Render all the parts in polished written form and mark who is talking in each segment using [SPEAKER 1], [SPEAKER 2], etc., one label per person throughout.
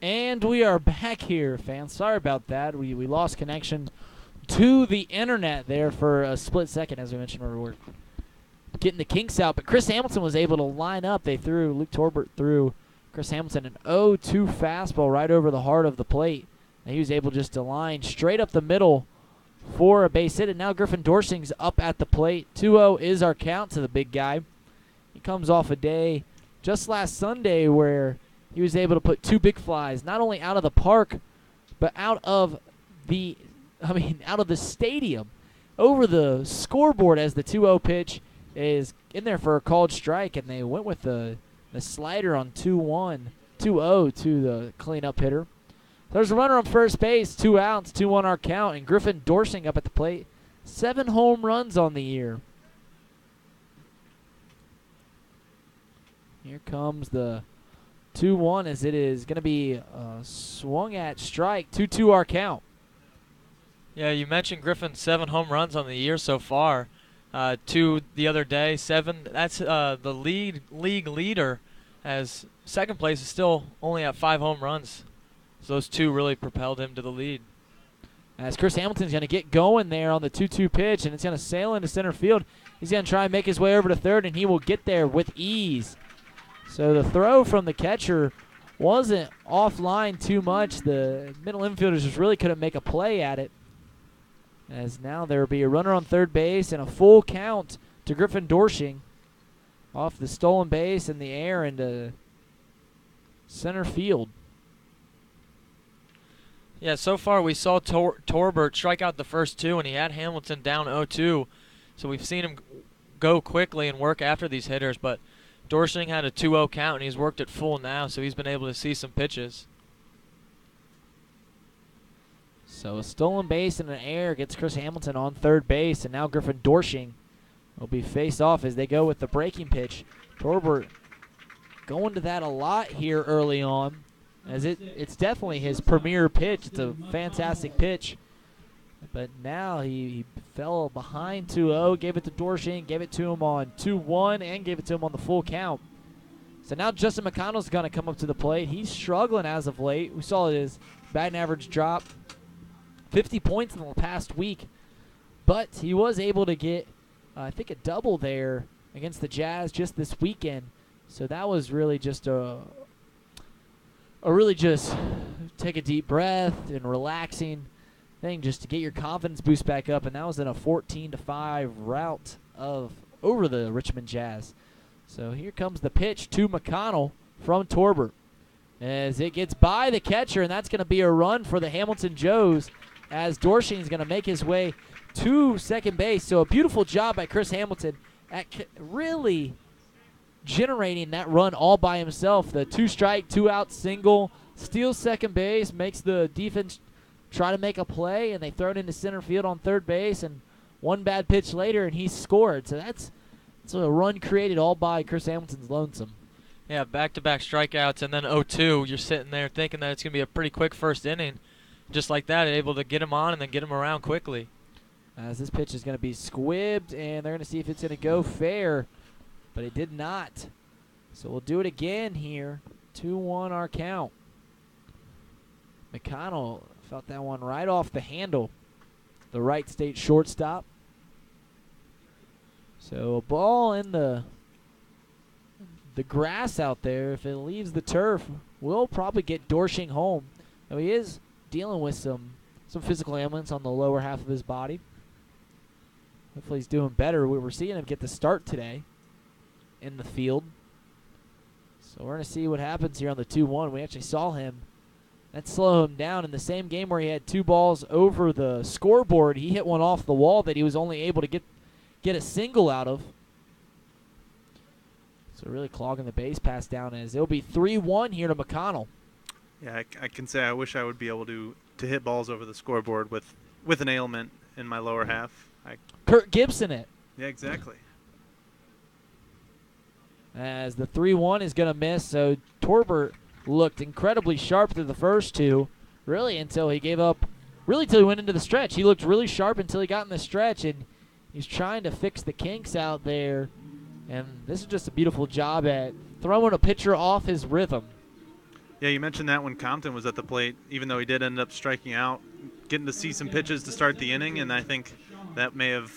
[SPEAKER 1] And we are back here, fans. Sorry about that. We lost connection to the internet there for a split second, as we mentioned, where we're getting the kinks out. But Chris Hamilton was able to line up. Luke Torbert threw Chris Hamilton an 0-2 fastball right over the heart of the plate. And he was able just to line straight up the middle for a base hit. And now Griffin Dorsing's up at the plate. 2-0 is our count to the big guy. He comes off a day just last Sunday where he was able to put two big flies, not only out of the park, but out of the stadium, over the scoreboard as the 2-0 pitch is in there for a called strike, and they went with the slider on 2-0 to the cleanup hitter. There's a runner on first base, 2 outs, 2-1 our count, and Griffin Dorsing up at the plate. 7 home runs on the year. Here comes the 2-1 as it is going to be swung at strike. 2-2 our count.
[SPEAKER 2] Yeah, you mentioned Griffin's 7 home runs on the year so far. 2 the other day, 7. That's the league leader, as second place is still only at 5 home runs. So those 2 really propelled him to the lead.
[SPEAKER 1] As Chris Hamilton's going to get going there on the 2-2 pitch, and it's going to sail into center field. He's going to try and make his way over to third, and he will get there with ease. So the throw from the catcher wasn't offline too much. The middle infielders just really couldn't make a play at it. As now there will be a runner on third base and a full count to Griffin Dorsing off the stolen base in the air into center field.
[SPEAKER 2] Yeah, so far we saw Torbert strike out the first 2, and he had Hamilton down 0-2. So we've seen him go quickly and work after these hitters, but Dorsing had a 2-0 count, and he's worked it full now, so he's been able to see some pitches.
[SPEAKER 1] So a stolen base in the air gets Chris Hamilton on third base, and now Griffin Dorsing will be faced off as they go with the breaking pitch. Torbert going to that a lot here early on, as it's definitely his premier pitch. It's a fantastic pitch. But now he fell behind 2-0, gave it to Dorsing, gave it to him on 2-1, and gave it to him on the full count. So now Justin McConnell's going to come up to the plate. He's struggling as of late. We saw his batting average drop 50 points in the past week. But he was able to get, I think, a double there against the Jazz just this weekend. So that was really just really just take a deep breath and relaxing thing just to get your confidence boost back up, and that was in a 14-5 rout over the Richmond Jazz. So here comes the pitch to McConnell from Torbert as it gets by the catcher, and that's going to be a run for the Hamilton Joes as Dorsing is going to make his way to second base. So a beautiful job by Chris Hamilton at really generating that run all by himself. The 2-strike, 2-out single, steals second base, makes the defense try to make a play, and they throw it into center field on third base, and one bad pitch later, and he scored. So that's a run created all by Chris Hamilton's lonesome.
[SPEAKER 2] Yeah, back-to-back strikeouts, and then 0-2. You're sitting there thinking that it's going to be a pretty quick first inning. Just like that, able to get him on and then get him around quickly.
[SPEAKER 1] As this pitch is going to be squibbed, and they're going to see if it's going to go fair, but it did not. So we'll do it again here. 2-1 our count. McConnell felt that one right off the handle. The Wright State shortstop. So a ball in the grass out there. If it leaves the turf, we'll probably get Dorsing home. Now he is dealing with some physical ailments on the lower half of his body. Hopefully he's doing better. We were seeing him get the start today in the field. So we're going to see what happens here on the 2-1. We actually saw him. That slowed him down in the same game where he had 2 balls over the scoreboard. He hit one off the wall that he was only able to get a single out of. So really clogging the base pass down as it'll be 3-1 here to McConnell.
[SPEAKER 3] Yeah, I can say I wish I would be able to hit balls over the scoreboard with an ailment in my lower half.
[SPEAKER 1] Kurt Gibson it.
[SPEAKER 3] Yeah, exactly.
[SPEAKER 1] As the 3-1 is going to miss, so Torbert looked incredibly sharp through the first 2, really until he gave up, really until he went into the stretch. He looked really sharp until he got in the stretch, and he's trying to fix the kinks out there. And this is just a beautiful job at throwing a pitcher off his rhythm.
[SPEAKER 3] Yeah, you mentioned that when Compton was at the plate, even though he did end up striking out, getting to see some pitches to start the inning, and I think that may have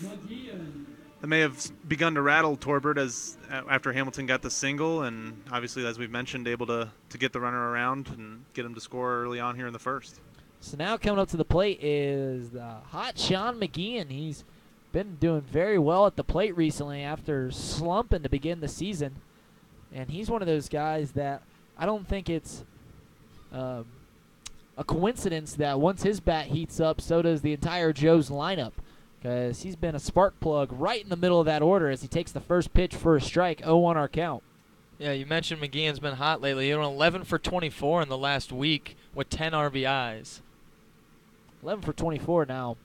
[SPEAKER 3] begun to rattle Torbert as after Hamilton got the single, and obviously, as we've mentioned, able to get the runner around and get him to score early on here in the first.
[SPEAKER 1] So now coming up to the plate is the hot Sean McGeehan. He's been doing very well at the plate recently after slumping to begin the season. And he's one of those guys that I don't think it's a coincidence that once his bat heats up, so does the entire Joe's lineup. Because he's been a spark plug right in the middle of that order as he takes the first pitch for a strike, 0-1 our count.
[SPEAKER 2] Yeah, you mentioned McGeehan's been hot lately. He went 11 for 24 in the last week with 10 RBIs.
[SPEAKER 1] 11 for 24 now.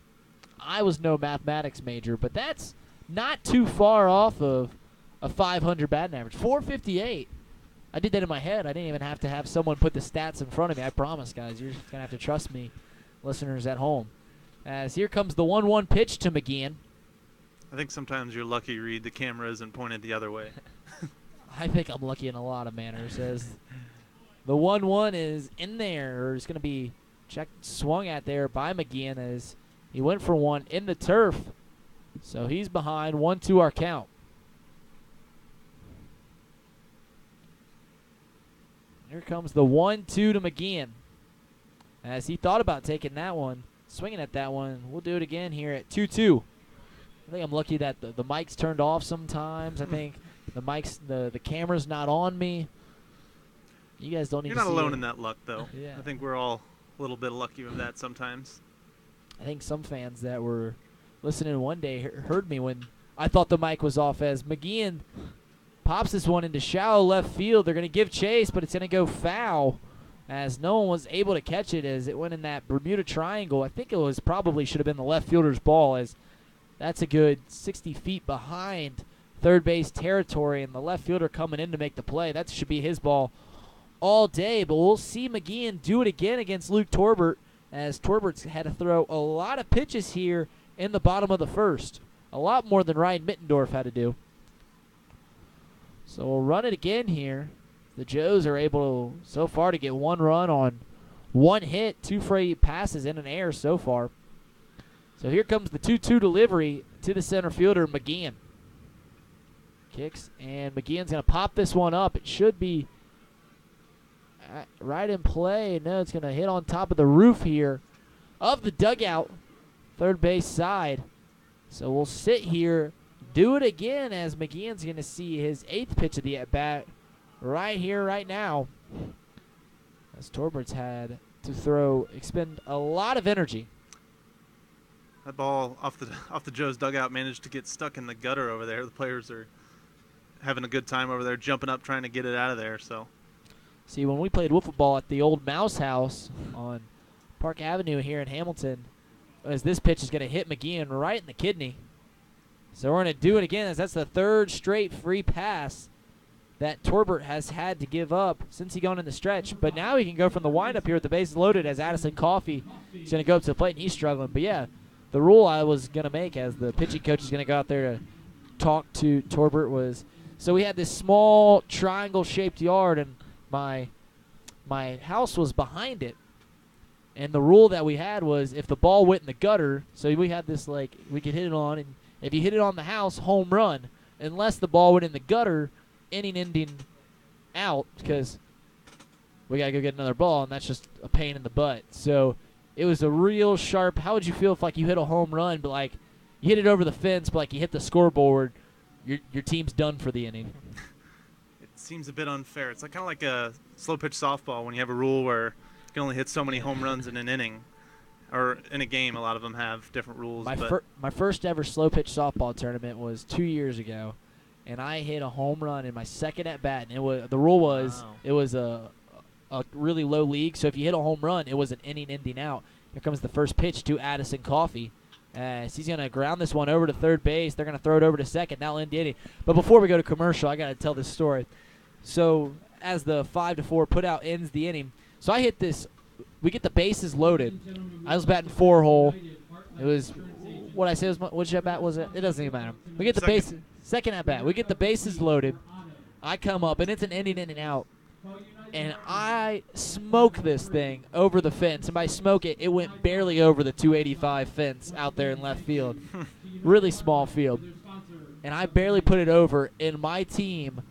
[SPEAKER 1] I was no mathematics major, but that's not too far off of a 500 batting average. 458. I did that in my head. I didn't even have to have someone put the stats in front of me. I promise, guys. You're just going to have to trust me, listeners at home. As here comes the 1-1 pitch to McGeehan.
[SPEAKER 3] I think sometimes you're lucky, Reid. The camera isn't pointed the other way.
[SPEAKER 1] I think I'm lucky in a lot of manners. As the 1-1 is in there, or is going to be swung at there by McGeehan as he went for one in the turf. So he's behind 1-2 our count. Here comes the 1-2 to McGeehan. As he thought about taking that one, swinging at that one. We'll do it again here at 2-2. I think I'm lucky that the mic's turned off sometimes. I think the camera's not on me. You guys don't need to see it.
[SPEAKER 3] You're not alone in that luck, though.
[SPEAKER 1] Yeah.
[SPEAKER 3] I think we're all a little bit lucky with that sometimes.
[SPEAKER 1] I think some fans that were listening one day heard me when I thought the mic was off, as McGeehan pops this one into shallow left field. They're going to give chase, but it's going to go foul, as no one was able to catch it as it went in that Bermuda Triangle. I think it was probably should have been the left fielder's ball, as that's a good 60 feet behind third base territory, and the left fielder coming in to make the play. That should be his ball all day, but we'll see McGeehan do it again against Luke Torbert, as Torbert's had to throw a lot of pitches here in the bottom of the first. A lot more than Ryan Mittendorf had to do. So we'll run it again here. The Joes are able so far to get one run on one hit, 2 free passes in an error so far. So here comes the 2-2 delivery to the center fielder, McGeehan. Kicks, and McGeehan's going to pop this one up. It should be right in play. No, it's going to hit on top of the roof here of the dugout, third base side. So we'll sit here, do it again, as McGeehan's going to see his 8th pitch of the at-bat right here, right now. As Torbert's had to expend a lot of energy.
[SPEAKER 3] That ball off the Joe's dugout managed to get stuck in the gutter over there. The players are having a good time over there, jumping up, trying to get it out of there. So,
[SPEAKER 1] see, when we played wiffle ball at the old Maus house on Park Avenue here in Hamilton, as this pitch is going to hit McGeehan right in the kidney. So we're going to do it again, as that's the 3rd straight free pass that Torbert has had to give up since he gone in the stretch. But now he can go from the windup here with the bases loaded, as Addison Coffey is going to go up to the plate, and he's struggling. But, yeah, the rule I was going to make as the pitching coach is going to go out there to talk to Torbert was, so we had this small triangle-shaped yard, and my house was behind it. And the rule that we had was if the ball went in the gutter, so we had this, like, we could hit it on, and if you hit it on the house, home run. Unless the ball went in the gutter, inning ending out, because we got to go get another ball, and that's just a pain in the butt. So it was a real sharp. How would you feel if, like, you hit a home run, but, like, you hit it over the fence, but, like, you hit the scoreboard, your team's done for the inning?
[SPEAKER 3] it seems a bit unfair. It's like kind of like a slow pitch softball when you have a rule where you can only hit so many home runs in an inning. Or in a game, a lot of them have different rules.
[SPEAKER 1] My first ever slow pitch softball tournament was 2 years ago, and I hit a home run in my second at bat. And the rule was it was a really low league, so if you hit a home run, it was an inning ending out. Here comes the first pitch to Addison Coffey. He's going to ground this one over to third base. They're going to throw it over to second. That'll end the inning. But before we go to commercial, I got to tell this story. So as the 5-4 put out ends the inning, so I hit this. We get the bases loaded. I was batting 4-hole. It was what I said was which at bat was it? It doesn't even matter. We get the second at bat. We get the bases loaded. I come up and it's an inning in and out. and I smoked this thing over the fence. And by smoke it went barely over the 285 fence out there in left field. Really small field. And I barely put it over, and my team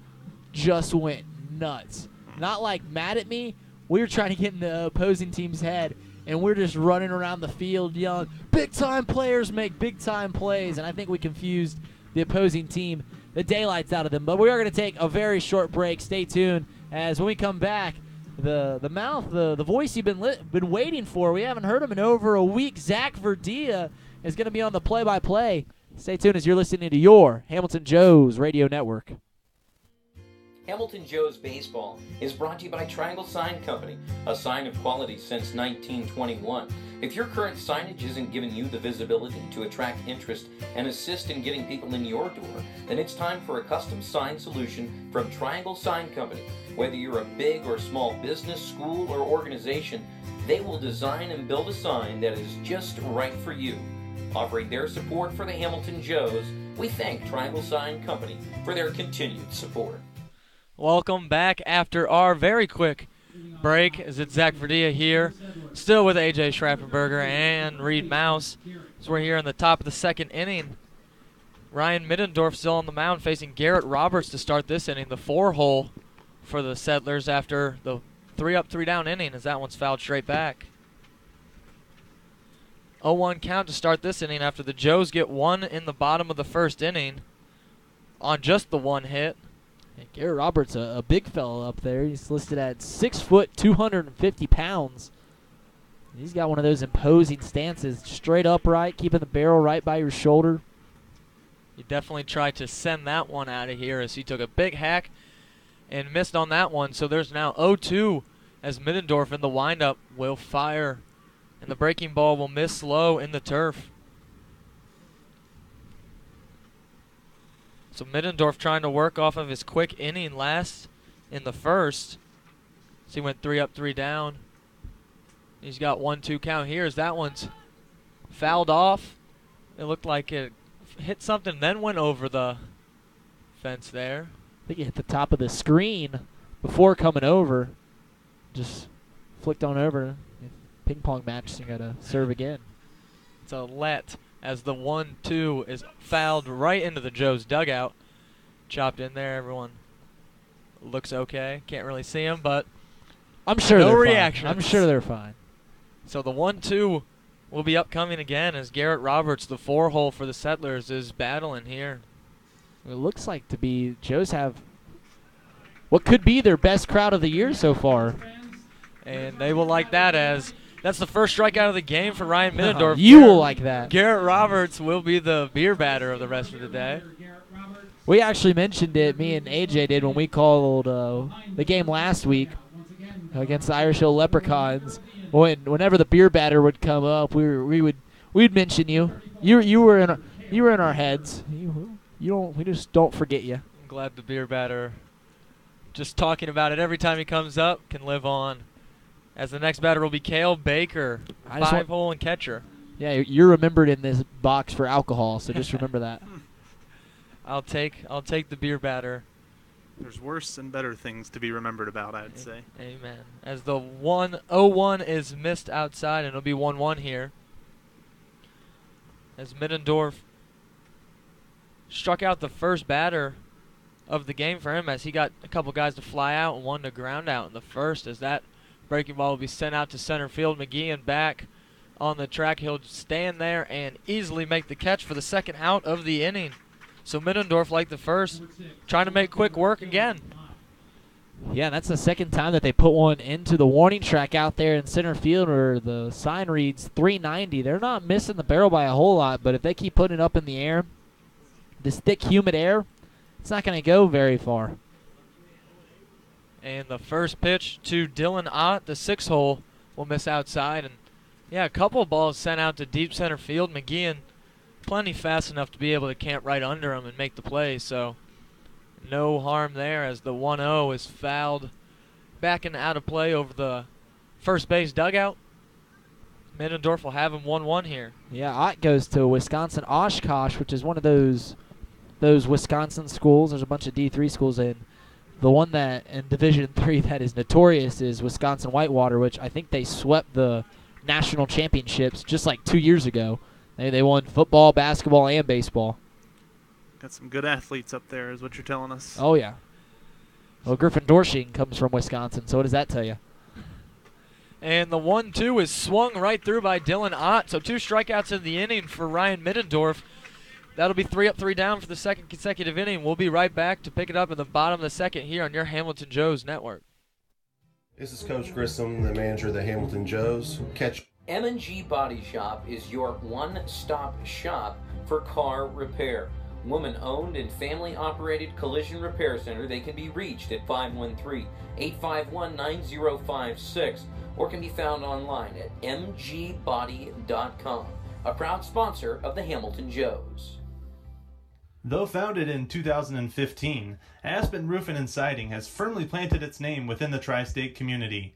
[SPEAKER 1] just went nuts. Not like mad at me. We were trying to get in the opposing team's head, and we're just running around the field yelling, big-time players make big-time plays. And I think we confused the opposing team the daylights out of them. But we are going to take a very short break. Stay tuned, as when we come back, the voice you've been waiting for, we haven't heard him in over a week, Zach Verdea, is going to be on the play-by-play. Stay tuned as you're listening to your Hamilton Joe's Radio Network.
[SPEAKER 4] Hamilton Joe's Baseball is brought to you by Triangle Sign Company, a sign of quality since 1921. If your current signage isn't giving you the visibility to attract interest and assist in getting people in your door, then it's time for a custom sign solution from Triangle Sign Company. Whether you're a big or small business, school, or organization, they will design and build a sign that is just right for you. Offering their support for the Hamilton Joes, we thank Triangle Sign Company for their continued support.
[SPEAKER 2] Welcome back after our very quick break. As it's Zach Verdea here, still with AJ Schraffenberger and Reid Maus. So we're here in the top of the second inning. Ryan Middendorf still on the mound, facing Garrett Roberts to start this inning. The 4-hole for the Settlers after the 3-up, 3-down inning, as that one's fouled straight back. 0-1 count to start this inning after the Joes get one in the bottom of the first inning on just the one hit.
[SPEAKER 1] And Garrett Roberts, a big fella up there. He's listed at 6 foot, 250 pounds. He's got one of those imposing stances, straight upright, keeping the barrel right by your shoulder.
[SPEAKER 2] He definitely tried to send that one out of here as he took a big hack and missed on that one. So there's now 0-2 as Middendorf in the windup will fire, and the breaking ball will miss low in the turf. So Middendorf trying to work off of his quick inning last in the first. So he went 3-up, 3-down. He's got 1-2 count here as that one's fouled off. It looked like it hit something, then went over the fence there.
[SPEAKER 1] I think it hit the top of the screen before coming over. Just flicked on over. Ping pong match, so you got to serve again.
[SPEAKER 2] It's a let as the 1-2 is fouled right into the Joes dugout. Chopped in there. Everyone looks okay. Can't really see him, but
[SPEAKER 1] I'm sure
[SPEAKER 2] no
[SPEAKER 1] they're
[SPEAKER 2] reaction.
[SPEAKER 1] fine. I'm sure they're fine.
[SPEAKER 2] So the 1-2 will be upcoming again as Garrett Roberts, the 4-hole for the Settlers, is battling here.
[SPEAKER 1] It looks like to be Joes have what could be their best crowd of the year so far.
[SPEAKER 2] And they will like that, as that's the first strikeout of the game for Ryan Middendorf.
[SPEAKER 1] You will like that.
[SPEAKER 2] Garrett Roberts will be the beer batter of the rest of the day.
[SPEAKER 1] We actually mentioned it, me and AJ did, when we called the game last week against the Irish Hill Leprechauns. Whenever the beer batter would come up, we'd mention you. You were in our heads. We just don't forget you.
[SPEAKER 2] I'm glad the beer batter, just talking about it every time he comes up, can live on. As the next batter will be Cale Baker, 5-hole and catcher.
[SPEAKER 1] Yeah, you're remembered in this box for alcohol, so just remember that.
[SPEAKER 2] I'll take the beer batter.
[SPEAKER 3] There's worse and better things to be remembered about, I'd say.
[SPEAKER 2] Amen. As the 1-0-1 is missed outside, and it'll be 1-1 here. As Middendorf struck out the first batter of the game for him, as he got a couple guys to fly out and one to ground out in the first, as that breaking ball will be sent out to center field. McGeehan back on the track. He'll stand there and easily make the catch for the second out of the inning. So Middendorf, like the first, trying to make quick work again.
[SPEAKER 1] Yeah, that's the second time that they put one into the warning track out there in center field where the sign reads 390. They're not missing the barrel by a whole lot, but if they keep putting it up in the air, this thick, humid air, it's not going to go very far.
[SPEAKER 2] And the first pitch to Dylan Ott, the 6-hole, will miss outside. And, yeah, a couple of balls sent out to deep center field. McGeehan plenty fast enough to be able to camp right under him and make the play. So no harm there as the 1-0 is fouled back and out of play over the first base dugout. Middendorf will have him 1-1 here.
[SPEAKER 1] Yeah, Ott goes to Wisconsin Oshkosh, which is one of those Wisconsin schools. There's a bunch of D3 schools in The one that in Division III that is notorious is Wisconsin Whitewater, which I think they swept the national championships just like 2 years ago. They won football, basketball, and baseball.
[SPEAKER 3] Got some good athletes up there, is what you're telling us.
[SPEAKER 1] Oh, yeah. Well, Griffin Dorshing comes from Wisconsin, so what does that tell you?
[SPEAKER 2] And the 1-2 is swung right through by Dylan Ott. So 2 strikeouts in the inning for Ryan Middendorf. That'll be 3 up, 3 down for the second consecutive inning. We'll be right back to pick it up in the bottom of the second here on your Hamilton Joes Network.
[SPEAKER 5] This is Coach Grissom, the manager of the Hamilton Joes. Catch
[SPEAKER 4] M&G Body Shop is your one-stop shop for car repair. Woman-owned and family-operated collision repair center. They can be reached at 513-851-9056 or can be found online at mgbody.com. A proud sponsor of the Hamilton Joes.
[SPEAKER 6] Though founded in 2015, Aspen Roofing and Siding has firmly planted its name within the tri-state community.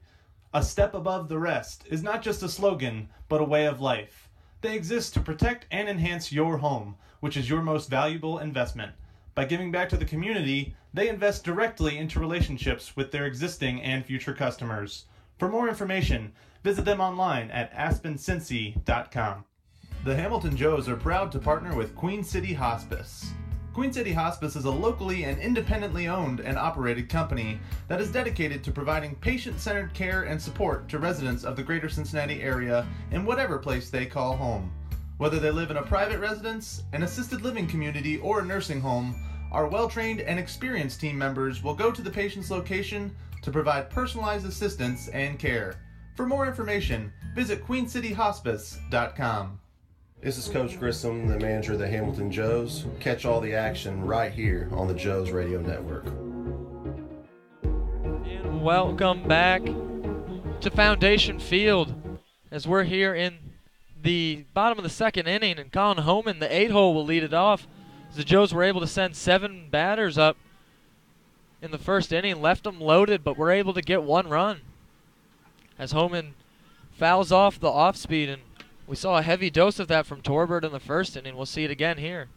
[SPEAKER 6] A step above the rest is not just a slogan, but a way of life. They exist to protect and enhance your home, which is your most valuable investment. By giving back to the community, they invest directly into relationships with their existing and future customers. For more information, visit them online at aspencincy.com. The Hamilton Joes are proud to partner with Queen City Hospice. Queen City Hospice is a locally and independently owned and operated company that is dedicated to providing patient-centered care and support to residents of the greater Cincinnati area in whatever place they call home. Whether they live in a private residence, an assisted living community, or a nursing home, our well-trained and experienced team members will go to the patient's location to provide personalized assistance and care. For more information, visit queencityhospice.com.
[SPEAKER 5] This is Coach Grissom, the manager of the Hamilton Joes. Catch all the action right here on the Joes Radio Network.
[SPEAKER 2] And welcome back to Foundation Field as we're here in the bottom of the second inning, and Colin Homan, the 8-hole, will lead it off. As the Joes were able to send 7 batters up in the first inning, left them loaded, but were able to get 1 run. As Homan fouls off the off-speed, and we saw a heavy dose of that from Torbert in the first inning. We'll see it again here.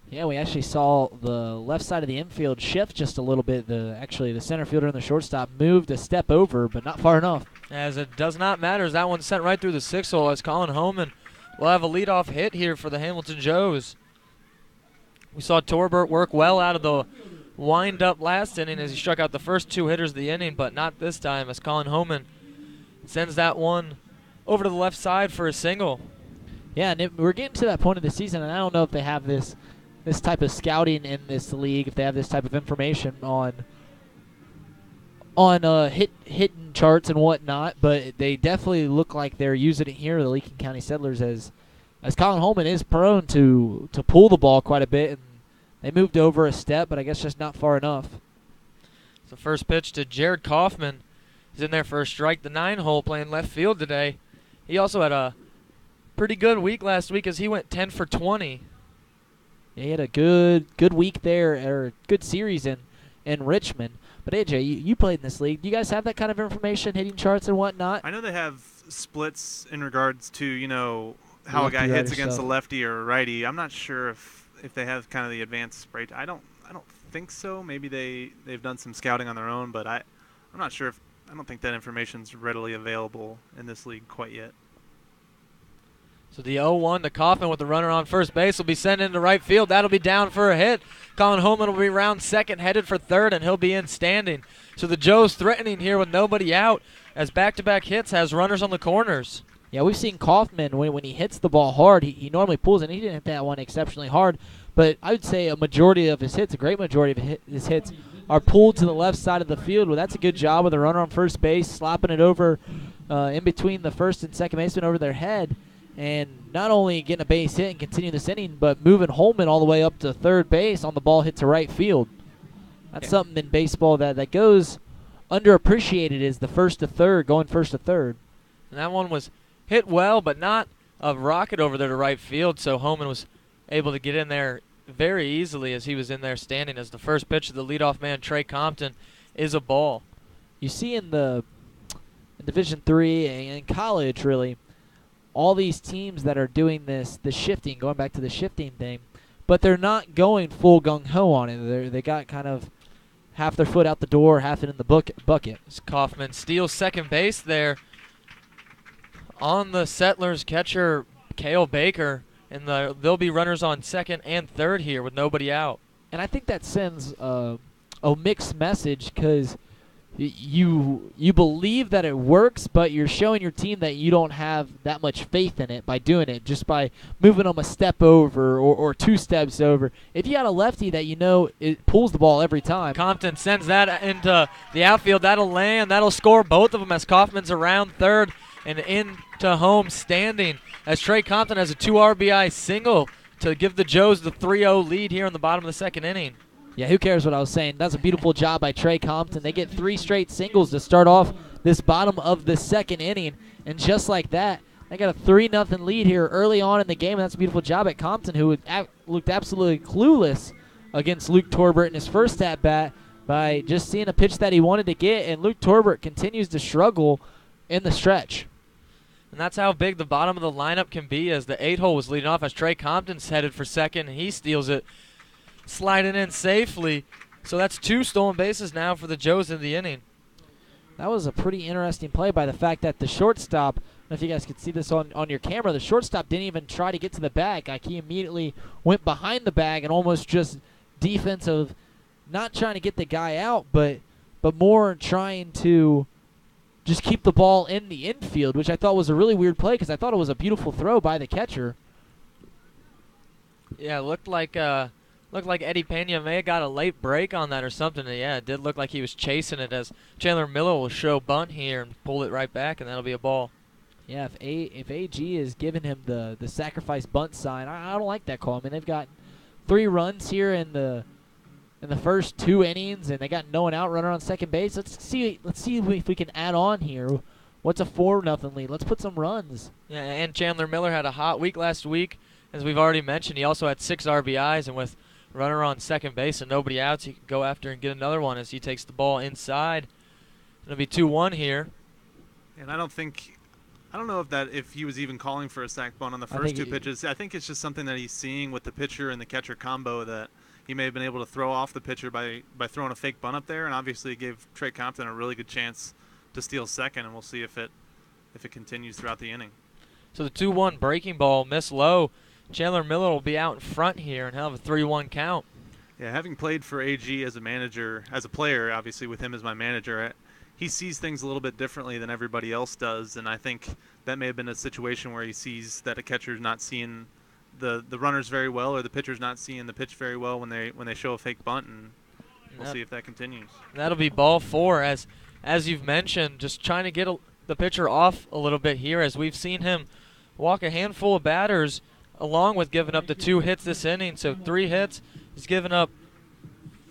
[SPEAKER 1] Yeah, we actually saw the left side of the infield shift just a little bit. Actually, the center fielder and the shortstop moved a step over, but not far enough.
[SPEAKER 2] As it does not matter, as that one's sent right through the 6-hole, as Colin Homan will have a leadoff hit here for the Hamilton Joes. We saw Torbert work well out of the wind-up last inning as he struck out the first 2 hitters of the inning, but not this time as Colin Homan sends that one over to the left side for a single.
[SPEAKER 1] Yeah, and we're getting to that point of the season, and I don't know if they have this type of scouting in this league, if they have this type of information on hitting charts and whatnot, but they definitely look like they're using it here, the Lincoln County Settlers, as Colin Holman is prone to pull the ball quite a bit, and they moved over a step, but I guess just not far enough.
[SPEAKER 2] So first pitch to Jared Kaufman. He's in there for a strike. The 9-hole playing left field today. He also had a pretty good week last week as he went 10 for 20.
[SPEAKER 1] Yeah, he had a good week there, or good series in Richmond. But AJ, you played in this league. Do you guys have that kind of information, hitting charts and whatnot?
[SPEAKER 3] I know they have splits in regards to, how a guy
[SPEAKER 1] Lefty,
[SPEAKER 3] hits
[SPEAKER 1] righty
[SPEAKER 3] against
[SPEAKER 1] stuff.
[SPEAKER 3] a lefty or a righty. I'm not sure if they have kind of the advanced spray. I don't think so. Maybe they've done some scouting on their own, but I'm not sure if I don't think that information's readily available in this league quite yet.
[SPEAKER 2] So the 0-1 to Kaufman with the runner on first base will be sent into right field. That'll be down for a hit. Colin Holman will be round second, headed for third, and he'll be in standing. So the Joes threatening here with nobody out as back-to-back hits has runners on the corners.
[SPEAKER 1] Yeah, we've seen Kaufman, when he hits the ball hard, he normally pulls, and he didn't hit that one exceptionally hard. But I would say a majority of his hits, a great majority of his hits, are pulled to the left side of the field. Well, that's a good job with the runner on first base, slapping it over in between the first and second baseman over their head. And not only getting a base hit and continuing this inning, but moving Holman all the way up to third base on the ball hit to right field. That's something in baseball that goes underappreciated, is the first to third, going first to third.
[SPEAKER 2] And that one was hit well, but not a rocket over there to right field, so Holman was able to get in there very easily as he was in there standing as the first pitch of the leadoff man, Trey Compton, is a ball.
[SPEAKER 1] You see in Division III and in college, really, all these teams that are doing the shifting, going back to the shifting thing, but they're not going full gung-ho on it. They got kind of half their foot out the door, half it in the bucket.
[SPEAKER 2] Kaufman steals second base there on the Settlers catcher, Cale Baker, and there'll be runners on second and third here with nobody out.
[SPEAKER 1] And I think that sends a mixed message because you believe that it works, but you're showing your team that you don't have that much faith in it by doing it, just by moving them a step over or 2 steps over. If you got a lefty that you know it pulls the ball every time.
[SPEAKER 2] Compton sends that into the outfield. That'll land. That'll score both of them as Kaufman's around third and into home standing as Trey Compton has a 2 RBI single to give the Joes the 3-0 lead here in the bottom of the second inning.
[SPEAKER 1] Yeah, who cares what I was saying? That's a beautiful job by Trey Compton. They get 3 straight singles to start off this bottom of the second inning. And just like that, they got a 3-0 lead here early on in the game. And that's a beautiful job at Compton, who looked absolutely clueless against Luke Torbert in his first at-bat by just seeing a pitch that he wanted to get. And Luke Torbert continues to struggle in the stretch.
[SPEAKER 2] And that's how big the bottom of the lineup can be, as the 8-hole was leading off as Trey Compton's headed for second, and he steals it, sliding in safely. So that's 2 stolen bases now for the Joes in the inning.
[SPEAKER 1] That was a pretty interesting play by the fact that the shortstop, I don't know if you guys could see this on your camera, the shortstop didn't even try to get to the bag. Like, he immediately went behind the bag and almost just defensive, not trying to get the guy out, but more trying to just keep the ball in the infield, which I thought was a really weird play because I thought it was a beautiful throw by the catcher.
[SPEAKER 2] Yeah, it looked like Eddie Pena may have got a late break on that or something. Yeah, it did look like he was chasing it as Chandler Miller will show bunt here and pull it right back, and that'll be a ball.
[SPEAKER 1] Yeah, if AG is giving him the sacrifice bunt sign, I don't like that call. I mean, they've got 3 runs here in the first 2 innings, and they got no one out, runner on second base. Let's see if we can add on here. What's a 4-0 lead? Let's put some runs.
[SPEAKER 2] Yeah, and Chandler Miller had a hot week last week, as we've already mentioned. He also had 6 RBIs, and with runner on second base and nobody out, he can go after and get another one as he takes the ball inside. It'll be 2-1 here.
[SPEAKER 3] And I don't know if he was even calling for a sac bunt on the first 2 pitches. I think it's just something that he's seeing with the pitcher and the catcher combo that he may have been able to throw off the pitcher by throwing a fake bunt up there, and obviously it gave Trey Compton a really good chance to steal second, and we'll see if it continues throughout the inning.
[SPEAKER 2] So the 2-1 breaking ball missed low. Chandler Miller will be out in front here and have a 3-1 count.
[SPEAKER 3] Yeah, having played for AG as a player, obviously with him as my manager, he sees things a little bit differently than everybody else does, and I think that may have been a situation where he sees that a catcher's not seeing the runners very well, or the pitcher's not seeing the pitch very well when they show a fake bunt, and we'll see if that continues.
[SPEAKER 2] That'll be ball 4, as you've mentioned, just trying to get the pitcher off a little bit here, as we've seen him walk a handful of batters along with giving up the 2 hits this inning. So 3 hits. He's given up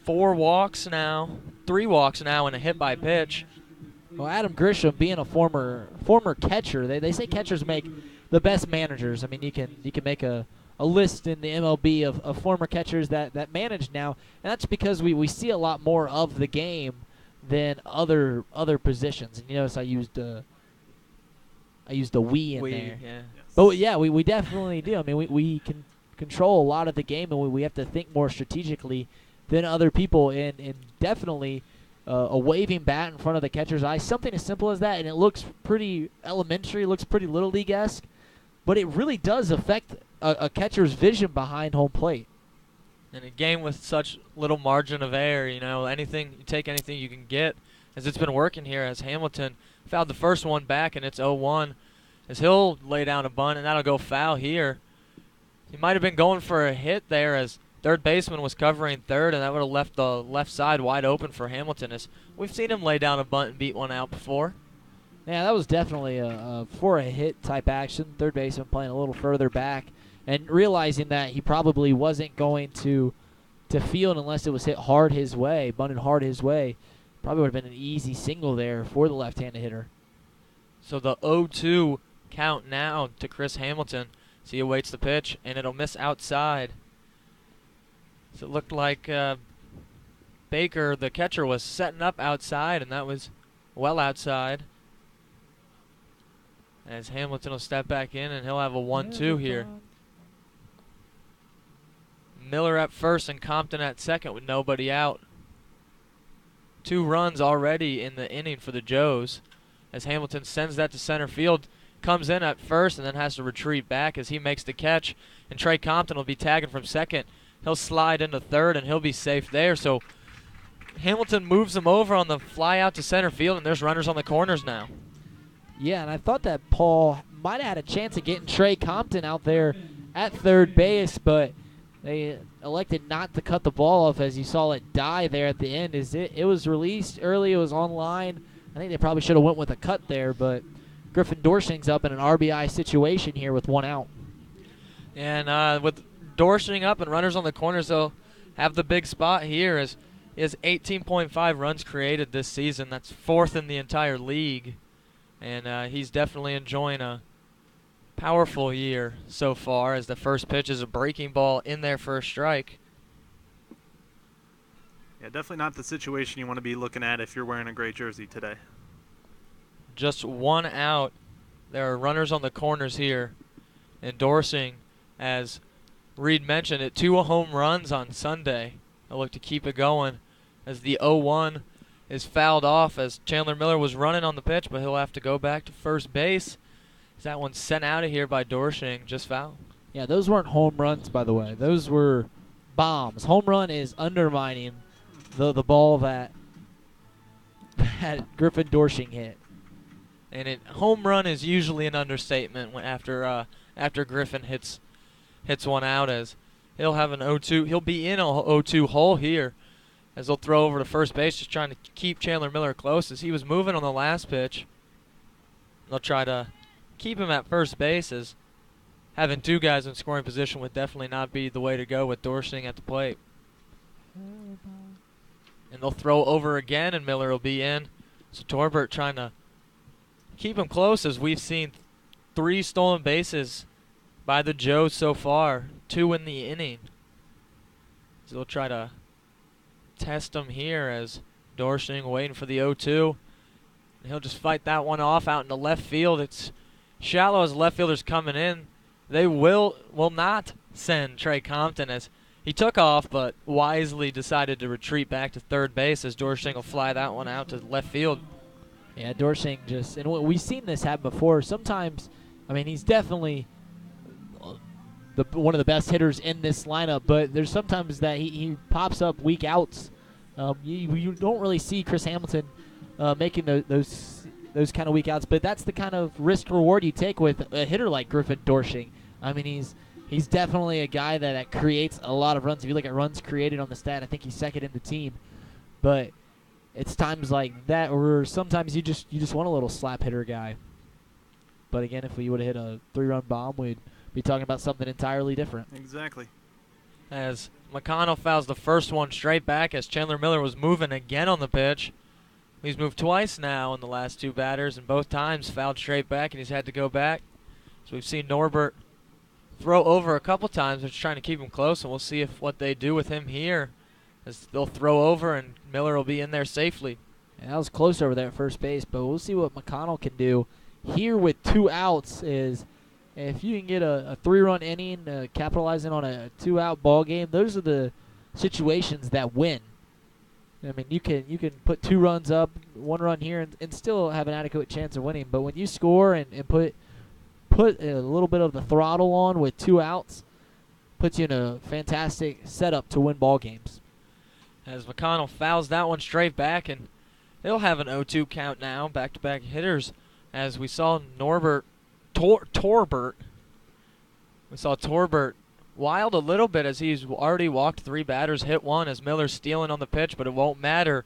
[SPEAKER 2] 3 walks now, and a hit by pitch.
[SPEAKER 1] Well, Adam Grisham, being a former catcher, they say catchers make the best managers. I mean, you can make a list in the MLB of former catchers that manage now, and that's because we see a lot more of the game than other positions. And you notice I used the we in there.
[SPEAKER 2] Yeah.
[SPEAKER 1] But yeah, we definitely do. I mean, we can control a lot of the game, and we have to think more strategically than other people, and definitely a waving bat in front of the catcher's eye, something as simple as that, and it looks pretty elementary, looks pretty Little League-esque, but it really does affect a catcher's vision behind home plate.
[SPEAKER 2] In a game with such little margin of error, you take anything you can get, as it's been working here, as Hamilton fouled the first one back, and it's 0-1, as he'll lay down a bunt, and that'll go foul here. He might have been going for a hit there, as third baseman was covering third, and that would have left the left side wide open for Hamilton, as we've seen him lay down a bunt and beat one out before.
[SPEAKER 1] Yeah, that was definitely for a hit type action. Third baseman playing a little further back and realizing that he probably wasn't going to field unless it was hit hard his way, bunted hard his way. Probably would have been an easy single there for the left-handed hitter.
[SPEAKER 2] So the 0-2 count now to Chris Hamilton. So he awaits the pitch, and it'll miss outside. So it looked like Baker, the catcher, was setting up outside, and that was well outside. As Hamilton will step back in, and he'll have a 1-2 here. Miller at first and Compton at second with nobody out. 2 runs already in the inning for the Joes as Hamilton sends that to center field, comes in at first and then has to retreat back as he makes the catch, and Trey Compton will be tagging from second. He'll slide into third and he'll be safe there. So Hamilton moves him over on the fly out to center field, and there's runners on the corners now.
[SPEAKER 1] Yeah, and I thought that Paul might have had a chance of getting Trey Compton out there at third base, but they elected not to cut the ball off as you saw it die there at the end. It was released early, it was online. I think they probably should have went with a cut there, but Griffin Dorsching's up in an RBI situation here with 1 out.
[SPEAKER 2] And with Dorsching up and runners on the corners, they'll have the big spot here as he has 18.5 runs created this season. That's 4th in the entire league. And he's definitely enjoying a powerful year so far as the first pitch is a breaking ball in there for a strike.
[SPEAKER 3] Yeah, definitely not the situation you want to be looking at if you're wearing a gray jersey today.
[SPEAKER 2] Just 1 out. There are runners on the corners here. Endorsing, as Reid mentioned, it 2 home runs on Sunday. They'll look to keep it going as the 0-1 is fouled off as Chandler Miller was running on the pitch, but he'll have to go back to first base. That one's sent out of here by Dorsching, just fouled.
[SPEAKER 1] Yeah, those weren't home runs, by the way. Those were bombs. Home run is undermining the ball that Griffin Dorsching hit.
[SPEAKER 2] And home run is usually an understatement after Griffin hits one out, as he'll have an 0-2. He'll be in a 0-2 hole here as they'll throw over to first base, just trying to keep Chandler Miller close as he was moving on the last pitch. They'll try to keep him at first base, as having 2 guys in scoring position would definitely not be the way to go with Dorsching at the plate. And they'll throw over again, and Miller will be in. So Torbert trying to keep him close, as we've seen 3 stolen bases by the Joes so far, 2 in the inning. So they'll try to test him here as Dorsching waiting for the 0-2. And he'll just fight that one off out into left field. It's shallow as left fielders coming in. They will not send Trey Compton, as he took off but wisely decided to retreat back to third base as Dorsching will fly that one out to left field.
[SPEAKER 1] Yeah, Dorsching just, and we've seen this happen before. Sometimes, I mean, he's definitely one of the best hitters in this lineup, but there's sometimes that he pops up weak outs. You don't really see Chris Hamilton making those kind of weak outs, but that's the kind of risk reward you take with a hitter like Griffin Dorsching. I mean, he's definitely a guy that creates a lot of runs. If you look at runs created on the stat, I think he's 2nd in the team. But it's times like that where sometimes you just want a little slap hitter guy. But again, if we would have hit a 3-run bomb, we'd be talking about something entirely different.
[SPEAKER 3] Exactly.
[SPEAKER 2] As McConnell fouls the first one straight back as Chandler Miller was moving again on the pitch. He's moved twice now in the last 2 batters, and both times fouled straight back, and he's had to go back. So we've seen Norbert throw over a couple times, which is trying to keep him close, and we'll see what they do with him here, as they'll throw over, and Miller will be in there safely.
[SPEAKER 1] Yeah, that was close over there at first base, but we'll see what McConnell can do here with 2 outs. Is if you can get a 3-run inning, capitalizing on a 2-out ball game, those are the situations that win. I mean, you can put 2 runs up, 1 run here, and still have an adequate chance of winning. But when you score and put a little bit of the throttle on with 2 outs, puts you in a fantastic setup to win ball games.
[SPEAKER 2] As McConnell fouls that one straight back, and they'll have an 0-2 count now, back-to-back hitters. As we saw Torbert. We saw Torbert wild a little bit as he's already walked 3 batters, hit 1 as Miller's stealing on the pitch, but it won't matter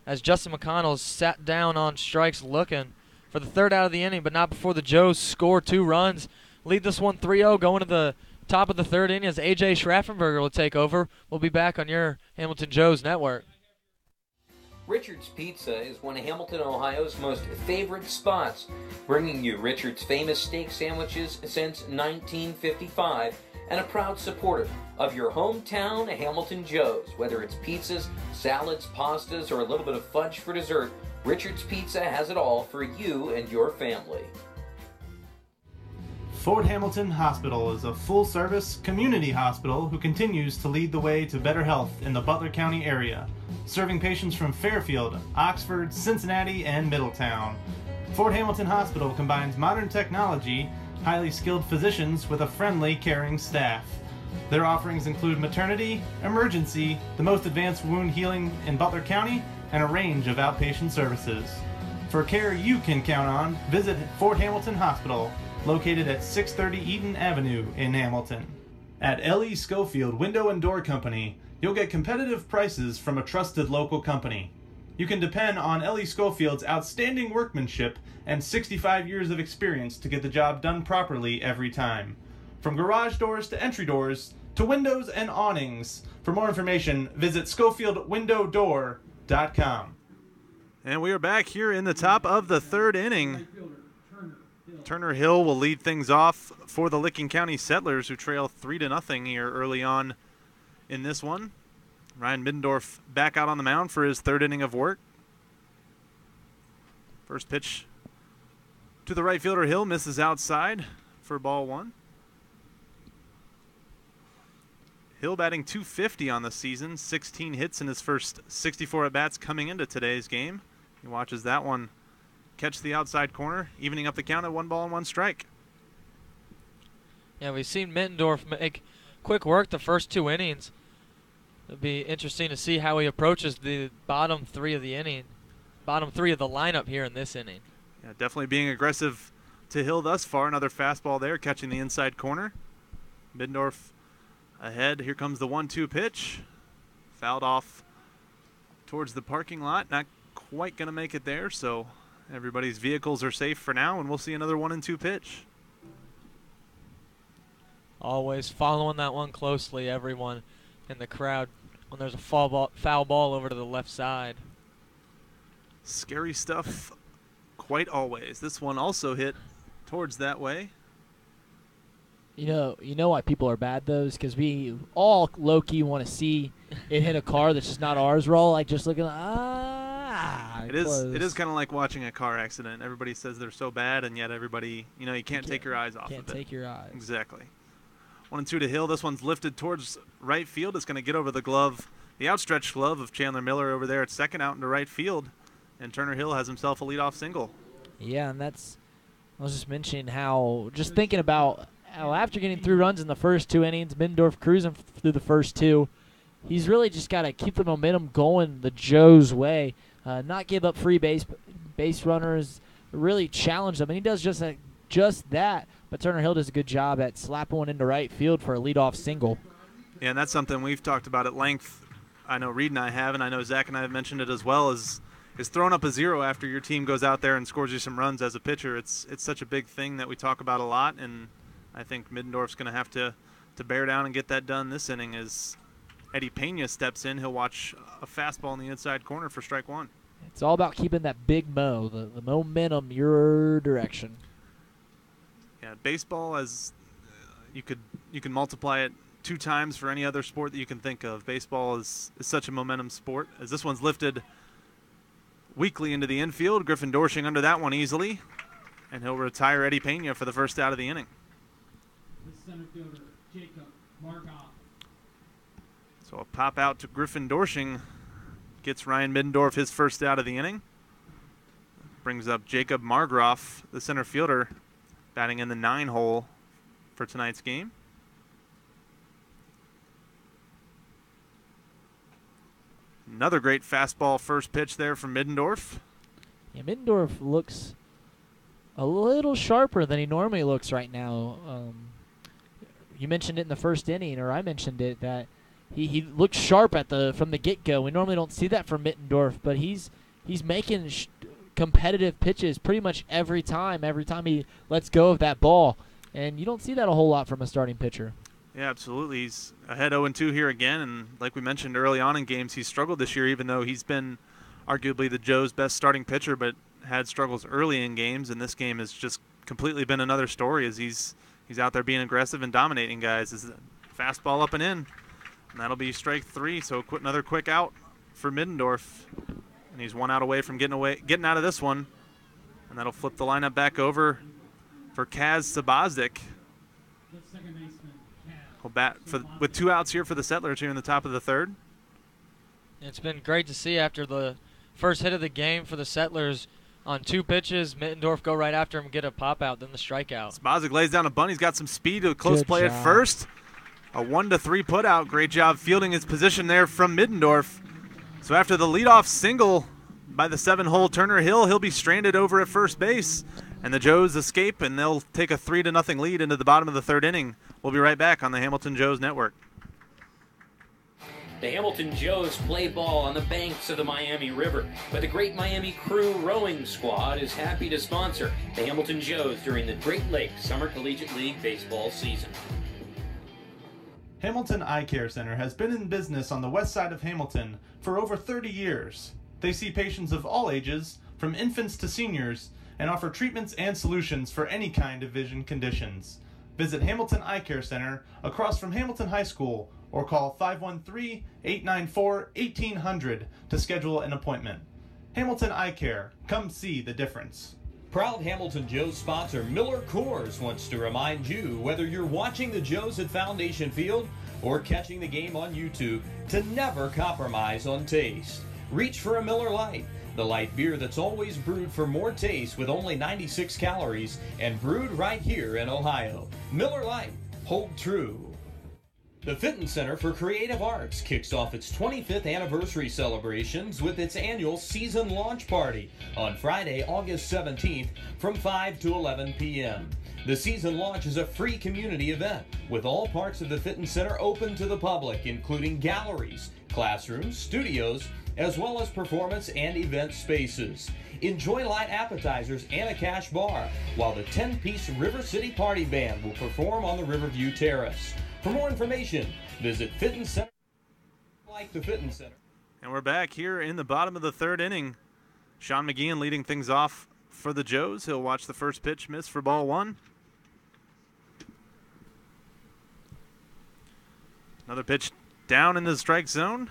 [SPEAKER 2] as Justin McConnell's sat down on strikes looking for the 3rd out of the inning, but not before the Joes score 2 runs. Lead this one 3-0 going to the top of the 3rd inning as AJ Schraffenberger will take over. We'll be back on your Hamilton Joes Network.
[SPEAKER 4] Richard's Pizza is one of Hamilton, Ohio's most favorite spots, bringing you Richard's famous steak sandwiches since 1955 and a proud supporter of your hometown Hamilton Joes. Whether it's pizzas, salads, pastas, or a little bit of fudge for dessert, Richard's Pizza has it all for you and your family.
[SPEAKER 6] Fort Hamilton Hospital is a full-service community hospital who continues to lead the way to better health in the Butler County area, serving patients from Fairfield, Oxford, Cincinnati, and Middletown. Fort Hamilton Hospital combines modern technology, highly skilled physicians with a friendly, caring staff. Their offerings include maternity, emergency, the most advanced wound healing in Butler County, and a range of outpatient services. For care you can count on, visit Fort Hamilton Hospital, located at 630 Eaton Avenue in Hamilton. At L.E. Schofield Window and Door Company, you'll get competitive prices from a trusted local company. You can depend on L.E. Schofield's outstanding workmanship and 65 years of experience to get the job done properly every time. From garage doors to entry doors to windows and awnings. For more information, visit SchofieldWindowDoor.com.
[SPEAKER 3] And we are back here in the top of the third inning. Turner Hill will lead things off for the Licking County Settlers, who trail 3-0 here early on in this one. Ryan Middendorf back out on the mound for his third inning of work. First pitch to the right fielder. Hill misses outside for ball one. Hill batting .250 on the season, 16 hits in his first 64 at-bats coming into today's game. He watches that one catch the outside corner, evening up the count at 1-1 strike.
[SPEAKER 2] Yeah, we've seen Mittendorf make quick work the first 2 innings. It'll be interesting to see how he approaches the bottom 3 of the inning, bottom 3 of the lineup here in this inning.
[SPEAKER 3] Yeah, definitely being aggressive to Hill thus far. Another fastball there, catching the inside corner. Middendorf ahead. Here comes the 1-2 pitch. Fouled off towards the parking lot. Not quite going to make it there, so everybody's vehicles are safe for now, and we'll see another 1-2 pitch.
[SPEAKER 2] Always following that one closely, everyone in the crowd, when there's a foul ball over to the left side.
[SPEAKER 3] Scary stuff quite always. This one also hit towards that way.
[SPEAKER 1] You know why people are bad, though, is because we all low-key want to see it hit a car that's just not ours. We're all like just looking
[SPEAKER 3] It is kind of like watching a car accident. Everybody says they're so bad, and yet everybody, you can't take your eyes off of it.
[SPEAKER 1] Can't take your eyes.
[SPEAKER 3] Exactly. 1-2 to Hill. This one's lifted towards right field. It's going to get over the glove, the outstretched glove of Chandler Miller over there at second, out into right field. And Turner Hill has himself a leadoff single.
[SPEAKER 1] Yeah, and I was just mentioning just thinking about how after getting 3 runs in the first 2 innings, Middendorf cruising through the first 2, he's really just got to keep the momentum going the Joe's way. Not give up free base runners, really challenge them, and he does just that. But Turner Hill does a good job at slapping one into right field for a leadoff single.
[SPEAKER 3] Yeah, and that's something we've talked about at length. I know Reid and I have, and I know Zach and I have mentioned it as well. Is throwing up a 0 after your team goes out there and scores you some runs as a pitcher. It's such a big thing that we talk about a lot, and I think Middendorf's going to have to bear down and get that done this inning. As Eddie Pena steps in, he'll watch a fastball in the inside corner for strike 1.
[SPEAKER 1] It's all about keeping that big mo, the momentum your direction.
[SPEAKER 3] Yeah, baseball, as you can multiply it 2 times for any other sport that you can think of. Baseball is such a momentum sport. As this one's lifted weakly into the infield, Griffin Dorshing under that one easily, and he'll retire Eddie Pena for the first out of the inning.
[SPEAKER 7] The center fielder, Jacob Margoff.
[SPEAKER 3] So a pop out to Griffin Dorshing gets Ryan Middendorf his first out of the inning. Brings up Jacob Margroff, the center fielder, batting in the 9 hole for tonight's game. Another great fastball first pitch there from Middendorf.
[SPEAKER 1] Yeah, Middendorf looks a little sharper than he normally looks right now. You mentioned it in the first inning, or I mentioned it, that he looks sharp from the get-go. We normally don't see that from Middendorf, but he's making competitive pitches pretty much every time he lets go of that ball. And you don't see that a whole lot from a starting pitcher.
[SPEAKER 3] Yeah, absolutely. He's ahead 0-2 here again, and like we mentioned early on in games, he's struggled this year, even though he's been arguably the Joe's best starting pitcher, but had struggles early in games, and this game has just completely been another story as he's out there being aggressive and dominating guys. Is fastball up and in, and that'll be strike 3, so another quick out for Middendorf, and he's 1 out away from getting out of this one, and that'll flip the lineup back over for Kaz Sabazic.
[SPEAKER 7] The second baseman, Kaz.
[SPEAKER 3] Will bat with 2 outs here for the Settlers here in the top of the third.
[SPEAKER 2] It's been great to see after the first hit of the game for the Settlers. On 2 pitches, Mittendorf go right after him, get a pop out, then the strikeout.
[SPEAKER 3] Sabazic lays down a bunt. He's got some speed, a close
[SPEAKER 1] Good
[SPEAKER 3] play
[SPEAKER 1] job.
[SPEAKER 3] at first. A 1-3 put out. Great job fielding his position there from Middendorf. So after the leadoff single by the 7-hole Turner Hill, he'll be stranded over at first base. And the Joes escape, and they'll take a 3-0 lead into the bottom of the third inning. We'll be right back on the Hamilton Joes Network.
[SPEAKER 4] The Hamilton Joes play ball on the banks of the Miami River, but the Great Miami Crew Rowing Squad is happy to sponsor the Hamilton Joes during the Great Lakes Summer Collegiate League baseball season.
[SPEAKER 6] Hamilton Eye Care Center has been in business on the west side of Hamilton for over 30 years. They see patients of all ages, from infants to seniors, and offer treatments and solutions for any kind of vision conditions. Visit Hamilton Eye Care Center across from Hamilton High School or call 513-894-1800 to schedule an appointment. Hamilton Eye Care. Come see the difference.
[SPEAKER 8] Proud Hamilton Joes sponsor Miller Coors wants to remind you, whether you're watching the Joes at Foundation Field or catching the game on YouTube, to never compromise on taste. Reach for a Miller Lite, the light beer that's always brewed for more taste with only 96 calories and brewed right here in Ohio. Miller Lite, hold true. The Fitton Center for Creative Arts kicks off its 25th anniversary celebrations with its annual season launch party on Friday, August 17th from 5 to 11 p.m. The season launch is a free community event with all parts of the Fitton Center open to the public, including galleries, classrooms, studios, as well as performance and event spaces. Enjoy light appetizers and a cash bar, while the 10-piece River City Party Band will perform on the Riverview Terrace. For more information, visit Fitton Center, like the Fitton Center.
[SPEAKER 3] And we're back here in the bottom of the third inning. Sean McGeehan leading things off for the Joes. He'll watch the first pitch miss for ball 1. Another pitch down in the strike zone.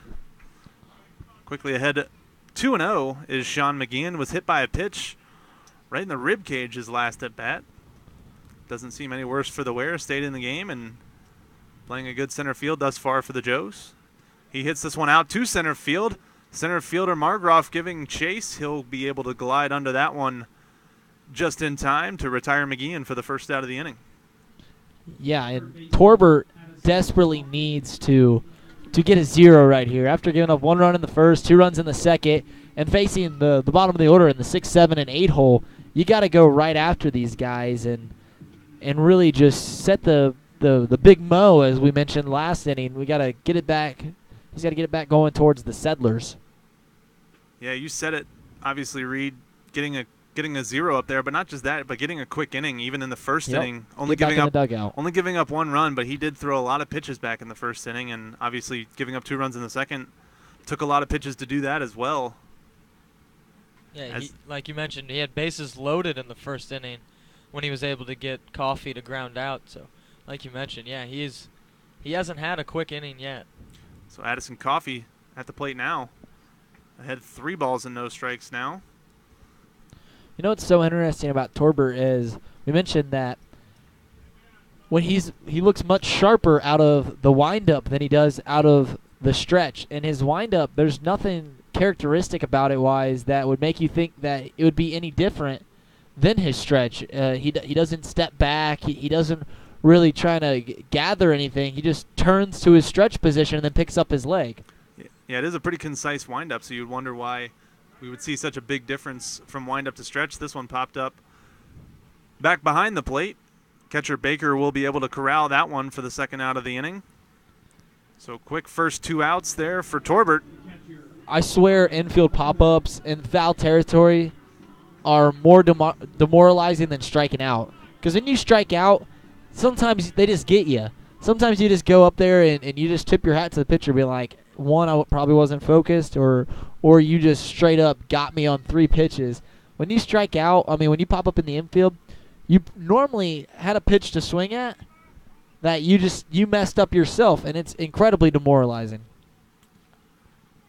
[SPEAKER 3] Quickly ahead 2-0 is Sean McGeehan. Was hit by a pitch right in the rib cage his last at bat. Doesn't seem any worse for the wearer. Stayed in the game and playing a good center field thus far for the Joes. He hits this one out to center field. Center fielder Margroff giving chase. He'll be able to glide under that one just in time to retire McGeehan for the first out of the inning.
[SPEAKER 1] Yeah, and Torbert desperately needs to get a 0 right here. After giving up 1 run in the first, 2 runs in the second, and facing the bottom of the order in the 6, 7, and 8 hole, you got to go right after these guys and really just set the big mo, as we mentioned last inning. We got to get it back. He's got to get it back going towards the Settlers.
[SPEAKER 3] Yeah, you said it. Obviously, Reid getting a 0 up there, but not just that, but getting a quick inning, even in the first inning. Only
[SPEAKER 1] Get back
[SPEAKER 3] giving
[SPEAKER 1] in the dugout.
[SPEAKER 3] only giving up 1 run, but he did throw a lot of pitches back in the first inning, and obviously giving up 2 runs in the second took a lot of pitches to do that as well.
[SPEAKER 2] Yeah, like you mentioned, he had bases loaded in the first inning when he was able to get Coffey to ground out. So, like you mentioned, yeah, he hasn't had a quick inning yet.
[SPEAKER 3] So Addison Coffey at the plate now. Ahead 3 balls and no strikes now.
[SPEAKER 1] You know what's so interesting about Torbert is we mentioned that when he looks much sharper out of the windup than he does out of the stretch. In his windup, there's nothing characteristic about it wise that would make you think that it would be any different than his stretch. He doesn't step back. He doesn't really try to gather anything. He just turns to his stretch position and then picks up his leg.
[SPEAKER 3] Yeah, it is a pretty concise windup, so you'd wonder why we would see such a big difference from windup to stretch. This one popped up back behind the plate. Catcher Baker will be able to corral that one for the second out of the inning. So quick first 2 outs there for Torbert.
[SPEAKER 1] I swear infield pop-ups in foul territory are more demoralizing than striking out. Because when you strike out, sometimes they just get you. Sometimes you just go up there and you just tip your hat to the pitcher, be like, one, I probably wasn't focused, or you just straight up got me on 3 pitches. When you strike out, I mean, when you pop up in the infield, you normally had a pitch to swing at that you messed up yourself, and it's incredibly demoralizing.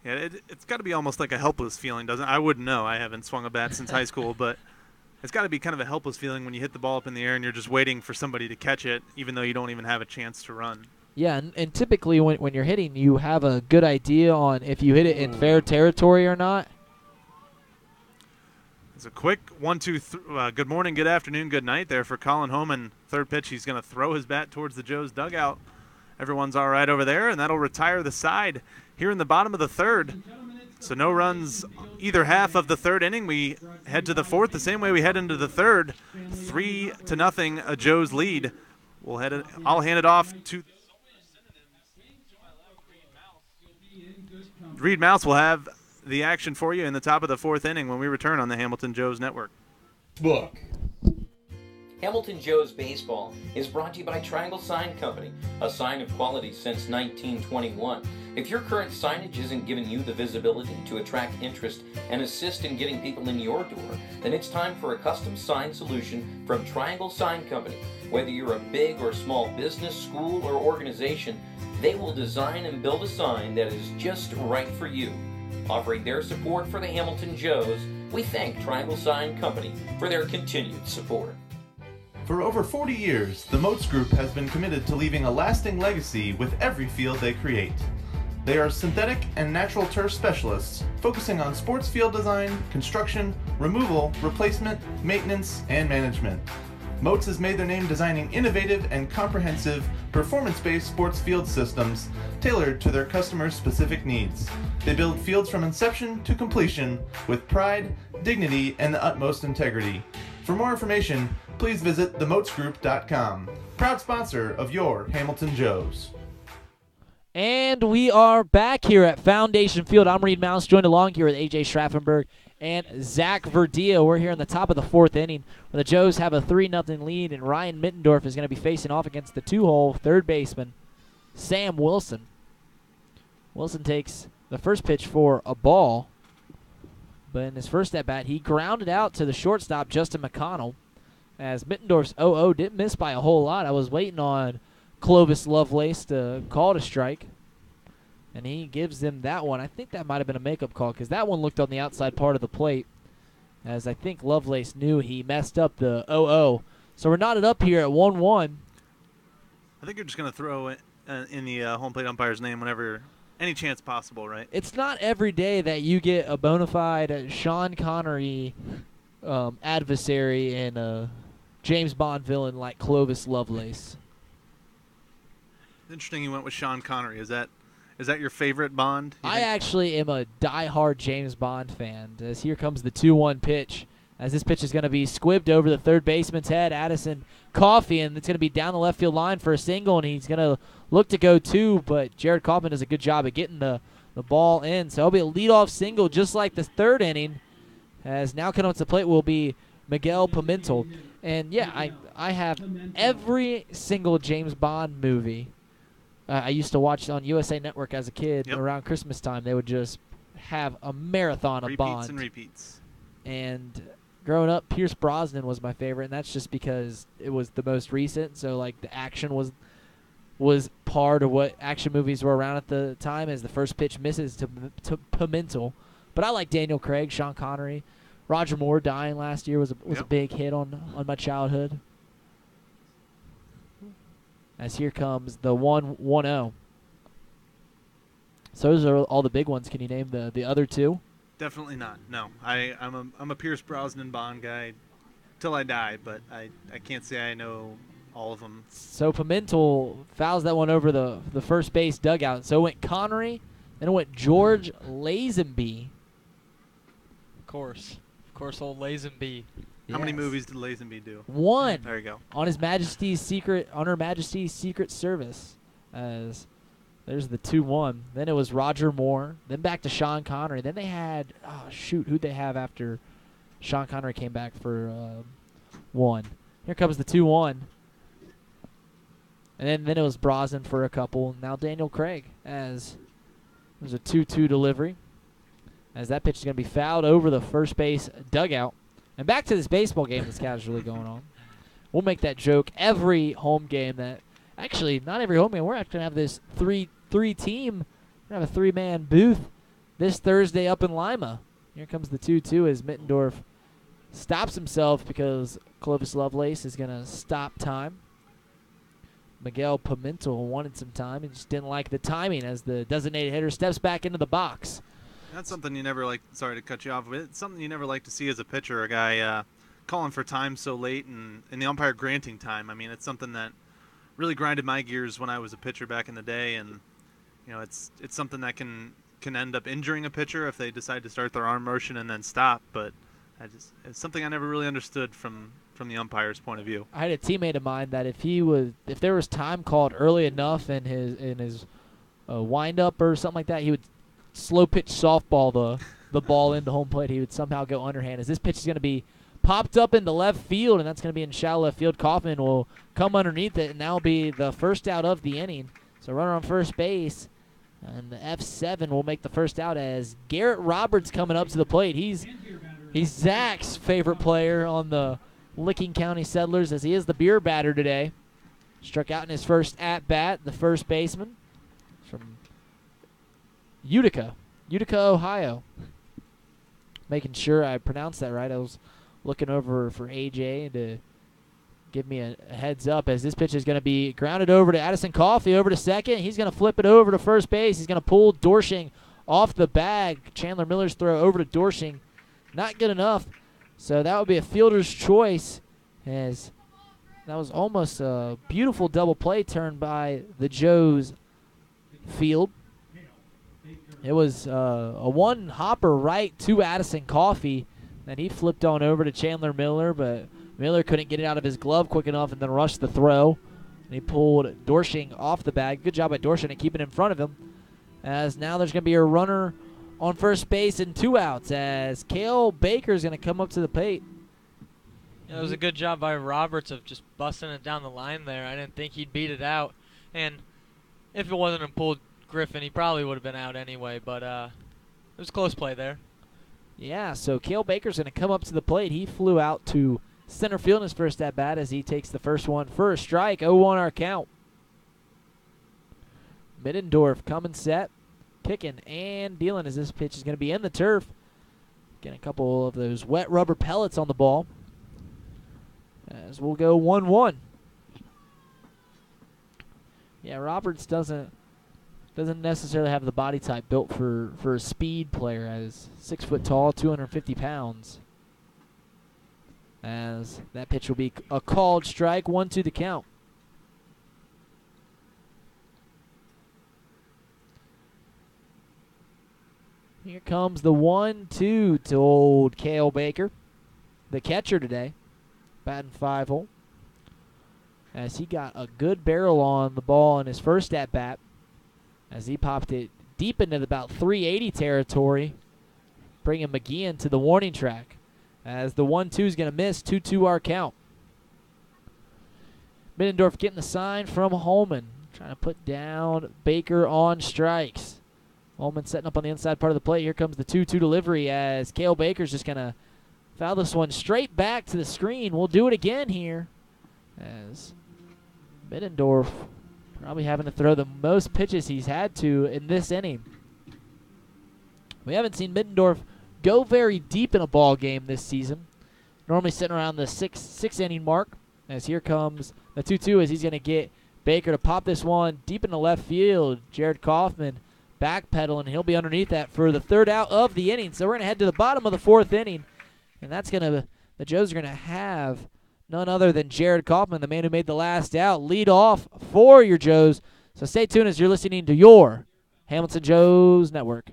[SPEAKER 3] Yeah, it's got to be almost like a helpless feeling, doesn't it? I wouldn't know. I haven't swung a bat since high school, but it's got to be kind of a helpless feeling when you hit the ball up in the air and you're just waiting for somebody to catch it, even though you don't even have a chance to run.
[SPEAKER 1] Yeah, and typically when you're hitting, you have a good idea on if you hit it in fair territory or not.
[SPEAKER 3] It's a quick 1-2. Good morning, good afternoon, good night there for Colin Homan. Third pitch, he's going to throw his bat towards the Joes dugout. Everyone's all right over there, and that'll retire the side here in the bottom of the third. So no runs either half of the third inning. We head to the fourth the same way we head into the third. 3-0, a Joes lead. I'll hand it off to Reid Maus. Will have the action for you in the top of the fourth inning when we return on the Hamilton Joes Network.
[SPEAKER 8] Book.
[SPEAKER 4] Hamilton Joes Baseball is brought to you by Triangle Sign Company, a sign of quality since 1921. If your current signage isn't giving you the visibility to attract interest and assist in getting people in your door, then it's time for a custom sign solution from Triangle Sign Company. Whether you're a big or small business, school, or organization, they will design and build a sign that is just right for you. Offering their support for the Hamilton Joes, we thank Triangle Sign Company for their continued support.
[SPEAKER 6] For over 40 years, the Moats Group has been committed to leaving a lasting legacy with every field they create. They are synthetic and natural turf specialists, focusing on sports field design, construction, removal, replacement, maintenance, and management. Moats has made their name designing innovative and comprehensive, performance-based sports field systems tailored to their customers' specific needs. They build fields from inception to completion with pride, dignity, and the utmost integrity. For more information, please visit themoatsgroup.com. Proud sponsor of your Hamilton Joes.
[SPEAKER 1] And we are back here at Foundation Field. I'm Reid Maus, joined along here with AJ Schraffenberger and Zach Verdea. We're here in the top of the fourth inning where the Joes have a 3-0 lead, and Ryan Mittendorf is going to be facing off against the two-hole third baseman, Sam Wilson. Wilson takes the first pitch for a ball, but in his first at-bat, he grounded out to the shortstop, Justin McConnell, as Mittendorf's 0-0 didn't miss by a whole lot. I was waiting on Clovis Lovelace to call to strike, and he gives them that one. I think that might have been a makeup call because that one looked on the outside part of the plate, as I think Lovelace knew he messed up the 0-0. So we're knotted up here at 1-1.
[SPEAKER 3] I think you're just going to throw it in the home plate umpire's name whenever any chance possible, right?
[SPEAKER 1] It's not every day that you get a bona fide Sean Connery adversary and a James Bond villain like Clovis Lovelace.
[SPEAKER 3] Interesting you went with Sean Connery. Is that your favorite Bond?
[SPEAKER 1] I actually am a diehard James Bond fan. As here comes the 2-1 pitch. As this pitch is going to be squibbed over the third baseman's head, Addison Coffey, and it's going to be down the left field line for a single, and he's going to look to go two, but Jared Kaufman does a good job of getting the ball in. So it'll be a leadoff single just like the third inning, as now coming up to the plate will be Miguel Pimentel. And, yeah, I have every single James Bond movie. I used to watch on USA Network as a kid.
[SPEAKER 3] Yep.
[SPEAKER 1] Around Christmas time. They would just have a marathon of Bond.
[SPEAKER 3] Repeats and repeats.
[SPEAKER 1] And growing up, Pierce Brosnan was my favorite, and that's just because it was the most recent. So, like, the action was part of what action movies were around at the time, as the first pitch misses to Pimentel. But I like Daniel Craig, Sean Connery. Roger Moore dying last year was a big hit on my childhood. As here comes the 1-0. So those are all the big ones. Can you name the other two?
[SPEAKER 3] Definitely not. No, I'm a Pierce Brosnan Bond guy till I die, but I can't say I know all of them.
[SPEAKER 1] So Pimentel fouls that one over the first base dugout. So it went Connery, then it went George Lazenby.
[SPEAKER 2] Of course, old Lazenby.
[SPEAKER 3] How many movies did Lazenby do?
[SPEAKER 1] One.
[SPEAKER 3] There you go.
[SPEAKER 1] On Her Majesty's Secret Service. As there's the 2-1. Then it was Roger Moore. Then back to Sean Connery. Then they had who'd they have after Sean Connery came back for one? Here comes the 2-1. And then it was Brosnan for a couple. Now Daniel Craig, as there's a 2-2 delivery. As that pitch is going to be fouled over the first base dugout. And back to this baseball game that's casually going on. We'll make that joke every home game. Actually, not every home game. We're actually going to have this three-team. We're going to have a 3-man booth this Thursday up in Lima. Here comes the 2-2 as Mittendorf stops himself because Clovis Lovelace is going to stop time. Miguel Pimentel wanted some time and just didn't like the timing as the designated hitter steps back into the box.
[SPEAKER 3] That's something you never like. Sorry to cut you off, but it's something you never like to see as a pitcher. A guy calling for time so late and the umpire granting time. I mean, it's something that really grinded my gears when I was a pitcher back in the day, and it's something that can end up injuring a pitcher if they decide to start their arm motion and then stop. But it's something I never really understood from the umpire's point of view.
[SPEAKER 1] I had a teammate of mine that if there was time called early enough in his wind up or something like that, he would slow pitch softball the ball into home plate. He would somehow go underhand. As this pitch is going to be popped up into left field, and that's going to be in shallow left field. Kaufman will come underneath it, and that will be the first out of the inning. So runner on first base, and the F7 will make the first out as Garrett Roberts coming up to the plate. He's Zach's favorite player on the Licking County Settlers, as he is the beer batter today. Struck out in his first at-bat, the first baseman from Utica, Ohio. Making sure I pronounced that right. I was looking over for AJ to give me a heads up as this pitch is going to be grounded over to Addison Coffey over to second. He's going to flip it over to first base. He's going to pull Dorshing off the bag. Chandler Miller's throw over to Dorshing. Not good enough. So that would be a fielder's choice, as that was almost a beautiful double play turn by the Joes field. It was a one hopper right to Addison Coffey, and he flipped on over to Chandler Miller, but Miller couldn't get it out of his glove quick enough and then rushed the throw. And he pulled Dorshing off the bag. Good job by Dorshing to keep it in front of him, as now there's going to be a runner on first base and 2 outs as Cale Baker is going to come up to the plate.
[SPEAKER 2] Yeah, it was a good job by Roberts of just busting it down the line there. I didn't think he'd beat it out. And if it wasn't a pulled Griffin, he probably would have been out anyway. But it was a close play there.
[SPEAKER 1] Yeah, so Cale Baker's going to come up to the plate. He flew out to center field in his first at-bat as he takes the first one for a strike. 0-1 our count. Middendorf coming set. Kicking and dealing as this pitch is going to be in the turf. Getting a couple of those wet rubber pellets on the ball. As we'll go 1-1. Yeah, Roberts doesn't necessarily have the body type built for a speed player, as 6 foot tall, 250 pounds. As that pitch will be a called strike, 1-2 the count. Here comes the 1-2 to old Cale Baker, the catcher today, batting 5-hole. As he got a good barrel on the ball in his first at-bat, as he popped it deep into the about 380 territory, bringing McGeehan to the warning track. As the 1-2 is going to miss, 2-2 our count. Middendorf getting the sign from Holman, trying to put down Baker on strikes. Holman setting up on the inside part of the plate. Here comes the 2-2 delivery as Cale Baker's just going to foul this one straight back to the screen. We'll do it again here as Middendorf probably having to throw the most pitches he's had to in this inning. We haven't seen Middendorf go very deep in a ball game this season. Normally sitting around the six inning mark. As here comes the 2-2 as he's going to get Baker to pop this one deep in the left field. Jared Kaufman backpedaling. He'll be underneath that for the third out of the inning. So we're going to head to the bottom of the 4th inning. And that's going to, the Joes are going to have none other than Jared Kaufman, the man who made the last out, lead off for your Joes. So stay tuned as you're listening to your Hamilton Joes Network.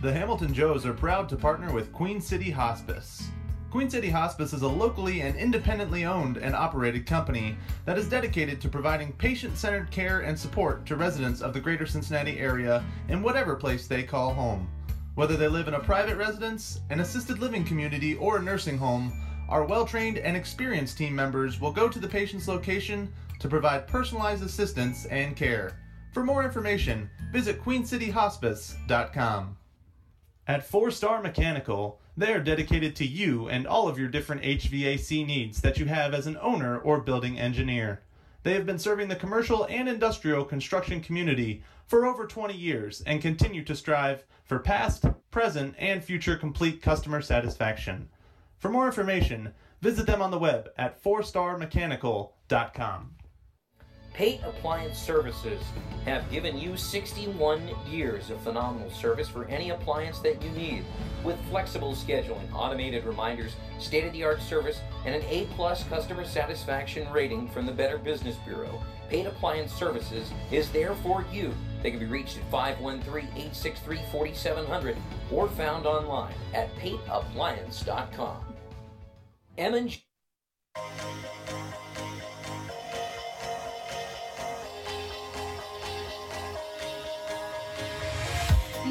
[SPEAKER 6] The Hamilton Joes are proud to partner with Queen City Hospice. Queen City Hospice is a locally and independently owned and operated company that is dedicated to providing patient-centered care and support to residents of the greater Cincinnati area in whatever place they call home. Whether they live in a private residence, an assisted living community, or a nursing home, our well-trained and experienced team members will go to the patient's location to provide personalized assistance and care. For more information, visit queencityhospice.com. At 4-Star Mechanical, they are dedicated to you and all of your different HVAC needs that you have as an owner or building engineer. They have been serving the commercial and industrial construction community for over 20 years and continue to strive for past, present, and future complete customer satisfaction. For more information, visit them on the web at 4starmechanical.com.
[SPEAKER 4] Pate Appliance Services have given you 61 years of phenomenal service for any appliance that you need. With flexible scheduling, automated reminders, state-of-the-art service, and an A-plus customer satisfaction rating from the Better Business Bureau, Pate Appliance Services is there for you. They can be reached at 513-863-4700 or found online at pateappliance.com. M&G.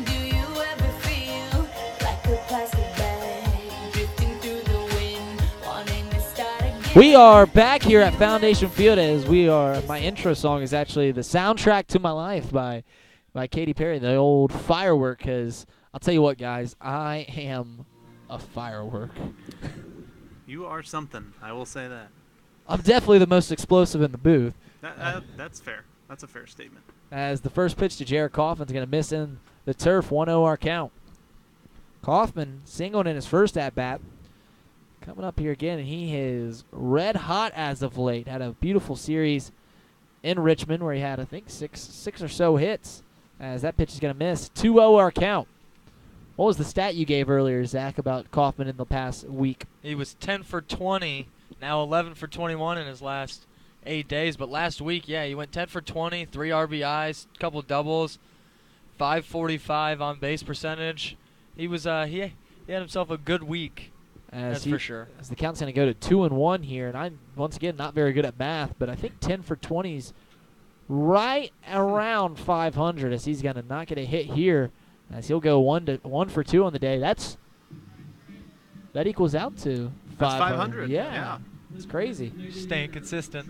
[SPEAKER 9] Do you ever feel like a plastic bag drifting through the wind, wanting to start again?
[SPEAKER 1] We are back here at Foundation Field as my intro song is actually the soundtrack to my life by Katy Perry, the old Firework, because I'll tell you what, guys, I am a firework.
[SPEAKER 3] You are something. I will say that.
[SPEAKER 1] I'm definitely the most explosive in the booth.
[SPEAKER 3] That's fair. That's a fair statement.
[SPEAKER 1] As the first pitch to Jared Kaufman's going to miss in the turf, 1-0 our count. Kaufman singled in his first at-bat. Coming up here again, and he is red hot as of late. Had a beautiful series in Richmond where he had, I think, six or so hits. As that pitch is going to miss. 2-0 our count. What was the stat you gave earlier, Zach, about Kaufman in the past week?
[SPEAKER 2] He was 10 for 20, now 11 for 21 in his last 8 days. But last week, yeah, he went 10 for 20, 3 RBIs, couple doubles, 545 on base percentage. He was he had himself a good week. That's for sure.
[SPEAKER 1] As the count's going to go to 2-1 here, and I'm once again not very good at math, but I think 10 for 20 is right around 500, as he's going to not get a hit here, as he'll go 1 for 2 on the day. That equals out to 500.
[SPEAKER 3] That's 500.
[SPEAKER 1] Yeah, it's crazy.
[SPEAKER 2] Staying consistent.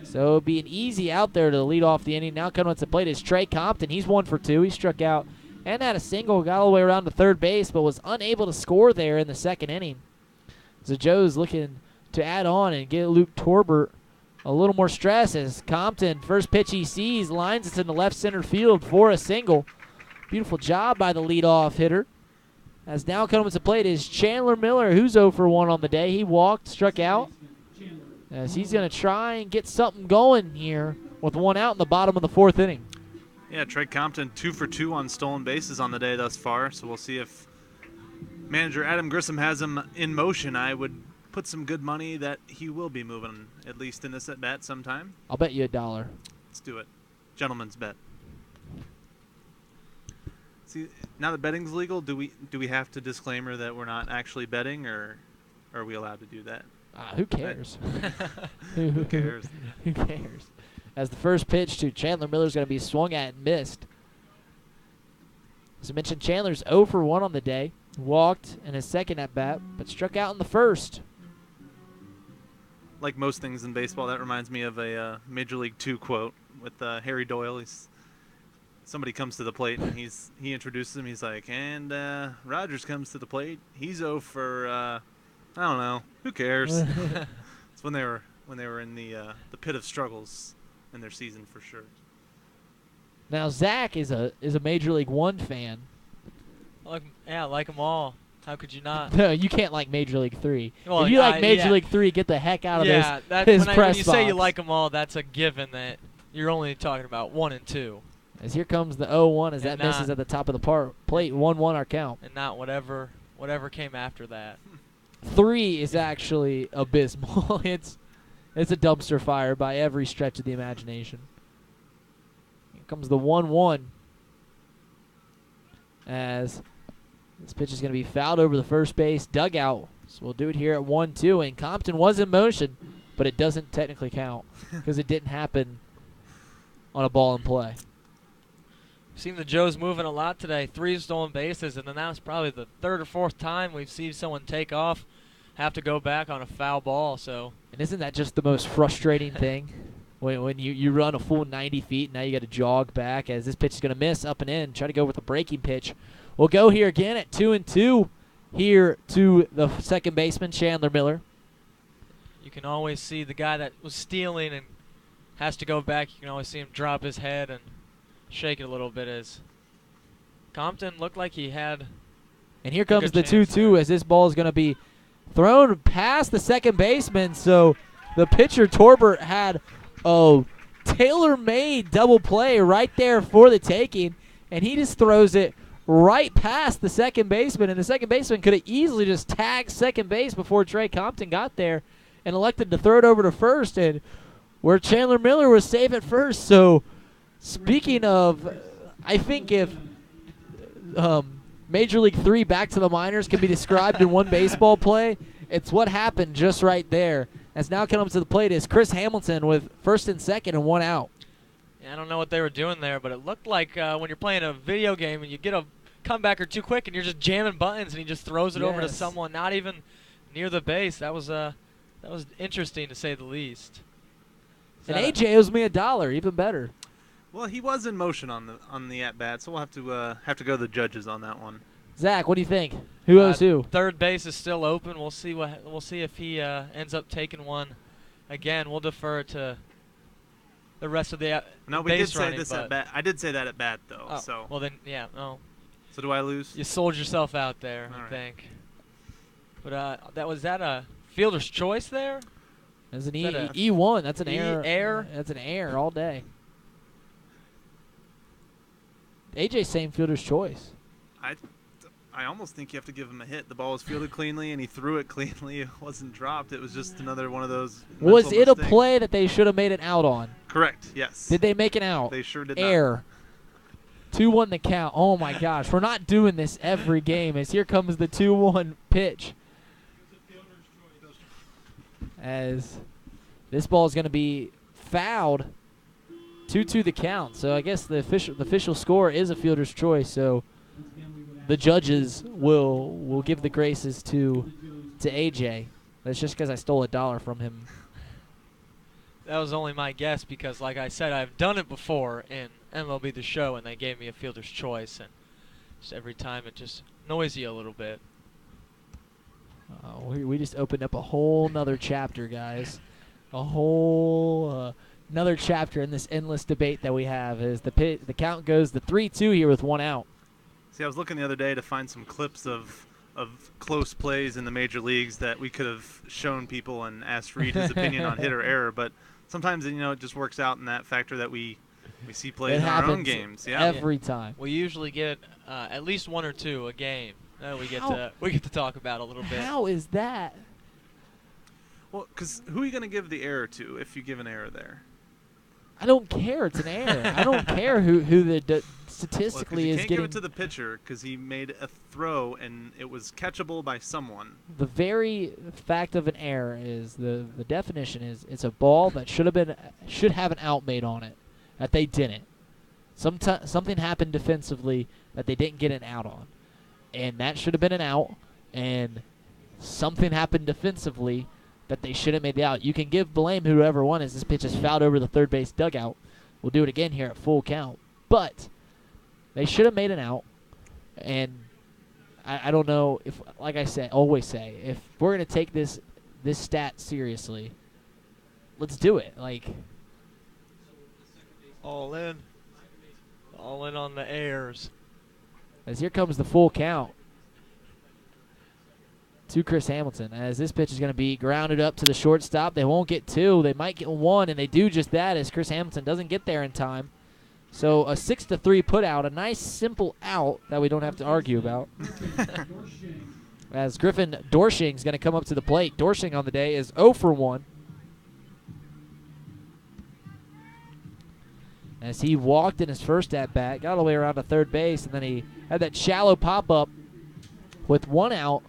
[SPEAKER 1] So it'll be an easy out there to lead off the inning. Now coming to the plate is Trey Compton. He's 1 for 2. He struck out and had a single, got all the way around to third base, but was unable to score there in the second inning. So Joe's looking to add on and get Luke Torbert a little more stress as Compton, first pitch he sees, lines it in the left center field for a single. Beautiful job by the leadoff hitter. As now coming to the plate is Chandler Miller, who's 0 for 1 on the day. He walked, struck out, as he's going to try and get something going here with 1 out in the bottom of the 4th inning.
[SPEAKER 3] Yeah, Trey Compton 2 for 2 on stolen bases on the day thus far, so we'll see if manager Adam Grissom has him in motion. I would put some good money that he will be moving, at least in this at-bat sometime.
[SPEAKER 1] I'll bet you $1.
[SPEAKER 3] Let's do it. Gentleman's bet. See, now that betting's legal, do we have to disclaimer that we're not actually betting, or are we allowed to do that?
[SPEAKER 1] Who cares?
[SPEAKER 3] Who cares?
[SPEAKER 1] Who cares? As the first pitch to Chandler Miller is going to be swung at and missed. As I mentioned, Chandler's 0 for 1 on the day. Walked in his second at-bat, but struck out in the first.
[SPEAKER 3] Like most things in baseball, that reminds me of a Major League 2 quote with Harry Doyle. Somebody comes to the plate, and he introduces him. He's like, and Rogers comes to the plate. He's 0 for, I don't know. Who cares? It's when they were in the pit of struggles in their season for sure.
[SPEAKER 1] Now Zach is a Major League 1 fan.
[SPEAKER 2] Like them all. How could you not?
[SPEAKER 1] No, you can't like Major League 3.
[SPEAKER 2] Well,
[SPEAKER 1] if you like Major League 3, get the heck out of his
[SPEAKER 2] when
[SPEAKER 1] press
[SPEAKER 2] you
[SPEAKER 1] box.
[SPEAKER 2] say you like them all, that's a given that you're only talking about 1 and 2.
[SPEAKER 1] As here comes the 0-1 as
[SPEAKER 2] And
[SPEAKER 1] that misses at the top of the plate. 1-1 our count.
[SPEAKER 2] And not whatever came after that.
[SPEAKER 1] 3 is actually abysmal. It's a dumpster fire by every stretch of the imagination. Here comes the 1-1. As this pitch is going to be fouled over the first base dugout. So we'll do it here at 1-2. And Compton was in motion, but it doesn't technically count because it didn't happen on a ball in play.
[SPEAKER 2] We've seen the Joes moving a lot today. 3 stolen bases, and then that's probably the 3rd or 4th time we've seen someone take off, have to go back on a foul ball. So,
[SPEAKER 1] and isn't that just the most frustrating thing? When you run a full 90 feet, and now you got to jog back as this pitch is going to miss up and in. Try to go with a breaking pitch. We'll go here again at 2-2 here to the second baseman, Chandler Miller.
[SPEAKER 2] You can always see the guy that was stealing and has to go back. You can always see him drop his head and shake it a little bit as Compton looked like he had.
[SPEAKER 1] And here comes the 2-2 as this ball is going to be thrown past the second baseman. So the pitcher, Torbert, had a tailor-made double play right there for the taking, and he just throws it right past the second baseman, and the second baseman could have easily just tagged second base before Trey Compton got there and elected to throw it over to first, and where Chandler Miller was safe at first. So speaking of, I think if Major League 3 back to the minors can be described in one baseball play, it's what happened just right there. As now coming up to the plate is Chris Hamilton with first and second and 1 out.
[SPEAKER 2] Yeah, I don't know what they were doing there, but it looked like when you're playing a video game and you get a comebacker too quick and you're just jamming buttons and he just throws it over to someone not even near the base. That was interesting to say the least.
[SPEAKER 1] And AJ owes me $1, even better.
[SPEAKER 3] Well, he was in motion on the at bat, so we'll have to go to the judges on that one.
[SPEAKER 1] Zach, what do you think? Who owes who?
[SPEAKER 2] Third base is still open. We'll see if he ends up taking one again. We'll defer to the rest of the
[SPEAKER 3] No, we did say this at bat. I did say that at bat though.
[SPEAKER 2] Oh,
[SPEAKER 3] so
[SPEAKER 2] well then, yeah, no.
[SPEAKER 3] So do I lose?
[SPEAKER 2] You sold yourself out there, I think. But was that a fielder's choice there?
[SPEAKER 1] That's an E1. That's an error.
[SPEAKER 2] Error.
[SPEAKER 1] That's an error all day. AJ saying fielder's choice.
[SPEAKER 3] I almost think you have to give him a hit. The ball was fielded cleanly, and he threw it cleanly. It wasn't dropped. It was just another one of those.
[SPEAKER 1] Was it a play that they should have made an out on?
[SPEAKER 3] Correct, yes.
[SPEAKER 1] Did they make an out?
[SPEAKER 3] They sure did
[SPEAKER 1] Error. 2-1 the count. Oh, my gosh. We're not doing this every game as here comes the 2-1 pitch. As this ball is going to be fouled. 2-2 the count. So I guess the official score is a fielder's choice. So the judges will give the graces to AJ. That's just because I stole $1 from him.
[SPEAKER 2] That was only my guess because, like I said, I've done it before in MLB The Show, and they gave me a fielder's choice, and just every time it just annoys you a little bit.
[SPEAKER 1] We just opened up a whole nother chapter, guys. A whole another chapter in this endless debate that we have. As the count goes to 3-2 here with 1 out.
[SPEAKER 3] See, I was looking the other day to find some clips of close plays in the major leagues that we could have shown people and asked Reid his opinion on hit or error, but sometimes it just works out in that factor that we see plays in our own games. Yeah,
[SPEAKER 1] every time.
[SPEAKER 2] We usually get at least 1 or 2 a game. We get to talk about a little bit.
[SPEAKER 1] How is that?
[SPEAKER 3] Well, because who are you going to give the error to if you give an error there?
[SPEAKER 1] I don't care. It's an error. I don't care who the statistically is getting.
[SPEAKER 3] You can't give it to the pitcher because he made a throw and it was catchable by someone.
[SPEAKER 1] The very fact of an error is the definition is it's a ball that should have an out made on it that they didn't. Something happened defensively that they didn't get an out on, and that should have been an out. And something happened defensively that they should have made the out. You can give blame whoever won as this pitch is fouled over the third base dugout. We'll do it again here at full count. But they should have made an out. And I don't know if, like I always say, if we're going to take this stat seriously, let's do it. Like,
[SPEAKER 2] all in on the errors.
[SPEAKER 1] As here comes the full count to Chris Hamilton, as this pitch is going to be grounded up to the shortstop. They won't get 2. They might get 1, and they do just that as Chris Hamilton doesn't get there in time. So a 6-3 put out, a nice simple out that we don't have to argue about. As Griffin Dorshing is going to come up to the plate. Dorshing on the day is 0 for 1. As he walked in his first at-bat, got all the way around to third base, and then he had that shallow pop-up with 1 out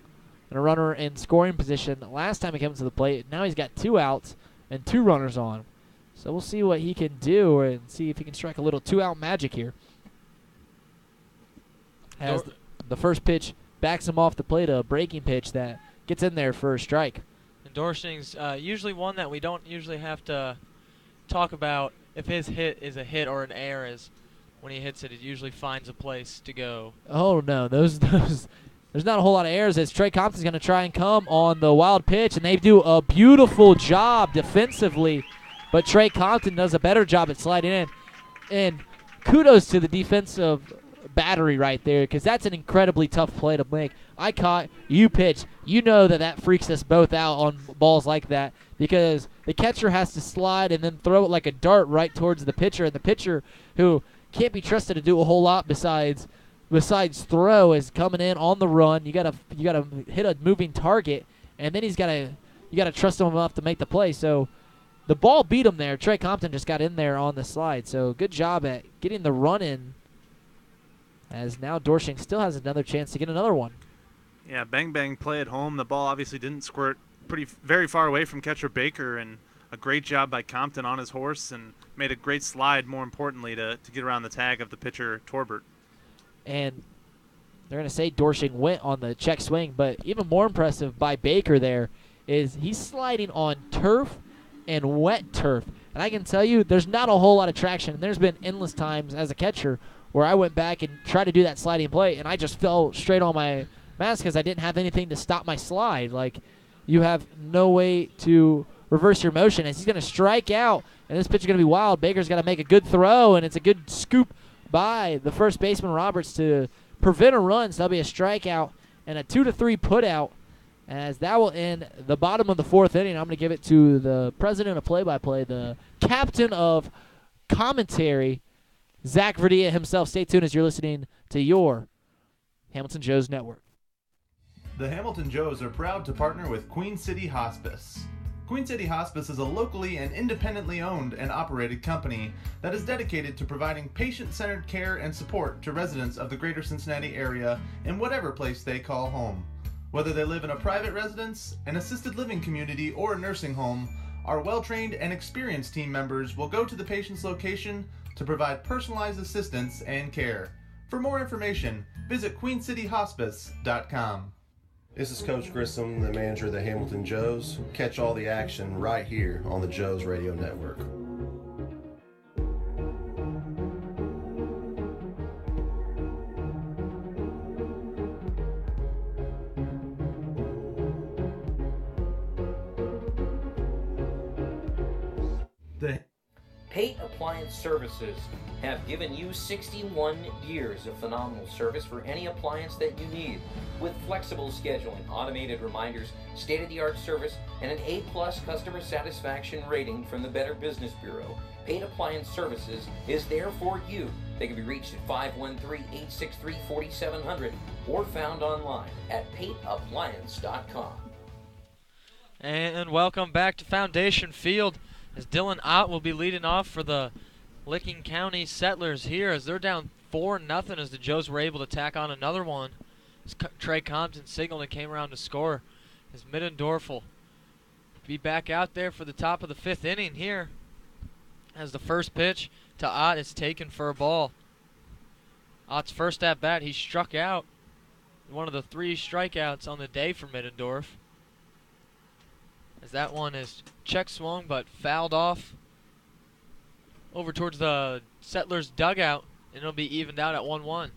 [SPEAKER 1] and a runner in scoring position. Last time he came to the plate, now he's got 2 outs and 2 runners on. So we'll see what he can do and see if he can strike a little 2-out magic here. As the first pitch backs him off the plate, a breaking pitch that gets in there for a strike.
[SPEAKER 2] And Dorshing's usually one that we don't usually have to talk about if his hit is a hit or an error. Is when he hits it, it usually finds a place to go.
[SPEAKER 1] Oh, no. Those there's not a whole lot of errors as Trey Compton's going to try and come on the wild pitch, and they do a beautiful job defensively, but Trey Compton does a better job at sliding in. And kudos to the defensive battery right there, because that's an incredibly tough play to make. I caught, you pitch. You know that freaks us both out on balls like that, because the catcher has to slide and then throw it like a dart right towards the pitcher, and the pitcher, who can't be trusted to do a whole lot besides throw, is coming in on the run. You gotta hit a moving target, and then you gotta trust him enough to make the play. So the ball beat him there. Trey Compton just got in there on the slide. So good job at getting the run in, as now Dorshing still has another chance to get another one.
[SPEAKER 3] Yeah, bang play at home. The ball obviously didn't squirt very far away from catcher Baker, and a great job by Compton on his horse, and made a great slide, more importantly, to get around the tag of the pitcher Torbert.
[SPEAKER 1] And they're going to say Dorshing went on the check swing, but even more impressive by Baker there is he's sliding on turf and wet turf. And I can tell you, there's not a whole lot of traction. And there's been endless times as a catcher where I went back and tried to do that sliding play, and I just fell straight on my mask because I didn't have anything to stop my slide. Like, you have no way to reverse your motion, as he's going to strike out, and this pitch is going to be wild. Baker's got to make a good throw, and it's a good scoop by the first baseman Roberts to prevent a run. So that'll be a strikeout and a 2-3 put out, as that will end the bottom of the fourth inning. I'm going to give it to the president of play-by-play, the captain of commentary, Zach Verdea himself. Stay tuned as you're listening to your Hamilton Joes Network.
[SPEAKER 6] The Hamilton Joes are proud to partner with Queen City Hospice. Queen City Hospice is a locally and independently owned and operated company that is dedicated to providing patient-centered care and support to residents of the greater Cincinnati area in whatever place they call home. Whether they live in a private residence, an assisted living community, or a nursing home, our well-trained and experienced team members will go to the patient's location to provide personalized assistance and care. For more information, visit queencityhospice.com.
[SPEAKER 5] This is Coach Grissom, the manager of the Hamilton Joes. Catch all the action right here on the Joes Radio Network.
[SPEAKER 4] Pate Appliance Services have given you 61 years of phenomenal service for any appliance that you need, with flexible scheduling, automated reminders, state-of-the-art service, and an A-plus customer satisfaction rating from the Better Business Bureau. Pate Appliance Services is there for you. They can be reached at 513-863-4700 or found online at pateappliance.com.
[SPEAKER 2] And welcome back to Foundation Field, as Dylan Ott will be leading off for the Licking County Settlers here, as they're down 4-0, as the Joes were able to tack on another one. As Trey Compton signaled and came around to score, as Middendorf will be back out there for the top of the fifth inning here, as the first pitch to Ott is taken for a ball. Ott's first at bat, he struck out, one of the 3 strikeouts on the day for Middendorf, as that one is check swung but fouled off over towards the Settlers dugout, and it'll be evened out at 1-1.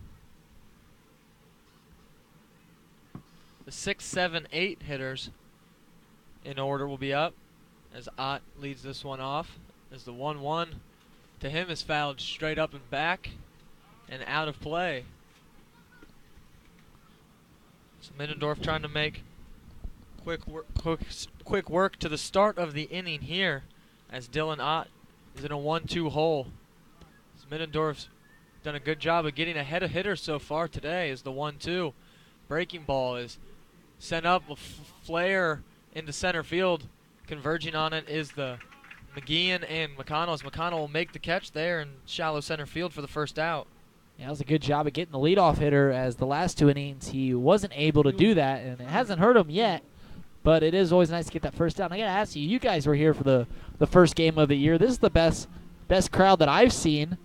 [SPEAKER 2] The 6, 7, 8 hitters in order will be up, as Ott leads this one off, as the 1-1 to him is fouled straight up and back and out of play. So Middendorf trying to make quick work to the start of the inning here, as Dylan Ott is in a 1-2 hole. As Middendorf's done a good job of getting ahead of hitters so far today, as the 1-2 breaking ball is sent up, a flare into center field. Converging on it is the McGeehan and McConnell, as McConnell will make the catch there in shallow center field for the first out.
[SPEAKER 1] Yeah, that was a good job of getting the leadoff hitter, as the last 2 innings he wasn't able to do that, and it hasn't hurt him yet. But it is always nice to get that first down. I got to ask you, you guys were here for the first game of the year. This is the best crowd that I've seen.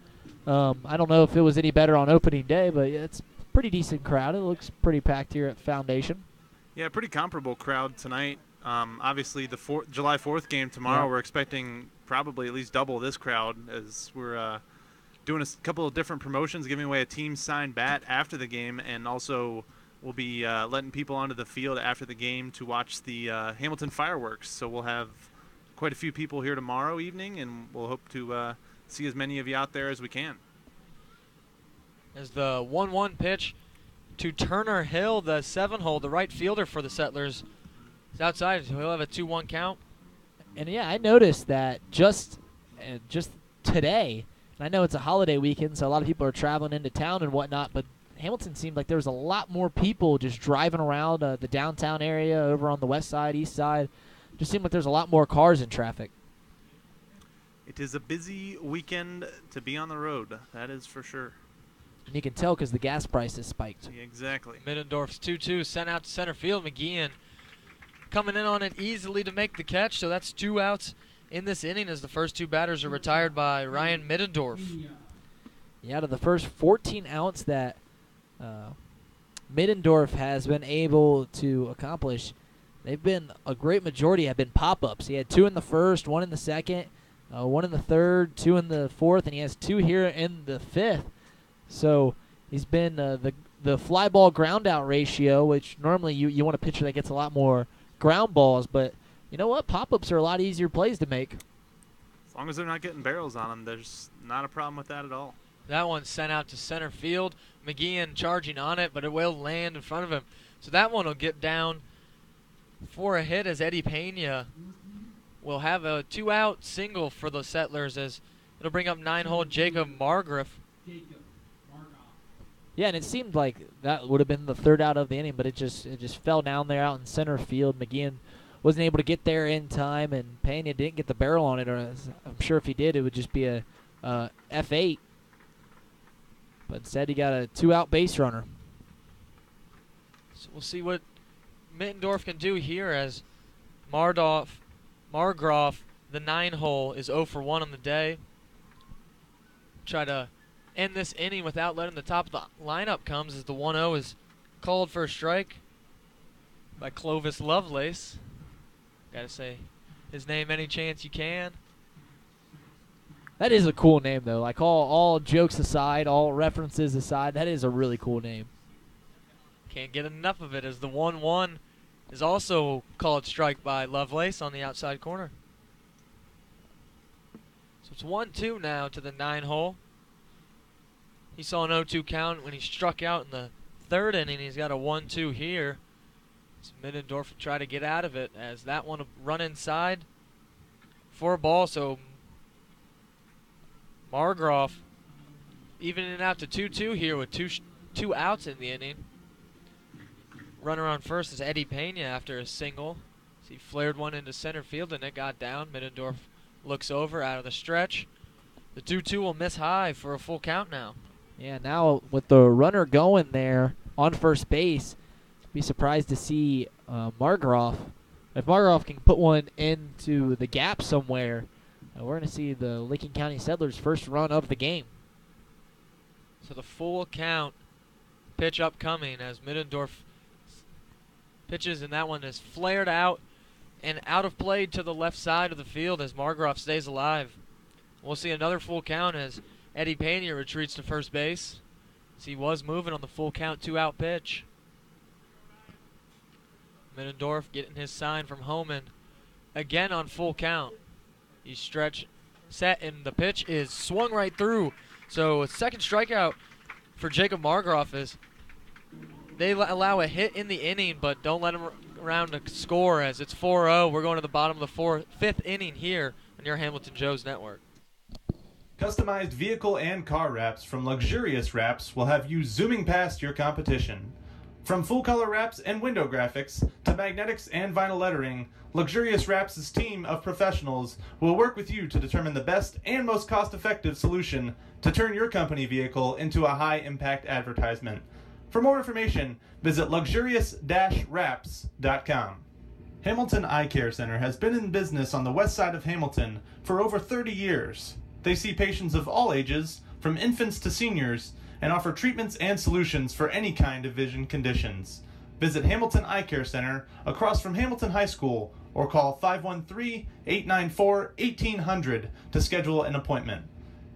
[SPEAKER 1] I don't know if it was any better on opening day, but it's a pretty decent crowd. It looks pretty packed here at Foundation.
[SPEAKER 3] Yeah, pretty comparable crowd tonight. Obviously, the July 4th game tomorrow, we're expecting probably at least double this crowd, as we're doing a couple of different promotions, giving away a team-signed bat after the game, and also we'll be letting people onto the field after the game to watch the Hamilton fireworks. So we'll have quite a few people here tomorrow evening, and we'll hope to see as many of you out there as we can.
[SPEAKER 2] as the 1-1 pitch to Turner Hill, the 7-hole, the right fielder for the Settlers. It's outside, so he'll have a 2-1 count.
[SPEAKER 1] And yeah, I noticed that just today, and I know it's a holiday weekend, so a lot of people are traveling into town and whatnot, but Hamilton seemed like there was a lot more people just driving around the downtown area over on the west side, east side. Just seemed like there's a lot more cars in traffic.
[SPEAKER 3] It is a busy weekend to be on the road, that is for sure.
[SPEAKER 1] And you can tell because the gas prices spiked.
[SPEAKER 3] Yeah, exactly.
[SPEAKER 2] Middendorf's 2-2 sent out to center field. McGeehan coming in on it easily to make the catch, so that's 2 outs in this inning as the first 2 batters are retired by Ryan Middendorf.
[SPEAKER 1] Yeah, out of the first 14 outs that Middendorf has been able to accomplish, they've been a great majority have been pop-ups. He had 2 in the first, 1 in the second, 1 in the third, 2 in the fourth, and he has 2 here in the fifth. So he's been the fly ball ground out ratio, which normally you want a pitcher that gets a lot more ground balls, but you know what? Pop-ups are a lot easier plays to make.
[SPEAKER 3] As long as they're not getting barrels on them, there's not a problem with that at all.
[SPEAKER 2] That one's sent out to center field. McGeehan charging on it, but it will land in front of him. So that one will get down for a hit as Eddie Pena will have a 2-out single for the Settlers as it'll bring up 9-hole Jacob Margraf.
[SPEAKER 1] Yeah, and it seemed like that would have been the 3rd out of the inning, but it just fell down there out in center field. McGeehan wasn't able to get there in time, and Pena didn't get the barrel on it. Or I'm sure if he did, it would just be a F8. But instead, he got a 2-out base runner.
[SPEAKER 2] So we'll see what Middendorf can do here as Margraf, the 9-hole, is 0 for 1 on the day. Try to end this inning without letting the top of the lineup comes as the 1-0 is called for a strike by Clovis Lovelace. Gotta say his name any chance you can.
[SPEAKER 1] That is a cool name, though. Like, all jokes aside, all references aside, that is a really cool name.
[SPEAKER 2] Can't get enough of it as the 1-1 is also called strike by Lovelace on the outside corner. So it's 1-2 now to the 9-hole. He saw an 0-2 count when he struck out in the 3rd inning. He's got a 1-2 here. So Middendorf will try to get out of it as that one will run inside for a ball. So Margraf evening out to 2-2 here with two outs in the inning. Runner on first is Eddie Pena after a single. So he flared one into center field and it got down. Middendorf looks over out of the stretch. The 2-2 will miss high for a full count now.
[SPEAKER 1] Yeah, now with the runner going there on first base, be surprised to see Margraf. If Margraf can put one into the gap somewhere, we're going to see the Licking County Settlers' first run of the game.
[SPEAKER 2] So the full count pitch upcoming as Middendorf pitches, and that one is flared out and out of play to the left side of the field as Margraf stays alive. We'll see another full count as Eddie Pena retreats to first base. As he was moving on the full count 2-out pitch. Middendorf getting his sign from Homan. Again on full count. He stretch set and the pitch is swung right through. So a second strikeout for Jacob Margraf is they allow a hit in the inning but don't let him around to score as it's 4-0. We're going to the bottom of the 5th inning here on your Hamilton Joes Network.
[SPEAKER 6] Customized vehicle and car wraps from Luxurious Wraps will have you zooming past your competition. From full-color wraps and window graphics to magnetics and vinyl lettering, Luxurious Wraps' team of professionals will work with you to determine the best and most cost-effective solution to turn your company vehicle into a high-impact advertisement. For more information, visit luxurious-wraps.com. Hamilton Eye Care Center has been in business on the west side of Hamilton for over 30 years. They see patients of all ages, from infants to seniors, and offer treatments and solutions for any kind of vision conditions. Visit Hamilton Eye Care Center across from Hamilton High School or call 513-894-1800 to schedule an appointment.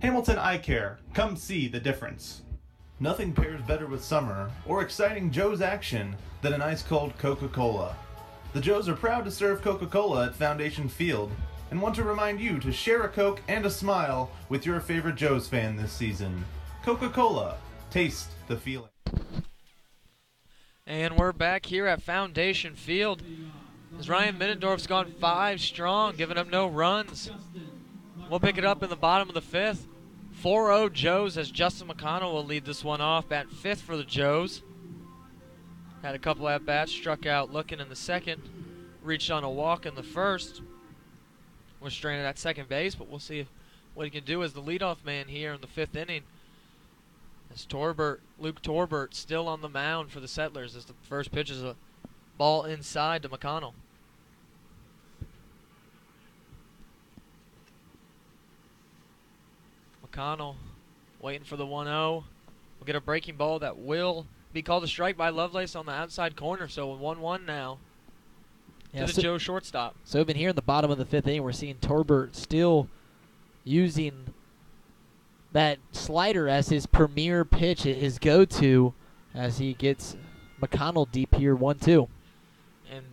[SPEAKER 6] Hamilton Eye Care, come see the difference. Nothing pairs better with summer or exciting Joe's action than an ice-cold Coca-Cola. The Joes are proud to serve Coca-Cola at Foundation Field and want to remind you to share a Coke and a smile with your favorite Joes fan this season. Coca-Cola, Taste the feeling.
[SPEAKER 2] And we're back here at Foundation Field as Ryan Middendorf's gone 5 strong, giving up no runs. We'll pick it up in the bottom of the 5th. 4-0 Joes as Justin McConnell will lead this one off. Bat 5th for the Joes. Had a couple at-bats, struck out looking in the 2nd. Reached on a walk in the 1st. Was stranded at second base, but we'll see what he can do as the leadoff man here in the 5th inning. As Luke Torbert still on the mound for the Settlers as the first pitch is a ball inside to McConnell. McConnell waiting for the 1-0. We'll get a breaking ball that will be called a strike by Lovelace on the outside corner. So 1-1 now to the Joe shortstop.
[SPEAKER 1] So we've been here in the bottom of the 5th inning. We're seeing Torbert still using that slider as his premier pitch, his go-to, as he gets McConnell deep here, 1-2.
[SPEAKER 2] And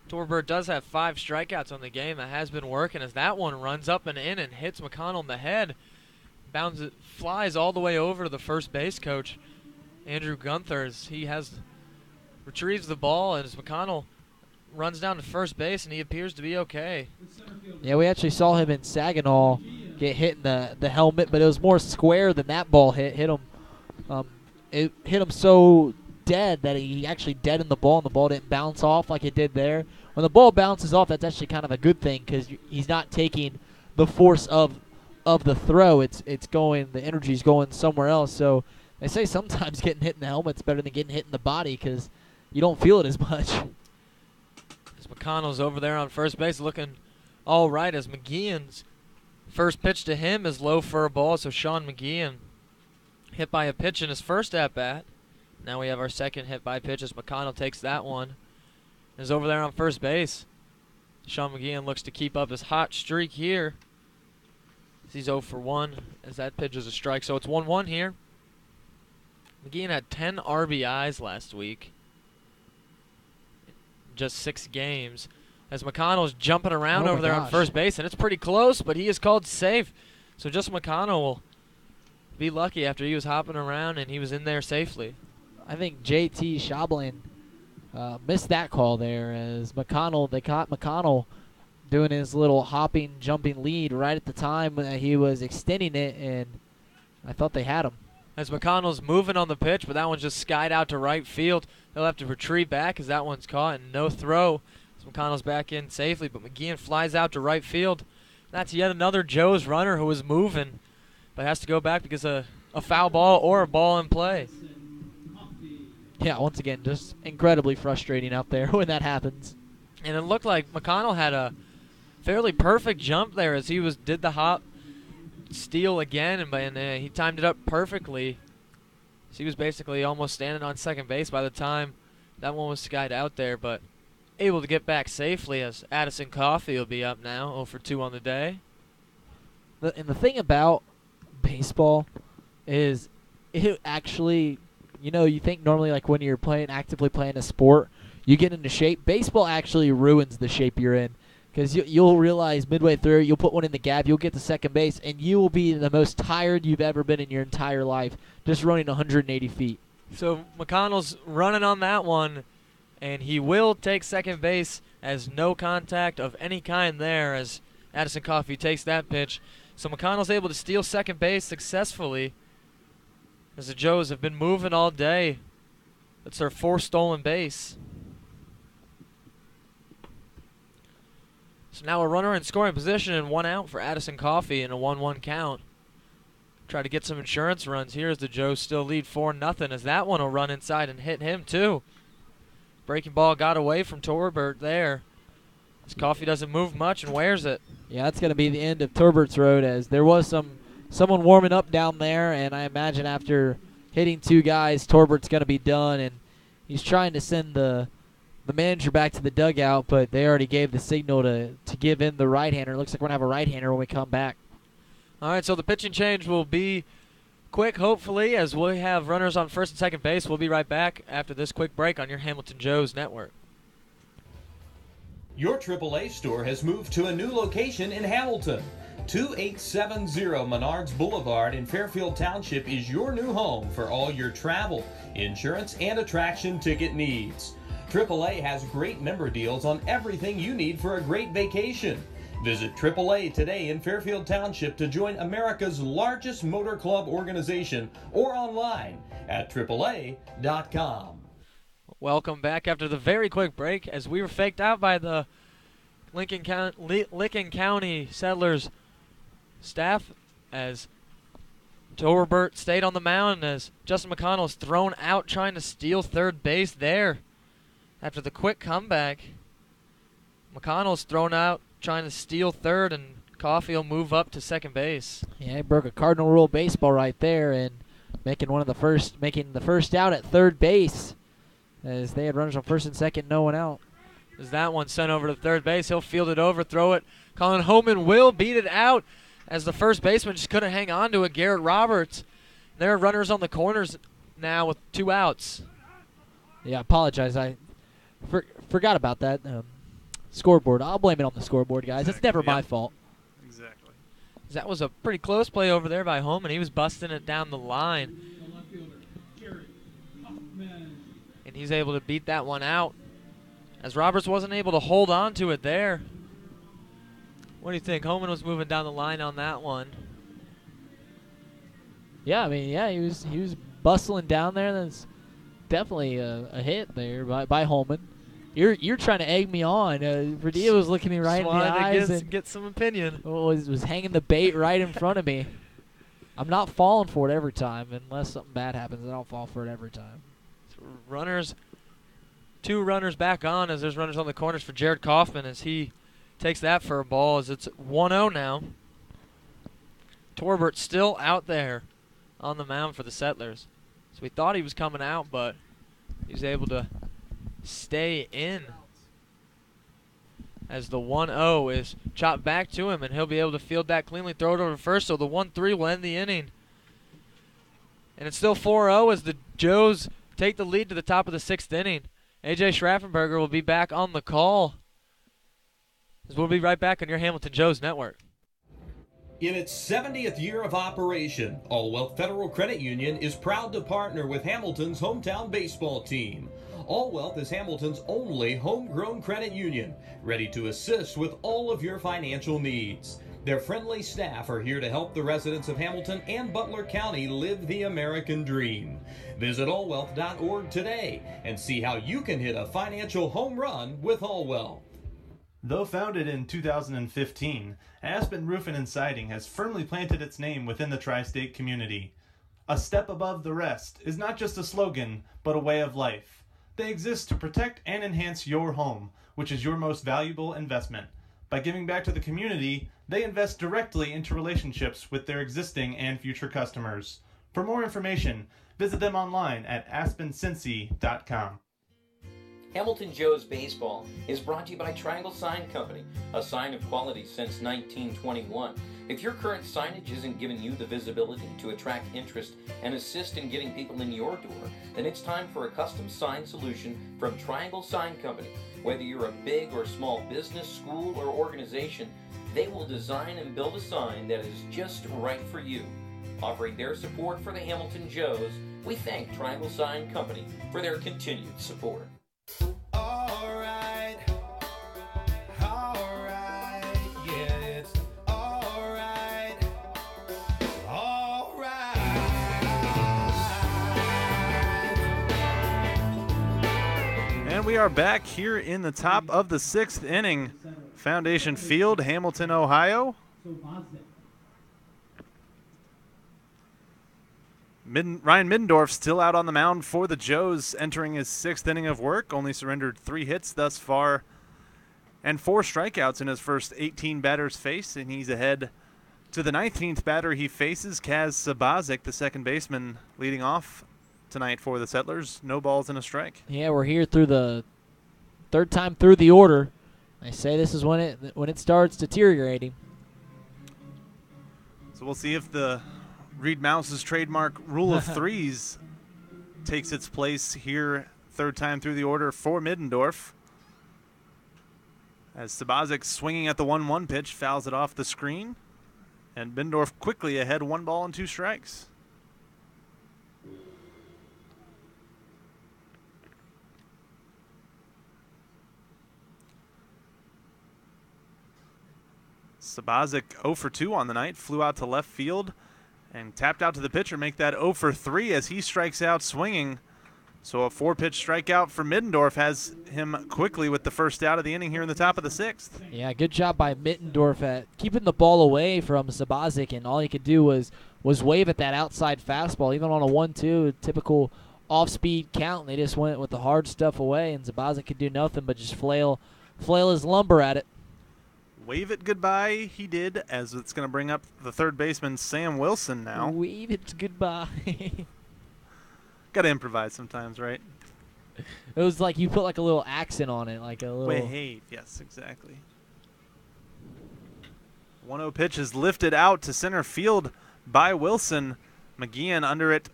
[SPEAKER 2] Torbert does have 5 strikeouts on the game. That has been working as that one runs up and in and hits McConnell in the head. Bounces, flies all the way over to the first base coach, Andrew Gunther, as he retrieves the ball, and as McConnell runs down to first base, and he appears to be okay.
[SPEAKER 1] Yeah, we actually saw him in Saginaw get hit in the helmet, but it was more square than that ball hit him. It hit him so dead that he actually deadened the ball, and the ball didn't bounce off like it did there. When the ball bounces off, that's actually kind of a good thing because he's not taking the force of the throw. It's going, the energy's going somewhere else. So they say sometimes getting hit in the helmet's better than getting hit in the body because you don't feel it as much.
[SPEAKER 2] As McConnell's over there on first base looking all right, as McGeehan's first pitch to him is low for a ball. So Sean McGeehan hit by a pitch in his first at-bat. Now we have our second hit by pitch as McConnell takes that one. Is over there on first base. Sean McGeehan looks to keep up his hot streak here. He's 0 for 1 as that pitch is a strike. So it's 1-1 here. McGeehan had 10 RBIs last week. Just 6 games. As McConnell's jumping around over there on first base, and it's pretty close, but he is called safe. So just McConnell will be lucky after he was hopping around and he was in there safely.
[SPEAKER 1] I think JT Schablin missed that call there as they caught McConnell doing his little hopping, jumping lead right at the time he was extending it, and I thought they had him.
[SPEAKER 2] As McConnell's moving on the pitch, but that one's just skied out to right field. They'll have to retrieve back as that one's caught and no throw. So McConnell's back in safely, but McGeehan flies out to right field. That's yet another Joe's runner who was moving, but has to go back because of a foul ball or a ball in play.
[SPEAKER 1] Yeah, once again, just incredibly frustrating out there when that happens.
[SPEAKER 2] And it looked like McConnell had a fairly perfect jump there as he did the hop steal again, and he timed it up perfectly. So he was basically almost standing on second base by the time that one was skied out there, but able to get back safely as Addison Coffey will be up now, 0 for 2 on the day.
[SPEAKER 1] And the thing about baseball is it actually, you think normally like when you're actively playing a sport, you get into shape. Baseball actually ruins the shape you're in. Because you'll realize midway through, you'll put one in the gap, you'll get to second base, and you will be the most tired you've ever been in your entire life just running 180 feet.
[SPEAKER 2] So McConnell's running on that one, and he will take second base as no contact of any kind there as Addison Coffey takes that pitch. So McConnell's able to steal second base successfully as the Joes have been moving all day. That's their 4th stolen base. So now a runner in scoring position and 1 out for Addison Coffey in a 1-1 count. Try to get some insurance runs here as the Joes still lead 4-0 as that one will run inside and hit him too. Breaking ball got away from Torbert there. As Coffey doesn't move much and wears it.
[SPEAKER 1] Yeah, that's going to be the end of Torbert's road as there was someone warming up down there, and I imagine after hitting 2 guys, Torbert's going to be done, and he's trying to send the manager back to the dugout, but they already gave the signal to give in the right-hander. It looks like we're going to have a right-hander when we come back.
[SPEAKER 2] All right, so the pitching change will be quick, hopefully, as we have runners on first and second base. We'll be right back after this quick break on your Hamilton Joes Network.
[SPEAKER 8] Your AAA store has moved to a new location in Hamilton. 2870 Menards Boulevard in Fairfield Township is your new home for all your travel, insurance, and attraction ticket needs. AAA has great member deals on everything you need for a great vacation. Visit AAA today in Fairfield Township to join America's largest motor club organization or online at AAA.com.
[SPEAKER 2] Welcome back after the very quick break as we were faked out by the Licking County Settlers staff as Torbert stayed on the mound as Justin McConnell is thrown out trying to steal third base there. After the quick comeback, McConnell's thrown out trying to steal third, and Coffey will move up to second base.
[SPEAKER 1] Yeah, he broke a cardinal rule baseball right there and making the first out at third base as they had runners on first and second, no one out.
[SPEAKER 2] As that one sent over to third base, he'll field it over, throw it. Colin Homan will beat it out as the first baseman just couldn't hang on to it. Garrett Roberts. There are runners on the corners now with 2 outs.
[SPEAKER 1] Yeah, I apologize. I forgot about that scoreboard. I'll blame it on the scoreboard, guys. It's never my fault.
[SPEAKER 3] Exactly.
[SPEAKER 2] That was a pretty close play over there by Homan. He was busting it down the line. And he's able to beat that one out as Roberts wasn't able to hold on to it there. What do you think? Homan was moving down the line on that one.
[SPEAKER 1] Yeah, I mean, he was bustling down there. That's definitely a hit there by Holman. You're trying to egg me on. Verdea was looking me right in the eyes and
[SPEAKER 2] get some opinion.
[SPEAKER 1] Was hanging the bait right in front of me. I'm not falling for it every time unless something bad happens. I don't fall for it every time.
[SPEAKER 2] So 2 runners back on as there's runners on the corners for Jared Kaufman as he takes that for a ball as it's 1-0 now. Torbert still out there on the mound for the Settlers. So we thought he was coming out, but he's able to stay in as the 1-0 is chopped back to him, and he'll be able to field that cleanly, throw it over first, so the 1-3 will end the inning. And it's still 4-0 as the Joes take the lead to the top of the 6th inning. AJ Schraffenberger will be back on the call as we'll be right back on your Hamilton Joes Network.
[SPEAKER 8] In its 70th year of operation, All Wealth Federal Credit Union is proud to partner with Hamilton's hometown baseball team. All Wealth is Hamilton's only homegrown credit union, ready to assist with all of your financial needs. Their friendly staff are here to help the residents of Hamilton and Butler County live the American dream. Visit allwealth.org today and see how you can hit a financial home run with All Wealth.
[SPEAKER 6] Though founded in 2015, Aspen Roofing and Siding has firmly planted its name within the tri-state community. A step above the rest is not just a slogan, but a way of life. They exist to protect and enhance your home, which is your most valuable investment. By giving back to the community, they invest directly into relationships with their existing and future customers. For more information, visit them online at aspencincy.com.
[SPEAKER 4] Hamilton Joes Baseball is brought to you by Triangle Sign Company, a sign of quality since 1921. If your current signage isn't giving you the visibility to attract interest and assist in getting people in your door, then it's time for a custom sign solution from Triangle Sign Company. Whether you're a big or small business, school, or organization, they will design and build a sign that is just right for you. Offering their support for the Hamilton Joes, we thank Triangle Sign Company for their continued support.
[SPEAKER 10] Alright, yeah, it's alright, alright.
[SPEAKER 3] And we are back here in the top of the 6th inning. Foundation Field, Hamilton, Ohio. Ryan Middendorf still out on the mound for the Joes, entering his 6th inning of work. Only surrendered 3 hits thus far and 4 strikeouts in his first 18 batters faced, and he's ahead to the 19th batter he faces, Kaz Sabazic, the second baseman, leading off tonight for the Settlers. No balls and a strike.
[SPEAKER 1] Yeah, we're here through the 3rd time through the order. They say this is when it starts deteriorating.
[SPEAKER 3] So we'll see if the Reid Maus's trademark rule of threes takes its place here, 3rd time through the order for Middendorf. As Sabazic swinging at the 1-1 pitch, fouls it off the screen. And Bindorf quickly ahead, 1 ball and 2 strikes. Sabazic 0 for 2 on the night, flew out to left field and tapped out to the pitcher, make that 0 for 3 as he strikes out swinging. So a 4-pitch strikeout for Middendorf has him quickly with the first out of the inning here in the top of the 6th.
[SPEAKER 1] Yeah, good job by Mittendorf at keeping the ball away from Sabazic, and all he could do was wave at that outside fastball, even on a 1-2, typical off-speed count. They just went with the hard stuff away, and Sabazic could do nothing but just flail his lumber at it.
[SPEAKER 3] Wave it goodbye, he did, as it's going to bring up the third baseman, Sam Wilson now.
[SPEAKER 1] Wave it goodbye.
[SPEAKER 3] Got to improvise sometimes, right?
[SPEAKER 1] It was like you put like a little accent on it, like a little.
[SPEAKER 3] Wave, yes, exactly. 1-0 pitch is lifted out to center field by Wilson. McGeehan under it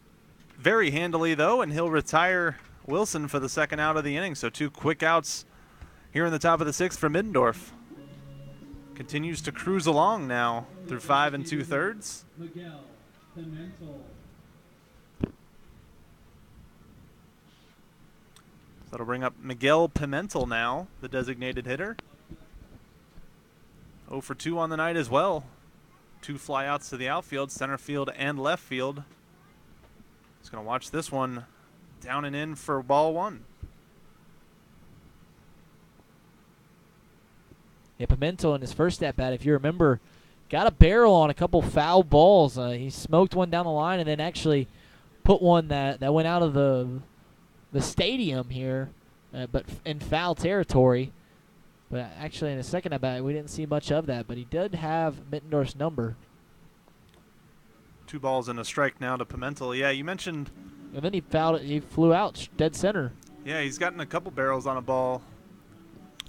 [SPEAKER 3] very handily, though, and he'll retire Wilson for the second out of the inning. So 2 quick outs here in the top of the 6th for Middendorf. Continues to cruise along now through 5 2/3.
[SPEAKER 7] Miguel Pimentel.
[SPEAKER 3] That'll bring up Miguel Pimentel now, the designated hitter. 0 for 2 on the night as well. 2 flyouts to the outfield, center field and left field. Just going to watch this one down and in for ball 1.
[SPEAKER 1] Yeah, Pimentel in his first at-bat, if you remember, got a barrel on a couple foul balls. He smoked one down the line and then actually put one that went out of the stadium here, but in foul territory. But actually in the second at-bat, we didn't see much of that, but he did have Mittendorf's number.
[SPEAKER 3] 2 balls and a strike now to Pimentel. Yeah, you mentioned...
[SPEAKER 1] And then he flew out dead center.
[SPEAKER 3] Yeah, he's gotten a couple barrels on a ball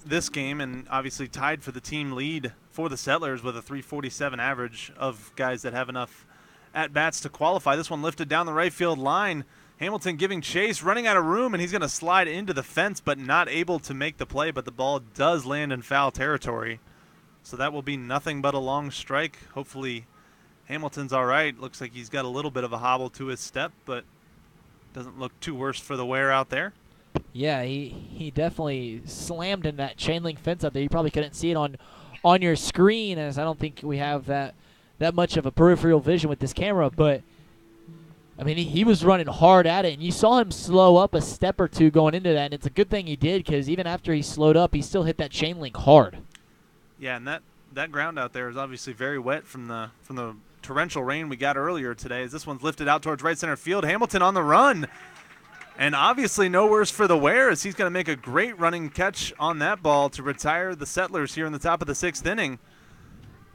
[SPEAKER 3] this game and obviously tied for the team lead for the Settlers with a .347 average of guys that have enough at-bats to qualify. This one lifted down the right field line. Hamilton giving chase, running out of room, and he's going to slide into the fence but not able to make the play, but the ball does land in foul territory. So that will be nothing but a long strike. Hopefully Hamilton's all right. Looks like he's got a little bit of a hobble to his step, but doesn't look too worse for the wear out there.
[SPEAKER 1] Yeah, he definitely slammed in that chain link fence up there. You probably couldn't see it on your screen, as I don't think we have that much of a peripheral vision with this camera, but I mean, he was running hard at it, and you saw him slow up a step or two going into that, and it's a good thing he did, because even after he slowed up, he still hit that chain link hard.
[SPEAKER 3] Yeah, and that ground out there is obviously very wet from the torrential rain we got earlier today, as this one's lifted out towards right center field. Hamilton on the run, and obviously no worse for the wear, as he's going to make a great running catch on that ball to retire the Settlers here in the top of the 6th inning.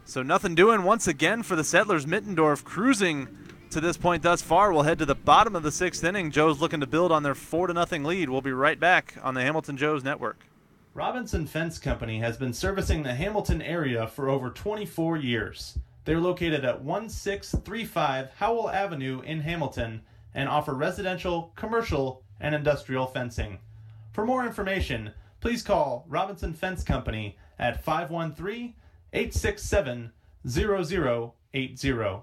[SPEAKER 3] So nothing doing once again for the Settlers. Mittendorf cruising to this point thus far. We'll head to the bottom of the 6th inning. Joe's looking to build on their 4-0 lead. We'll be right back on the Hamilton Joes Network.
[SPEAKER 6] Robinson Fence Company has been servicing the Hamilton area for over 24 years. They're located at 1635 Howell Avenue in Hamilton and offer residential, commercial, and industrial fencing. For more information, please call Robinson Fence Company at 513-867-0080.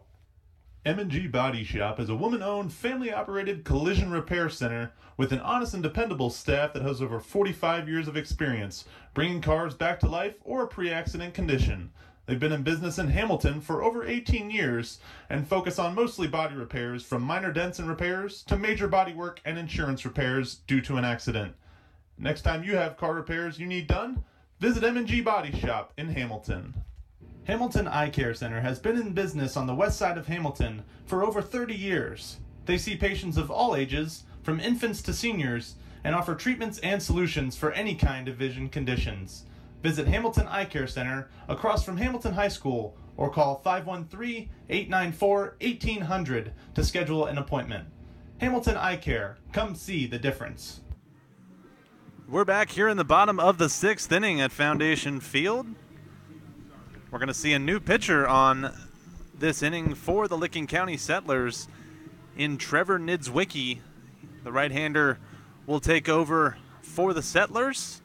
[SPEAKER 11] M&G Body Shop is a woman-owned, family-operated collision repair center with an honest and dependable staff that has over 45 years of experience bringing cars back to life or pre-accident condition. They've been in business in Hamilton for over 18 years and focus on mostly body repairs, from minor dents and repairs to major body work and insurance repairs due to an accident. Next time you have car repairs you need done, visit M&G Body Shop in Hamilton.
[SPEAKER 6] Hamilton Eye Care Center has been in business on the west side of Hamilton for over 30 years. They see patients of all ages, from infants to seniors, and offer treatments and solutions for any kind of vision conditions. Visit Hamilton Eye Care Center across from Hamilton High School or call 513-894-1800 to schedule an appointment. Hamilton Eye Care. Come see the difference.
[SPEAKER 3] We're back here in the bottom of the 6th inning at Foundation Field. We're going to see a new pitcher on this inning for the Licking County Settlers in Trevor Nidzwicki. The right-hander will take over for the Settlers.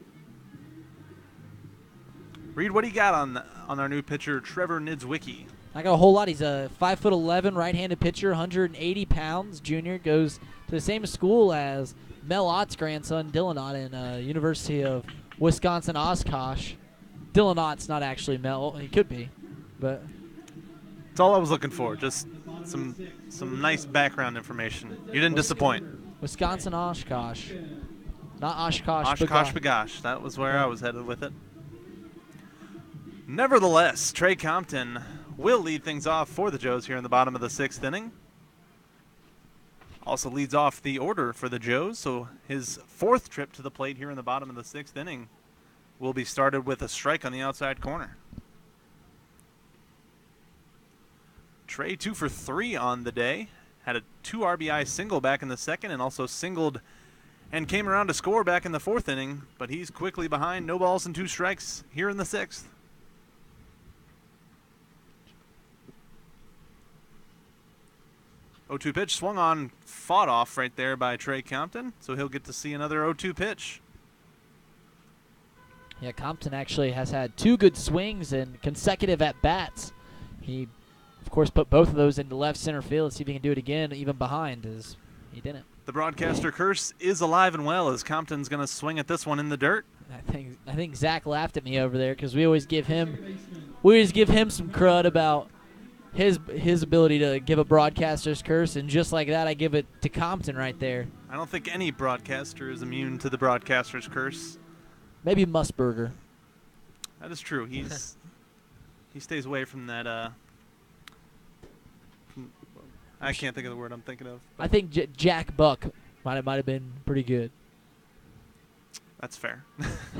[SPEAKER 3] Reid, what do you got on our new pitcher, Trevor Nidzwicki?
[SPEAKER 1] Not got a whole lot. He's a 5'11" right-handed pitcher, 180 pounds. Junior goes to the same school as Mel Ott's grandson, Dylan Ott, in University of Wisconsin Oshkosh. Dylan Ott's not actually Mel. He could be, but
[SPEAKER 3] That's all I was looking for. Just some nice background information. You didn't disappoint.
[SPEAKER 1] Wisconsin Oshkosh. Not Oshkosh.
[SPEAKER 3] Oshkosh Bagosh. That was where I was headed with it. Nevertheless, Trey Compton will lead things off for the Joes here in the bottom of the 6th inning. Also leads off the order for the Joes, so his 4th trip to the plate here in the bottom of the 6th inning will be started with a strike on the outside corner. Trey 2 for 3 on the day. Had a 2 RBI single back in the 2nd and also singled and came around to score back in the 4th inning, but he's quickly behind. No balls and 2 strikes here in the 6th. 0-2 pitch swung on, fought off right there by Trey Compton, so he'll get to see another 0-2 pitch.
[SPEAKER 1] Yeah, Compton actually has had 2 good swings and consecutive at-bats. He, of course, put both of those into left center field. Let's see if he can do it again, even behind, as he didn't.
[SPEAKER 3] The broadcaster curse is alive and well as Compton's going to swing at this one in the dirt.
[SPEAKER 1] I think Zach laughed at me over there because we always give him some crud about his ability to give a broadcaster's curse, and just like that, I give it to Compton right there.
[SPEAKER 3] I don't think any broadcaster is immune to the broadcaster's curse.
[SPEAKER 1] Maybe Musburger.
[SPEAKER 3] That is true. He stays away from that. I can't think of the word I'm thinking of.
[SPEAKER 1] I think Jack Buck might have been pretty good.
[SPEAKER 3] That's fair.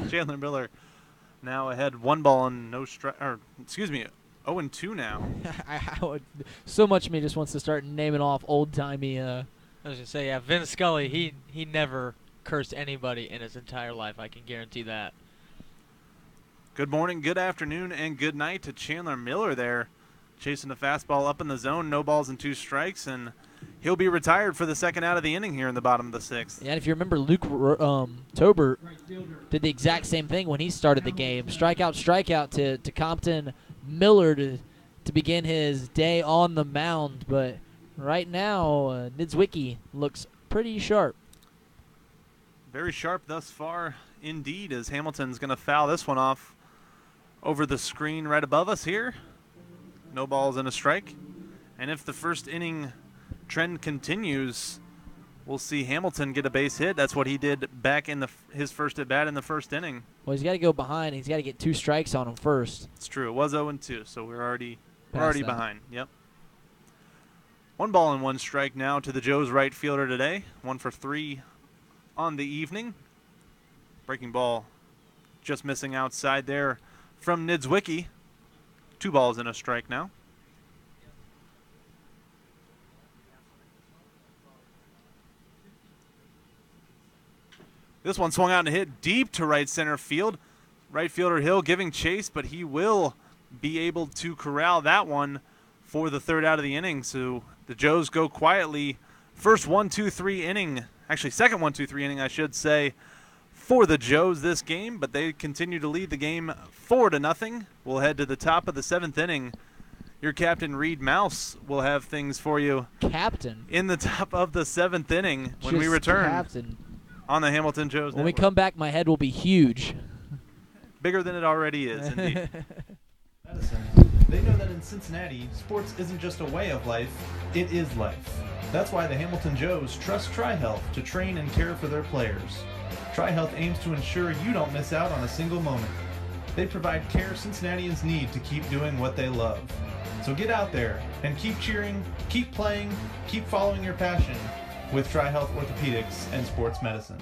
[SPEAKER 3] Chandler Miller now ahead, 1 ball and no strike. Or excuse me, 0-2 now.
[SPEAKER 1] So much of me just wants to start naming off old-timey.
[SPEAKER 2] I was gonna say, yeah, Vin Scully. He never cursed anybody in his entire life. I can guarantee that.
[SPEAKER 3] Good morning, good afternoon, and good night to Chandler Miller there, chasing the fastball up in the zone. No balls and 2 strikes, and he'll be retired for the 2nd out of the inning here in the bottom of the 6th.
[SPEAKER 1] Yeah, and if you remember, Luke Tobert did the exact same thing when he started the game. Strikeout to Compton Miller to begin his day on the mound. But right now, Niedzwiecki looks pretty sharp.
[SPEAKER 3] Very sharp thus far indeed, as Hamilton's going to foul this one off over the screen right above us here. No balls and a strike. And if the first inning trend continues, we'll see Hamilton get a base hit. That's what he did back in his first at bat in the 1st inning.
[SPEAKER 1] Well, he's got to go behind. He's got to get 2 strikes on him first.
[SPEAKER 3] It's true. It was 0-2, so we're already behind. Yep. 1 ball and 1 strike now to the Joes right fielder today. 1 for 3 on the evening. Breaking ball just missing outside there from Niedzwiecki. 2 balls and a strike now. This one swung out and hit deep to right center field. Right fielder Hill giving chase, but he will be able to corral that one for the 3rd out of the inning. So the Joes go quietly. First 1-2-3 inning, actually second 1-2-3 inning, I should say, for the Joes this game, but they continue to lead the game 4-0. We'll head to the top of the 7th inning. Your captain, Reid Maus, will have things for you.
[SPEAKER 1] Captain?
[SPEAKER 3] In the top of the 7th inning when we return.
[SPEAKER 1] Captain.
[SPEAKER 3] On the Hamilton Joes
[SPEAKER 1] When
[SPEAKER 3] Network.
[SPEAKER 1] we come back, my head will be huge.
[SPEAKER 3] Bigger than it already is, indeed.
[SPEAKER 6] Medicine. They know that in Cincinnati, sports isn't just a way of life, it is life. That's why the Hamilton Joes trust TriHealth to train and care for their players. TriHealth aims to ensure you don't miss out on a single moment. They provide care Cincinnatians need to keep doing what they love. So get out there and keep cheering, keep playing, keep following your passion with TriHealth Orthopedics and Sports Medicine.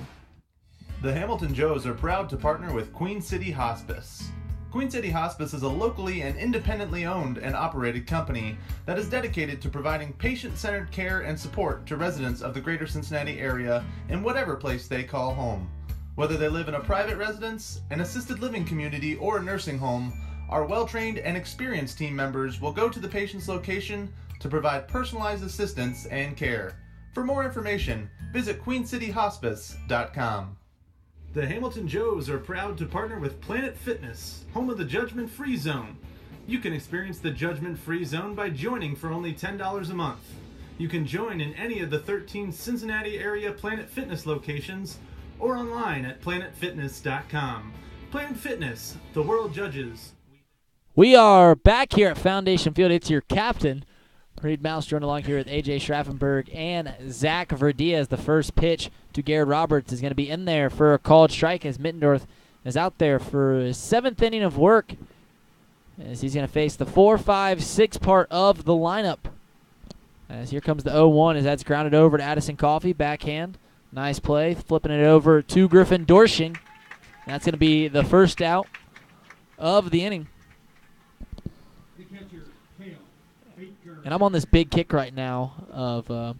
[SPEAKER 6] The Hamilton Joes are proud to partner with Queen City Hospice. Queen City Hospice is a locally and independently owned and operated company that is dedicated to providing patient-centered care and support to residents of the greater Cincinnati area in whatever place they call home. Whether they live in a private residence, an assisted living community, or a nursing home, our well-trained and experienced team members will go to the patient's location to provide personalized assistance and care. For more information, visit queencityhospice.com. The Hamilton Joes are proud to partner with Planet Fitness, home of the Judgment Free Zone. You can experience the judgment-free zone by joining for only $10 a month. You can join in any of the 13 Cincinnati area Planet Fitness locations or online at planetfitness.com. Planet Fitness, the world judges.
[SPEAKER 1] We are back here at Foundation Field. It's your captain, Reid Maus, joined along here with AJ Schraffenberger and Zach Verdea as the first pitch to Garrett Roberts is going to be in there for a called strike as Mittendorf is out there for his 7th inning of work as he's going to face the 4, 5, 6 part of the lineup. As here comes the 0-1 as that's grounded over to Addison Coffey, backhand. Nice play, flipping it over to Griffin Dorshing. That's going to be the first out of the inning.
[SPEAKER 7] The catcher, Kale Baker.
[SPEAKER 1] And I'm on this big kick right now of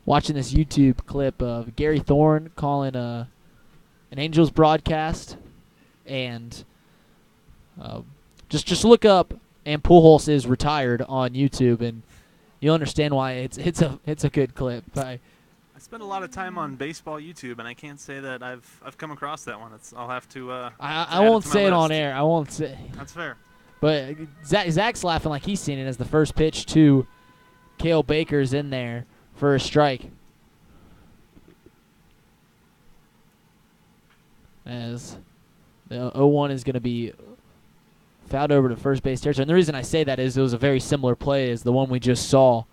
[SPEAKER 1] watching this YouTube clip of Gary Thorne calling an Angels broadcast. And just look up and Pujols is retired on YouTube, and you'll understand why it's a good clip.
[SPEAKER 3] I spend a lot of time on baseball YouTube, and I can't say that I've come across that one. I'll have to.
[SPEAKER 1] I won't say it on air. I won't say.
[SPEAKER 3] That's fair.
[SPEAKER 1] But Zach's laughing like he's seen it as the first pitch to Cale Baker's in there for a strike. As the 0-1 is going to be fouled over to first base territory. And the reason I say that is it was a very similar play as the one we just saw.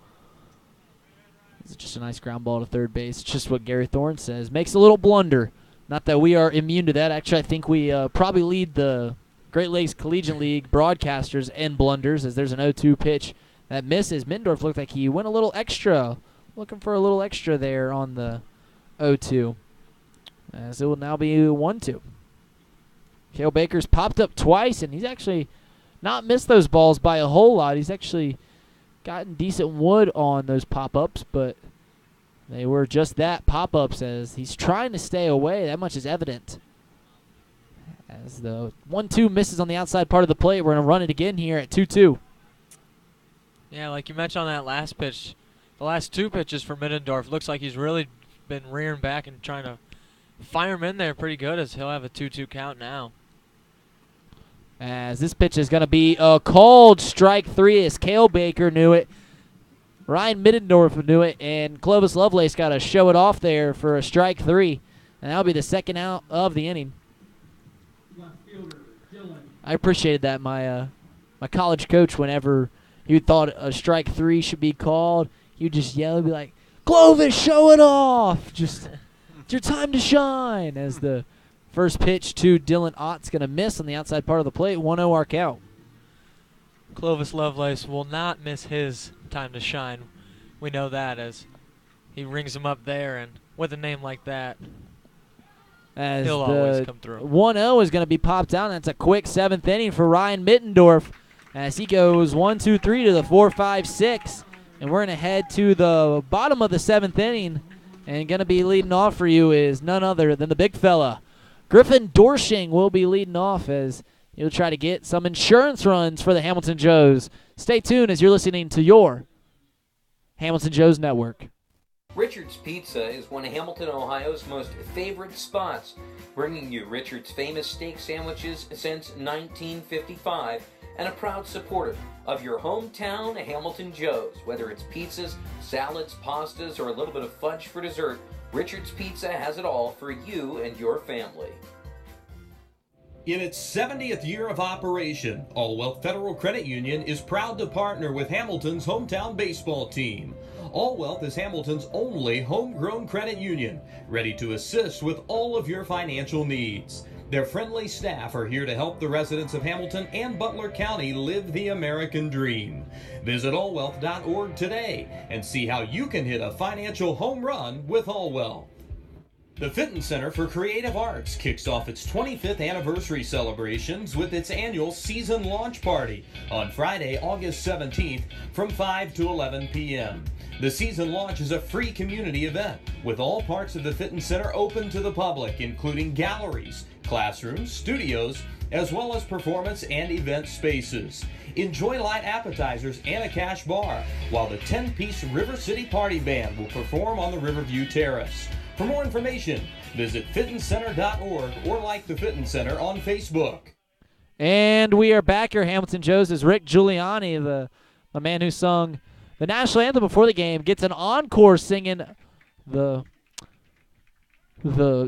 [SPEAKER 1] It's just a nice ground ball to third base. It's just what Gary Thorne says. Makes a little blunder. Not that we are immune to that. Actually, I think we probably lead the Great Lakes Collegiate League broadcasters in blunders as there's an 0-2 pitch that misses. Mittendorf looked like he went a little extra. Looking for a little extra there on the 0-2. As it will now be 1-2. Cale Baker's popped up twice, and he's actually not missed those balls by a whole lot. He's actually gotten decent wood on those pop-ups, but they were just that, pop-ups, as he's trying to stay away. That much is evident. As the 1-2 misses on the outside part of the plate, we're going to run it again here at 2-2.
[SPEAKER 2] Yeah, like you mentioned on that last pitch, the last 2 pitches for Mittendorf, looks like he's really been rearing back and trying to fire him in there pretty good as he'll have a 2-2 count now.
[SPEAKER 1] As this pitch is going to be a called strike 3 as Cale Baker knew it. Ryan Mittendorf knew it, and Clovis Lovelace got to show it off there for a strike 3. And that'll be the second out of the inning.
[SPEAKER 7] Left fielder, Dylan.
[SPEAKER 1] I appreciated that. My college coach, whenever he thought a strike 3 should be called, he would just yell and be like, Clovis, show it off! Just, it's your time to shine! As the first pitch to Dylan Ott's going to miss on the outside part of the plate. 1-0 our count.
[SPEAKER 2] Clovis Lovelace will not miss his time to shine. We know that as he rings him up there, and with a name like that,
[SPEAKER 1] As
[SPEAKER 2] he'll always come through.
[SPEAKER 1] 1-0 is going to be popped down. That's a quick 7th inning for Ryan Mittendorf as he goes 1-2-3 to the 4-5-6. And we're going to head to the bottom of the 7th inning. And going to be leading off for you is none other than the big fella. Griffin Dorshing will be leading off as he'll try to get some insurance runs for the Hamilton Joes. Stay tuned as you're listening to your Hamilton Joes Network.
[SPEAKER 4] Richard's Pizza is one of Hamilton, Ohio's most favorite spots, bringing you Richard's famous steak sandwiches since 1955 and a proud supporter of your hometown Hamilton Joes. Whether it's pizzas, salads, pastas, or a little bit of fudge for dessert, Richard's Pizza has it all for you and your family.
[SPEAKER 8] In its 70th year of operation, All Wealth Federal Credit Union is proud to partner with Hamilton's hometown baseball team. All Wealth is Hamilton's only homegrown credit union, ready to assist with all of your financial needs. Their friendly staff are here to help the residents of Hamilton and Butler County live the American dream. Visit allwealth.org today and see how you can hit a financial home run with All Wealth. The Fitton Center for Creative Arts kicks off its 25th anniversary celebrations with its annual season launch party on Friday, August 17th from 5 to 11 p.m. The season launch is a free community event with all parts of the Fitton Center open to the public, including galleries, classrooms, studios, as well as performance and event spaces. Enjoy light appetizers and a cash bar, while the 10-piece River City Party Band will perform on the Riverview Terrace. For more information, visit fittoncenter.org or like the Fitton Center on Facebook.
[SPEAKER 1] And we are back here, Hamilton Joe's, as Rick Giuliani, the man who sung the national anthem before the game, gets an encore singing the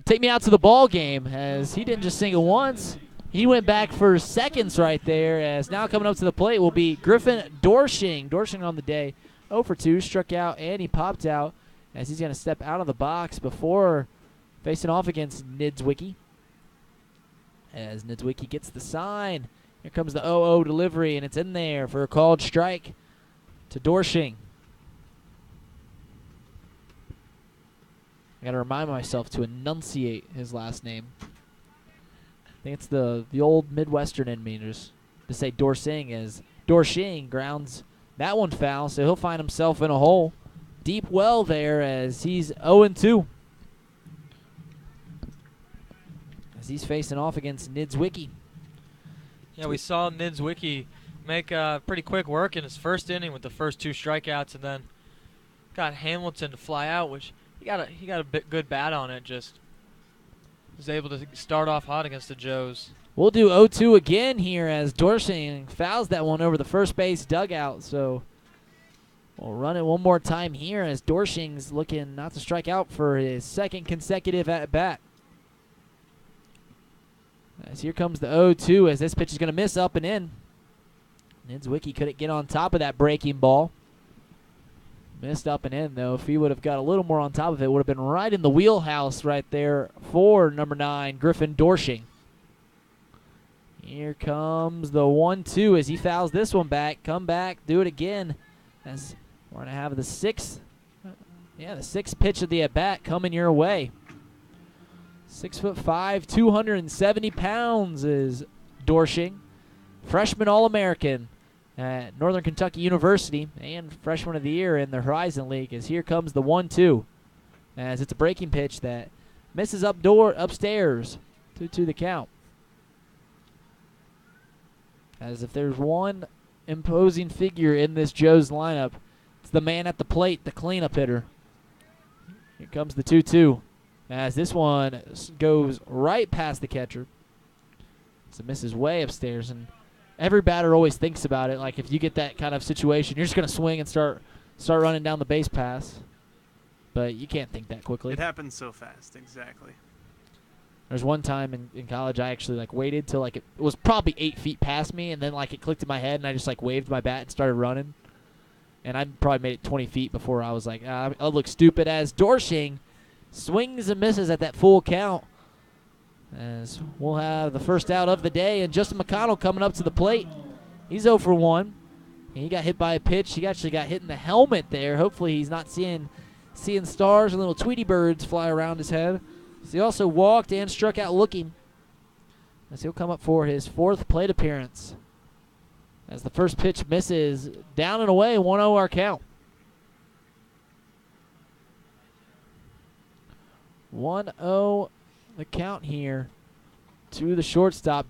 [SPEAKER 1] Take Me Out to the Ball Game, as he didn't just sing it once. He went back for seconds right there, as now coming up to the plate will be Griffin Dorsching. Dorsching on the day, 0 for 2, struck out, and he popped out as he's going to step out of the box before facing off against Nidzwicki. As Nidzwicki gets the sign, here comes the 0-0 delivery, and it's in there for a called strike to Dorsching. I got to remind myself to enunciate his last name. I think it's the old Midwestern in me just to say Dorsching, as Dorsching grounds that one foul, so he'll find himself in a hole. Deep well there as he's 0-2. As he's facing off against Nidzwicki.
[SPEAKER 2] Yeah, we saw Nidzwicki make pretty quick work in his first inning with the first 2 strikeouts, and then got Hamilton to fly out, which he got a good bat on it. Just was able to start off hot against the Joes.
[SPEAKER 1] We'll do 0-2 again here as Dorsching fouls that one over the first base dugout. So we'll run it one more time here as Dorsching's looking not to strike out for his second consecutive at-bat. As here comes the 0-2 as this pitch is going to miss up and in. Nidzwicki couldn't get on top of that breaking ball. Missed up and in, though. If he would have got a little more on top of it, would have been right in the wheelhouse right there for number 9, Griffin Dorsching. Here comes the 1-2 as he fouls this one back. Come back, do it again. As we're going to have the sixth pitch of the at-bat coming your way. 6'5", 270 pounds is Dorsching. Freshman All-American at Northern Kentucky University and Freshman of the Year in the Horizon League. As here comes the 1-2 as it's a breaking pitch that misses upstairs. 2-2 the count. As if there's one imposing figure in this Joe's lineup, it's the man at the plate, the cleanup hitter. Here comes the 2-2 as this one goes right past the catcher. So it misses way upstairs, and every batter always thinks about it. Like if you get that kind of situation, you're just going to swing and start running down the base pass. But you can't think that quickly.
[SPEAKER 3] It happens so fast, exactly.
[SPEAKER 1] There's one time in college I actually waited till it was probably 8 feet past me, and then it clicked in my head, and I just waved my bat and started running. And I probably made it 20 feet before I was like, I'll look stupid, as Dorsching swings and misses at that full count. As we'll have the first out of the day, and Justin McConnell coming up to the plate. He's 0 for 1. He got hit by a pitch. He actually got hit in the helmet there. Hopefully he's not seeing stars and little Tweety birds fly around his head. So he also walked and struck out looking, as he'll come up for his 4th plate appearance. As the first pitch misses, down and away, 1-0 our count. 1-0 the count here to the shortstop,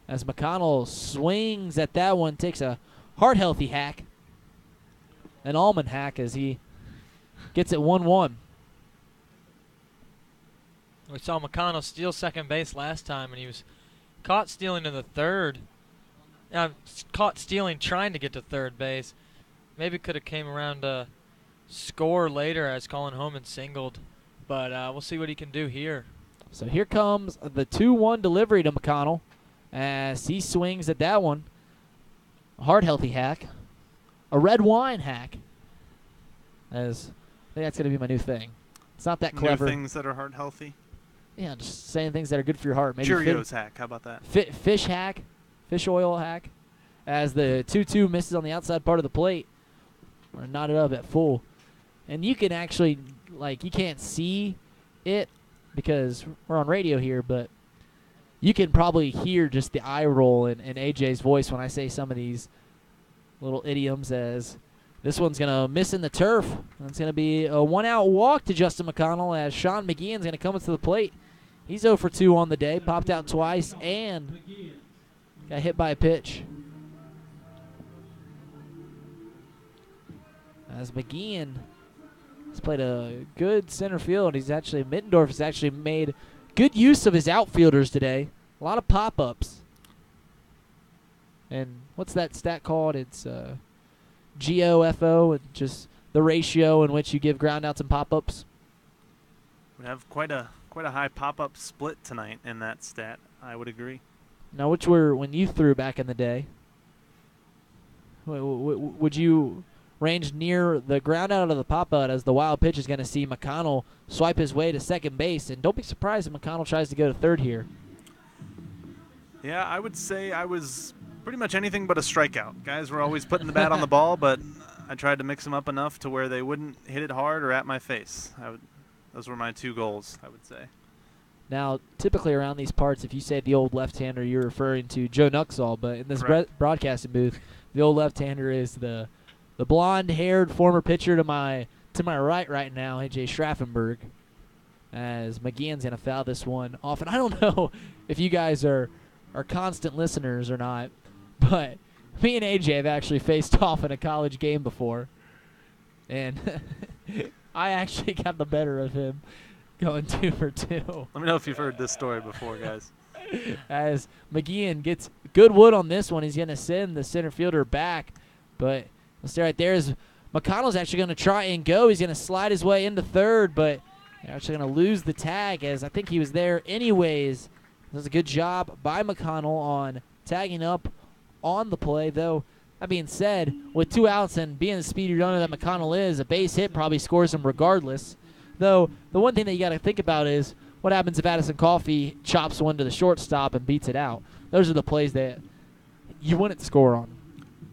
[SPEAKER 1] as McConnell swings at that one, takes a heart-healthy hack, an almond hack, as he gets it 1-1.
[SPEAKER 2] We saw McConnell steal second base last time, and he was caught stealing in the third. Caught stealing trying to get to third base. Maybe could have came around to score later as Colin Homan singled. But we'll see what he can do here.
[SPEAKER 1] So here comes the 2-1 delivery to McConnell as he swings at that one. A heart-healthy hack. A red wine hack. As I think that's going to be my new thing. It's not that clever.
[SPEAKER 3] New things that are heart-healthy?
[SPEAKER 1] Yeah, just saying things that are good for your heart. Maybe
[SPEAKER 3] Cheerios hack. How about that?
[SPEAKER 1] Fish hack. Fish oil hack. As the 2-2 misses on the outside part of the plate. We're knotted up at full. And you can actually, you can't see it because we're on radio here, but you can probably hear just the eye roll in AJ's voice when I say some of these little idioms, as this one's going to miss in the turf. It's going to be a 1-out walk to Justin McConnell, as Sean McGeehan's going to come to the plate. He's 0 for 2 on the day, popped out twice, and got hit by a pitch. As McGeehan has played a good center field. Mittendorf has actually made good use of his outfielders today. A lot of pop-ups. And what's that stat called? It's GOFO, just the ratio in which you give groundouts and pop-ups.
[SPEAKER 3] We have quite a high pop-up split tonight in that stat. I would agree.
[SPEAKER 1] Now, which were when you threw back in the day? Would you range near the ground out of the pop-out as the wild pitch is going to see McConnell swipe his way to second base? And don't be surprised if McConnell tries to go to third here.
[SPEAKER 3] Yeah, I would say I was pretty much anything but a strikeout. Guys were always putting the bat on the ball, but I tried to mix them up enough to where they wouldn't hit it hard or at my face. Those were my 2 goals, I would say.
[SPEAKER 1] Now, typically around these parts, if you say the old left-hander, you're referring to Joe Nuxall, but in this broadcasting booth, the old left-hander is the blonde-haired former pitcher to my right now, AJ Schraffenberger, as McGeehan's going to foul this one off. And I don't know if you guys are constant listeners or not, but me and AJ have actually faced off in a college game before, and I actually got the better of him, going 2 for 2.
[SPEAKER 3] Let me know if you've heard this story before, guys.
[SPEAKER 1] As McGeehan gets good wood on this one, he's going to send the center fielder back. But let's stay right there as McConnell's actually going to try and go. He's going to slide his way into third, but they're actually going to lose the tag as I think he was there anyways. That was a good job by McConnell on tagging up on the play, though. That being said, with 2 outs and being the speedy runner that McConnell is, a base hit probably scores him regardless. Though, the one thing that you got to think about is what happens if Addison Coffey chops one to the shortstop and beats it out. Those are the plays that you wouldn't score on.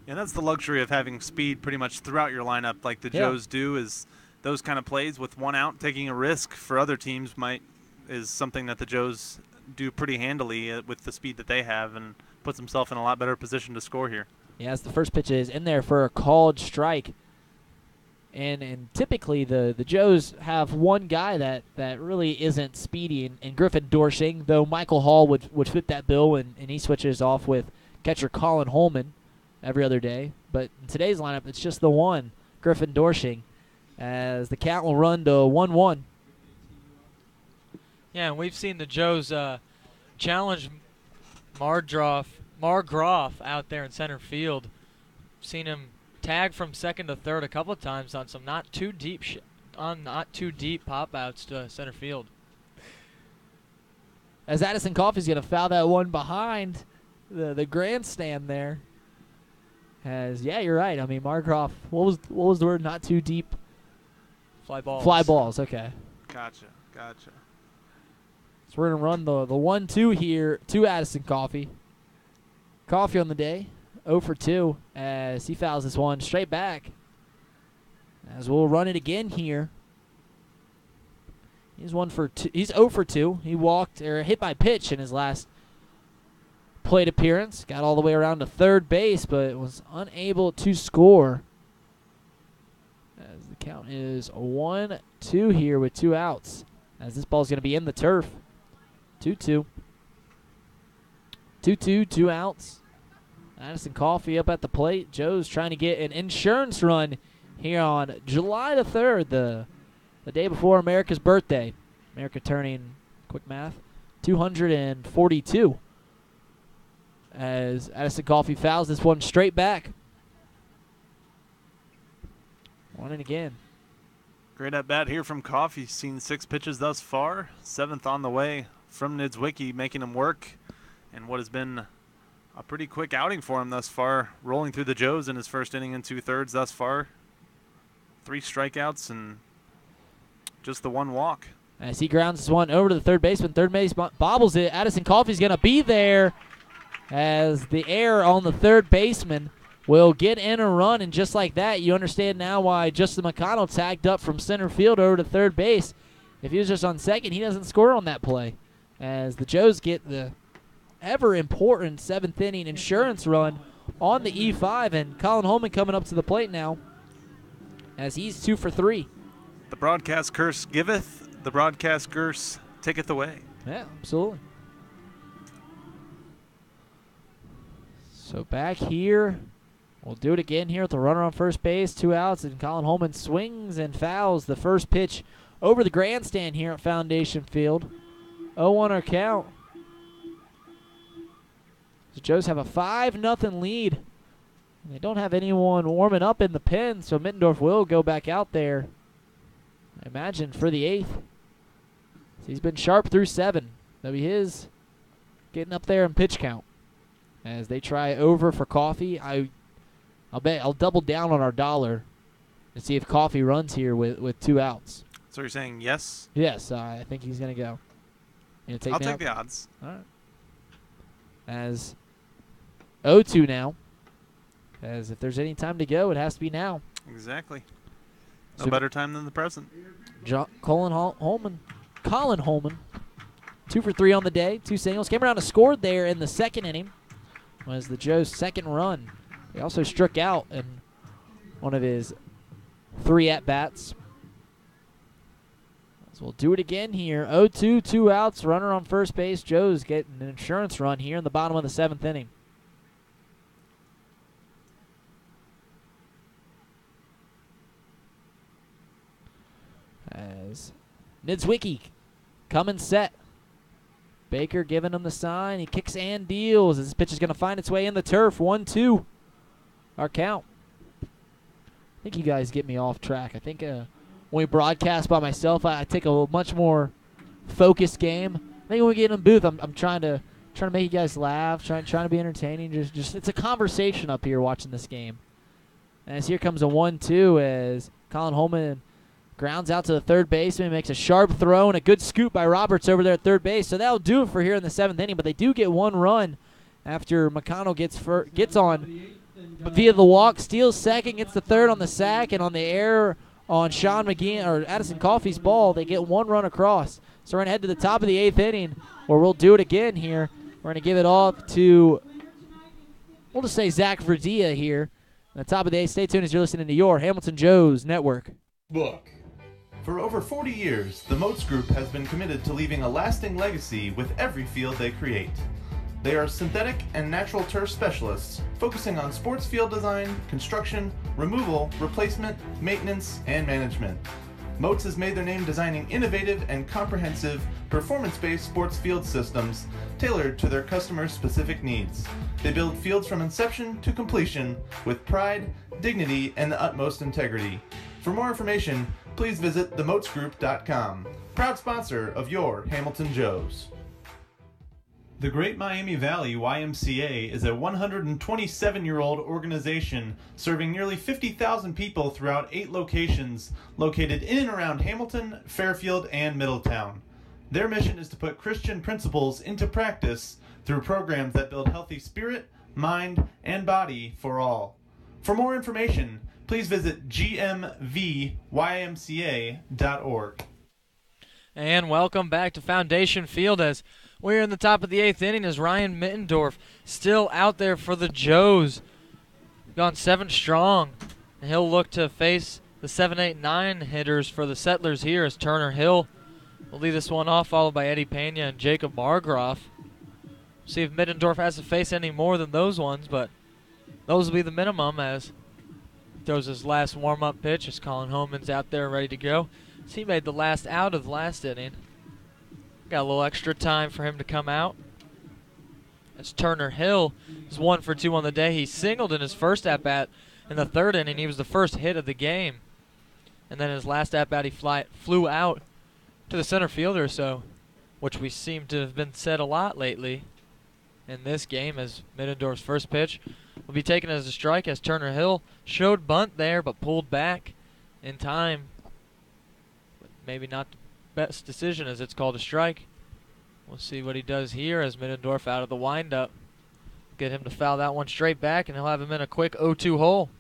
[SPEAKER 3] And that's the luxury of having speed pretty much throughout your lineup like the Joes do, is those kind of plays with 1 out, taking a risk for other teams is something that the Joes do pretty handily with the speed that they have, and puts himself in a lot better position to score here.
[SPEAKER 1] Yeah, as the first pitch is in there for a called strike. And typically the Joes have one guy that really isn't speedy in Griffin Dorshing, though Michael Hall would fit that bill, and he switches off with catcher Colin Holman every other day. But in today's lineup, it's just the one, Griffin Dorshing, as the count will run to 1-1.
[SPEAKER 2] Yeah, and we've seen the Joes challenge Margroff out there in center field. Seen him tag from second to third a couple of times on some not too deep pop outs to center field.
[SPEAKER 1] As Addison Coffey's going to foul that one behind the grandstand there. Yeah, you're right. I mean, Margroff, what was the word? Not too deep.
[SPEAKER 2] Fly balls.
[SPEAKER 1] Fly balls. Okay.
[SPEAKER 3] Gotcha.
[SPEAKER 1] So we're going to run the 1-2 here to Addison Coffey. Coffey on the day, 0 for 2, as he fouls this one straight back. As we'll run it again here. He's 1 for 2. He's 0 for 2. He walked or hit by pitch in his last plate appearance. Got all the way around to third base, but was unable to score. As the count is 1-2 here with 2 outs. As this ball's going to be in the turf. 2-2. 2-2, 2 outs. Addison Coffey up at the plate. Joe's trying to get an insurance run here on July the 3rd, the day before America's birthday. America turning, quick math, 242. As Addison Coffey fouls this one straight back. One and again.
[SPEAKER 3] Great at bat here from Coffey. Seen 6 pitches thus far. 7th on the way from Niedzwiecki, making him work. And what has been a pretty quick outing for him thus far, rolling through the Joes in his first inning and 2/3 thus far. 3 strikeouts and just the 1 walk.
[SPEAKER 1] As he grounds this one over to the third baseman. Third base bobbles it. Addison Coffey's going to be there as the error on the third baseman will get in a run. And just like that, you understand now why Justin McConnell tagged up from center field over to third base. If he was just on second, he doesn't score on that play. As the Joes get the ever-important 7th inning insurance run on the E5. And Colin Holman coming up to the plate now as he's 2 for 3.
[SPEAKER 3] The broadcast curse giveth, the broadcast curse taketh away.
[SPEAKER 1] Yeah, absolutely. So back here, we'll do it again here with the runner on first base, 2 outs, and Colin Holman swings and fouls the first pitch over the grandstand here at Foundation Field. 0-1 our count. Joes have a 5-0 lead. They don't have anyone warming up in the pen, so Mittendorf will go back out there, I imagine, for the 8th. So he's been sharp through 7. Though he is getting up there in pitch count. As they try over for Coffee, I'll bet I'll double down on our dollar and see if Coffee runs here with 2 outs.
[SPEAKER 3] So you're saying yes?
[SPEAKER 1] Yes, I think he's going to go. You gonna
[SPEAKER 3] I'll
[SPEAKER 1] me
[SPEAKER 3] take
[SPEAKER 1] out?
[SPEAKER 3] the odds.
[SPEAKER 1] All right. As 0-2 now. As if there's any time to go, it has to be now.
[SPEAKER 3] Exactly. No
[SPEAKER 1] So
[SPEAKER 3] better time than the present.
[SPEAKER 1] Colin Holman. 2 for 3 on the day. 2 singles. Came around and scored there in the 2nd inning. Was the Joe's 2nd run. He also struck out in one of his 3 at-bats. So we'll do it again here. 0-2, 2 outs, runner on first base. Joe's getting an insurance run here in the bottom of the 7th inning. As Nidzwicki coming set. Baker giving him the sign. He kicks and deals. This pitch is going to find its way in the turf. 1-2. Our count. I think you guys get me off track. I think when we broadcast by myself, I take a much more focused game. I think when we get in the booth, I'm trying to make you guys laugh, trying to be entertaining. Just it's a conversation up here watching this game. As here comes a 1-2 as Colin Holman grounds out to the third baseman, makes a sharp throw and a good scoop by Roberts over there at third base. So that'll do it for here in the 7th inning. But they do get 1 run after McConnell gets on via the walk, steals second, gets the third on the sack, and on the air on Sean McGee or Addison Coffey's ball, they get 1 run across. So we're gonna head to the top of the 8th inning, where we'll do it again here. We're gonna give it off to, we'll just say Zach Verdea here. At the top of the 8th. Stay tuned as you're listening to your Hamilton Joes Network.
[SPEAKER 6] Book. For over 40 years, the Moats Group has been committed to leaving a lasting legacy with every field they create. They are synthetic and natural turf specialists, focusing on sports field design, construction, removal, replacement, maintenance, and management. Moats has made their name designing innovative and comprehensive, performance-based sports field systems tailored to their customers' specific needs. They build fields from inception to completion with pride, dignity, and the utmost integrity. For more information, please visit themoatsgroup.com. Proud sponsor of your Hamilton Joes. The Great Miami Valley YMCA is a 127-year-old organization serving nearly 50,000 people throughout 8 locations located in and around Hamilton, Fairfield, and Middletown. Their mission is to put Christian principles into practice through programs that build healthy spirit, mind, and body for all. For more information, please visit gmvymca.org.
[SPEAKER 2] And welcome back to Foundation Field as we're in the top of the 8th inning as Ryan Mittendorf still out there for the Joes. Gone 7 strong. And he'll look to face the 7, 8, 9 hitters for the Settlers here as Turner Hill will lead this one off, followed by Eddie Pena and Jacob Margroff. See if Mittendorf has to face any more than those ones, but those will be the minimum as he throws his last warm-up pitch as Colin Holman's out there ready to go. So he made the last out of the last inning. Got a little extra time for him to come out. As Turner Hill is 1 for 2 on the day. He singled in his first at-bat in the 3rd inning. He was the first hit of the game. And then his last at-bat he flew out to the center fielder, so which we seem to have been said a lot lately in this game as Middendorf's first pitch will be taken as a strike as Turner Hill showed bunt there but pulled back in time. But maybe not the best decision as it's called a strike. We'll see what he does here as Middendorf out of the windup. Get him to foul that one straight back and he'll have him in a quick 0-2 hole.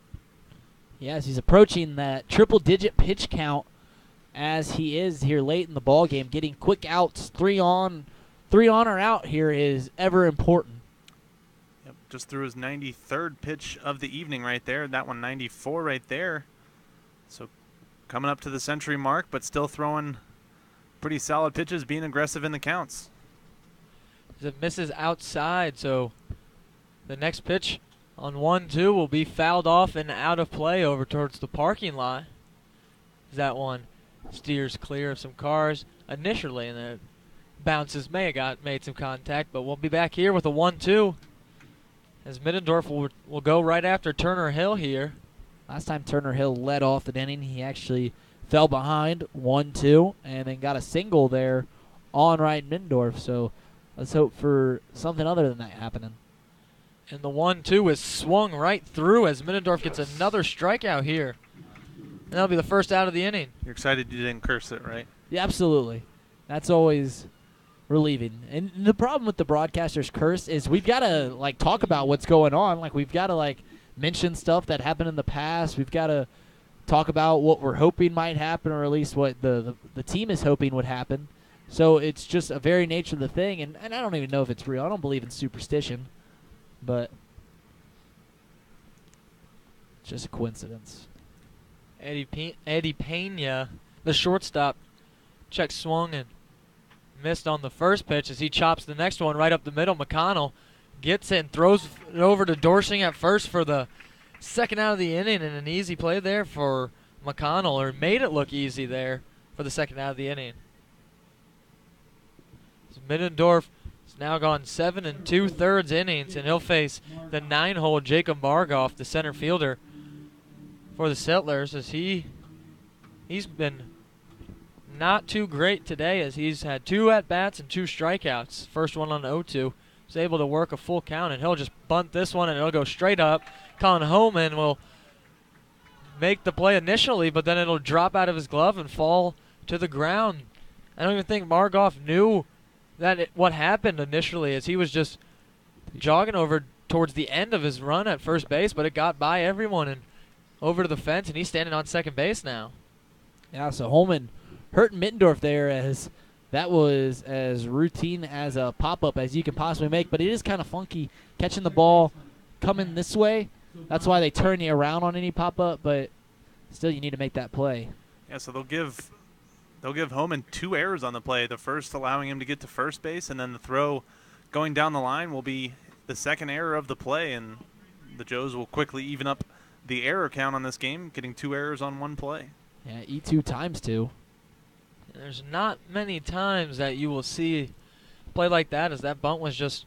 [SPEAKER 1] Yes, he's approaching that triple-digit pitch count as he is here late in the ball game. Getting quick outs, 3 on or out here is ever important.
[SPEAKER 3] Yep, just threw his 93rd pitch of the evening right there. That one 94 right there. So coming up to the century mark, but still throwing pretty solid pitches, being aggressive in the counts.
[SPEAKER 2] It misses outside, so the next pitch on 1-2 will be fouled off and out of play over towards the parking lot. That one steers clear of some cars initially, and then bounces may have made some contact, but we'll be back here with a 1-2 as Middendorf will go right after Turner Hill here.
[SPEAKER 1] Last time Turner Hill led off the inning, he actually fell behind 1-2 and then got a single there on Reid Middendorf. So let's hope for something other than that happening.
[SPEAKER 2] And the 1-2 is swung right through as Middendorf gets another strikeout here. And that'll be the first out of the inning.
[SPEAKER 3] You're excited you didn't curse it, right?
[SPEAKER 1] Yeah, absolutely. That's always relieving. And the problem with the broadcaster's curse is we've got to like talk about what's going on. Like we've got to like mention stuff that happened in the past. We've got to talk about what we're hoping might happen, or at least what the team is hoping would happen. So it's just a very nature of the thing, and I don't even know if it's real. I don't believe in superstition, but it's just a coincidence.
[SPEAKER 2] Eddie Pena, the shortstop, check swung and missed on the first pitch as he chops the next one right up the middle. McConnell gets it and throws it over to Dorsing at first for the second out of the inning, and an easy play there for McConnell, or made it look easy there for the second out of the inning. So Middendorf has now gone 7 2/3 innings, and he'll face the 9-hole Jacob Margoff, the center fielder for the Settlers, as he's been not too great today, as he's had 2 at-bats and 2 strikeouts. First one on the 0-2. He's able to work a full count, and he'll just bunt this one, and it'll go straight up. Colin Homan will make the play initially, but then it'll drop out of his glove and fall to the ground. I don't even think Margoff knew what happened initially, as he was just jogging over towards the end of his run at first base, but it got by everyone and over to the fence, and he's standing on second base now.
[SPEAKER 1] Yeah, so Holman hurting Middendorf there, as that was as routine as a pop-up as you can possibly make, but it is kind of funky catching the ball coming this way. That's why they turn you around on any pop-up, but still you need to make that play.
[SPEAKER 3] Yeah, so they'll give Homan 2 errors on the play. The first allowing him to get to first base, and then the throw going down the line will be the second error of the play, and the Joes will quickly even up the error count on this game, getting 2 errors on 1 play.
[SPEAKER 1] Yeah, E2 times 2.
[SPEAKER 2] There's not many times that you will see a play like that, as that bunt was just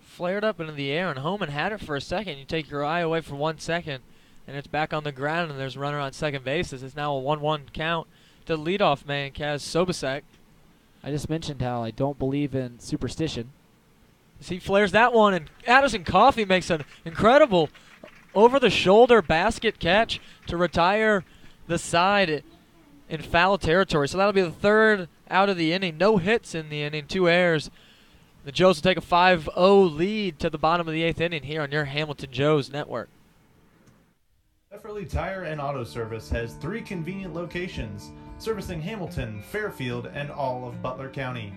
[SPEAKER 2] flared up into the air, and Homan had it for a second. You take your eye away for 1 second, and it's back on the ground, and there's a runner on second base. It's now a 1-1 count to leadoff man Kaz Sobasek.
[SPEAKER 1] I just mentioned how I don't believe in superstition.
[SPEAKER 2] As he flares that one, and Addison Coffey makes an incredible over-the-shoulder basket catch to retire the side in foul territory. So that'll be the third out of the inning. No hits in the inning, 2 errors. The Joes will take a 5-0 lead to the bottom of the 8th inning here on your Hamilton Joes Network.
[SPEAKER 6] Pfefferly Tire and Auto Service has 3 convenient locations, servicing Hamilton, Fairfield, and all of Butler County.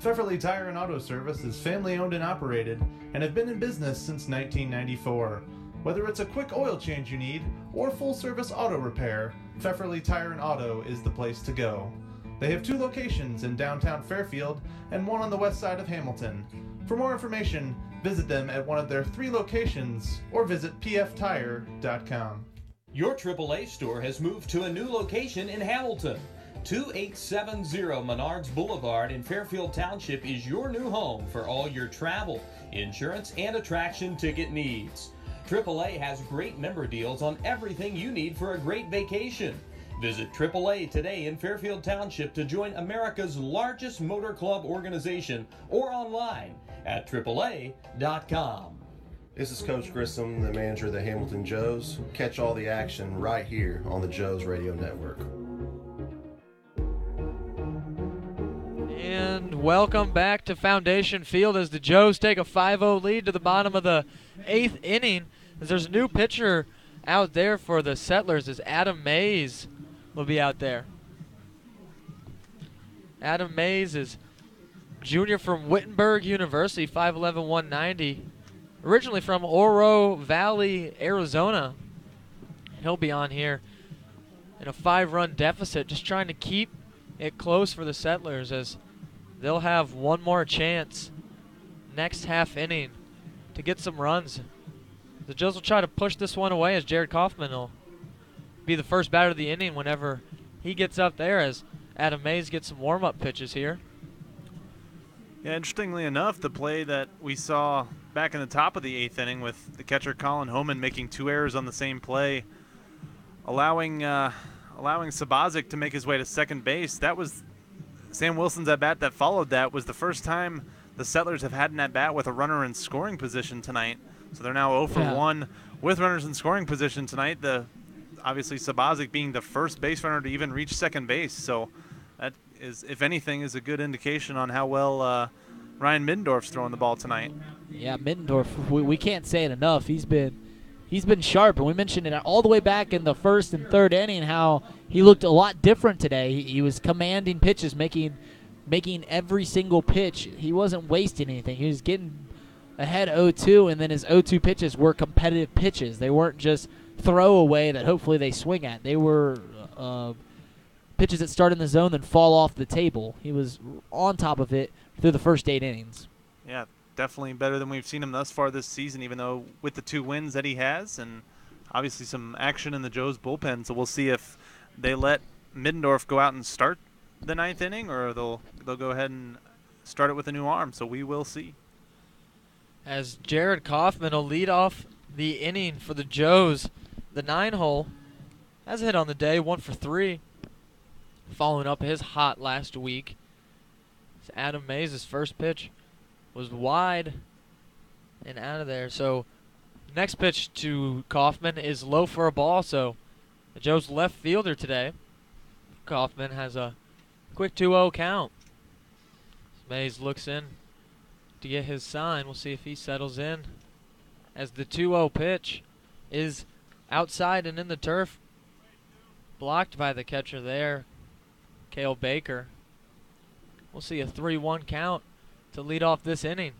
[SPEAKER 6] Pfefferly Tire and Auto Service is family-owned and operated, and have been in business since 1994. Whether it's a quick oil change you need, or full-service auto repair, Pfefferly Tire and Auto is the place to go. They have 2 locations in downtown Fairfield and 1 on the west side of Hamilton. For more information, visit them at one of their 3 locations or visit pftire.com.
[SPEAKER 8] Your AAA store has moved to a new location in Hamilton. 2870 Menards Boulevard in Fairfield Township is your new home for all your travel, insurance, and attraction ticket needs. AAA has great member deals on everything you need for a great vacation. Visit AAA today in Fairfield Township to join America's largest motor club organization, or online at AAA.com.
[SPEAKER 5] This is Coach Grissom, the manager of the Hamilton Joes. Catch all the action right here on the Joes Radio Network.
[SPEAKER 2] And welcome back to Foundation Field as the Joes take a 5-0 lead to the bottom of the 8th inning. As there's a new pitcher out there for the Settlers, as Adam Mays will be out there. Adam Mays is junior from Wittenberg University, 5'11", 190. Originally from Oro Valley, Arizona. He'll be on here in a 5-run deficit, just trying to keep it close for the Settlers, as they'll have one more chance next half inning to get some runs. The Joes will try to push this one away, as Jared Kaufman will be the first batter of the inning whenever he gets up there, as Adam Mays gets some warm-up pitches here.
[SPEAKER 3] Yeah, interestingly enough, the play that we saw back in the top of the 8th inning with the catcher Colin Homan making 2 errors on the same play, allowing Sabazic to make his way to second base. That was Sam Wilson's at-bat that followed that was the first time the Settlers have had an at-bat with a runner in scoring position tonight. So they're now 0 for 1 with runners in scoring position tonight. Obviously Sabazic being the first base runner to even reach second base. So that is, if anything, is a good indication on how well Ryan Middendorf's throwing the ball tonight.
[SPEAKER 1] Yeah, Middendorf, we can't say it enough. He's been sharp, and we mentioned it all the way back in the first and third inning how he looked a lot different today. He was commanding pitches, making every single pitch. He wasn't wasting anything. He was getting ahead 0-2, and then his 0-2 pitches were competitive pitches. They weren't just throwaway that hopefully they swing at. They were pitches that start in the zone then fall off the table. He was on top of it through the first 8 innings.
[SPEAKER 3] Yeah, definitely better than we've seen him thus far this season, even though with the 2 wins that he has, and obviously some action in the Joes bullpen. So we'll see if they let Middendorf go out and start the 9th inning, or they'll go ahead and start it with a new arm. So we will see.
[SPEAKER 2] As Jared Kaufman will lead off the inning for the Joes, the 9-hole has a hit on the day, 1 for 3, following up his hot last week. It's Adam Mays' first pitch was wide and out of there. So next pitch to Kaufman is low for a ball. So the Joes left fielder today, Kaufman, has a quick 2-0 count. Mays looks in to get his sign. We'll see if he settles in as the 2-0 pitch is outside and in the turf, blocked by the catcher there, Cale Baker. We'll see a 3-1 count to lead off this inning.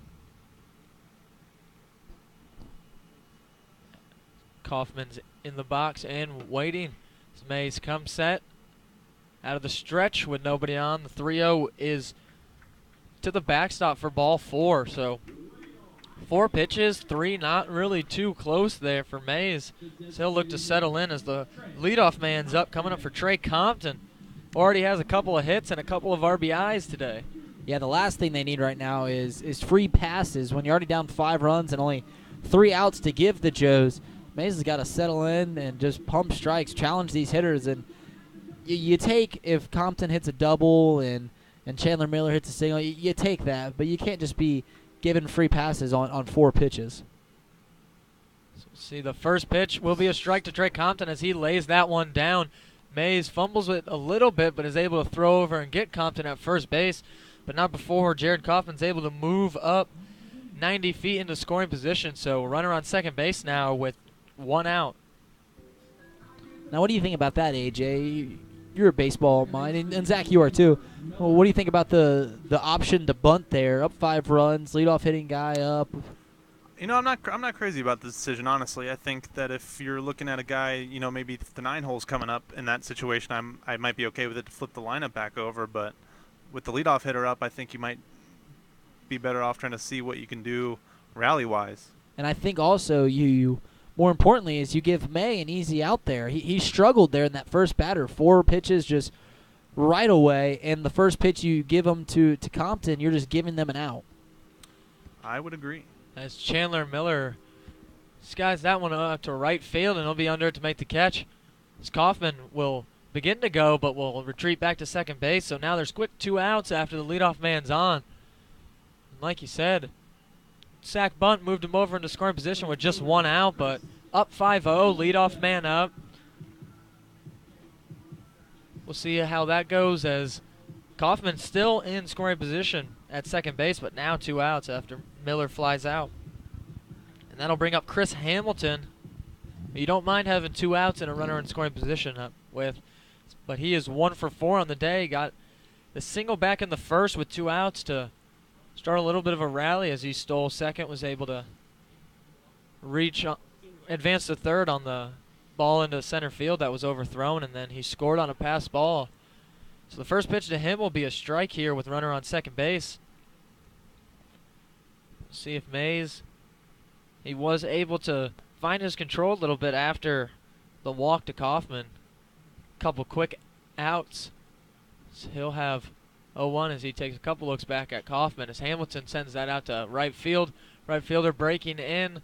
[SPEAKER 2] Kaufman's in the box and waiting as Mays comes set out of the stretch with nobody on. The 3-0 is to the backstop for ball 4. So 4 pitches, 3 not really too close there for Mays. So he'll look to settle in as the leadoff man's up, coming up for Trey Compton. Already has a couple of hits and a couple of RBIs today.
[SPEAKER 1] Yeah, the last thing they need right now is free passes. When you're already down 5 runs and only 3 outs to give the Joes, Mays has got to settle in and just pump strikes, challenge these hitters. And you take, if Compton hits a double and Chandler Miller hits a single, you take that. But you can't just be giving free passes on 4 pitches.
[SPEAKER 2] So see, the first pitch will be a strike to Trey Compton as he lays that one down. Mays fumbles it a little bit, but is able to throw over and get Compton at first base, but not before Jared Kaufman's able to move up 90 feet into scoring position. So runner on second base now with 1 out.
[SPEAKER 1] Now, what do you think about that, AJ? You're a baseball mind, and Zach, you are too. Well, what do you think about the option to bunt there? Up 5 runs, leadoff hitting guy up.
[SPEAKER 3] You know, I'm not crazy about this decision, honestly. I think that if you're looking at a guy, you know, maybe if the 9 hole's coming up in that situation, I might be okay with it to flip the lineup back over. But with the leadoff hitter up, I think you might be better off trying to see what you can do rally-wise.
[SPEAKER 1] And I think also you more importantly is you give May an easy out there. He struggled there in that first batter. 4 pitches just right away, and the first pitch you give him to Compton, you're just giving them an out.
[SPEAKER 3] I would agree.
[SPEAKER 2] As Chandler Miller skies that one up to right field, and he'll be under it to make the catch. As Kaufman will begin to go, but will retreat back to second base. So now there's quick 2 outs after the leadoff man's on. And like you said, sack bunt moved him over into scoring position with just 1 out, but up 5-0, leadoff man up. We'll see how that goes as Kaufman's still in scoring position at second base, but now 2 outs after Miller flies out. And that'll bring up Chris Hamilton. You don't mind having 2 outs and a runner in scoring position up with, but he is 1 for 4 on the day. Got the single back in the first with 2 outs to start a little bit of a rally as he stole second, was able to advance to third on the ball into center field that was overthrown, and then he scored on a pass ball. So the first pitch to him will be a strike here with runner on second base. See if Mays, he was able to find his control a little bit after the walk to Kaufman. Couple quick outs. So he'll have 0-1 as he takes a couple looks back at Kaufman as Hamilton sends that out to right field right fielder breaking in,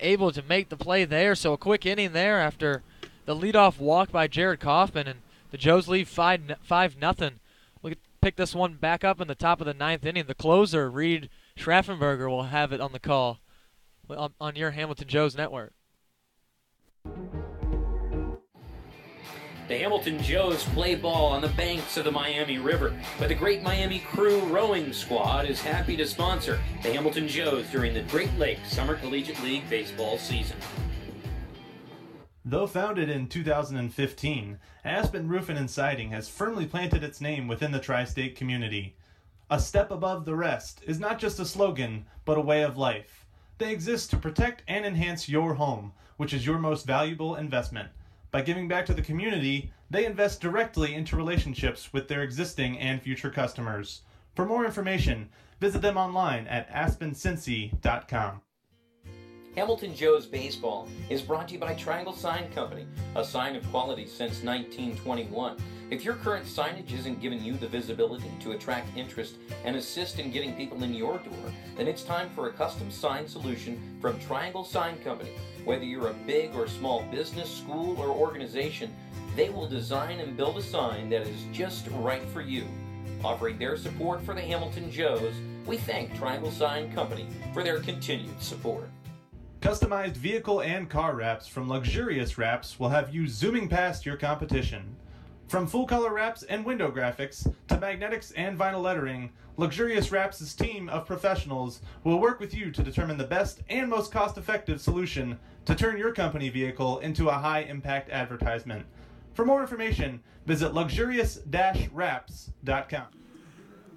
[SPEAKER 2] able to make the play there. So a quick inning there after the leadoff walk by Jared Kaufman, and the Joes lead 5-0. We'll pick this one back up in the top of the 9th inning. The closer, Reid Schraffenberger, will have it on the call on your Hamilton Joes network.
[SPEAKER 4] The Hamilton Joes play ball on the banks of the Miami River, but the Great Miami Crew Rowing Squad is happy to sponsor the Hamilton Joes during the Great Lakes Summer Collegiate League baseball season.
[SPEAKER 6] Though founded in 2015, Aspen Roofing and Siding has firmly planted its name within the tri-state community. A step above the rest is not just a slogan, but a way of life. They exist to protect and enhance your home, which is your most valuable investment. By giving back to the community, they invest directly into relationships with their existing and future customers. For more information, visit them online at aspencincy.com.
[SPEAKER 4] Hamilton Joes Baseball is brought to you by Triangle Sign Company, a sign of quality since 1921. If your current signage isn't giving you the visibility to attract interest and assist in getting people in your door, then it's time for a custom sign solution from Triangle Sign Company. Whether you're a big or small business, school, or organization, they will design and build a sign that is just right for you. Offering their support for the Hamilton Joes, we thank Triangle Sign Company for their continued support.
[SPEAKER 6] Customized vehicle and car wraps from Luxurious Wraps will have you zooming past your competition. From full-color wraps and window graphics to magnetics and vinyl lettering, Luxurious Wraps' team of professionals will work with you to determine the best and most cost-effective solution to turn your company vehicle into a high-impact advertisement. For more information, visit luxurious-wraps.com.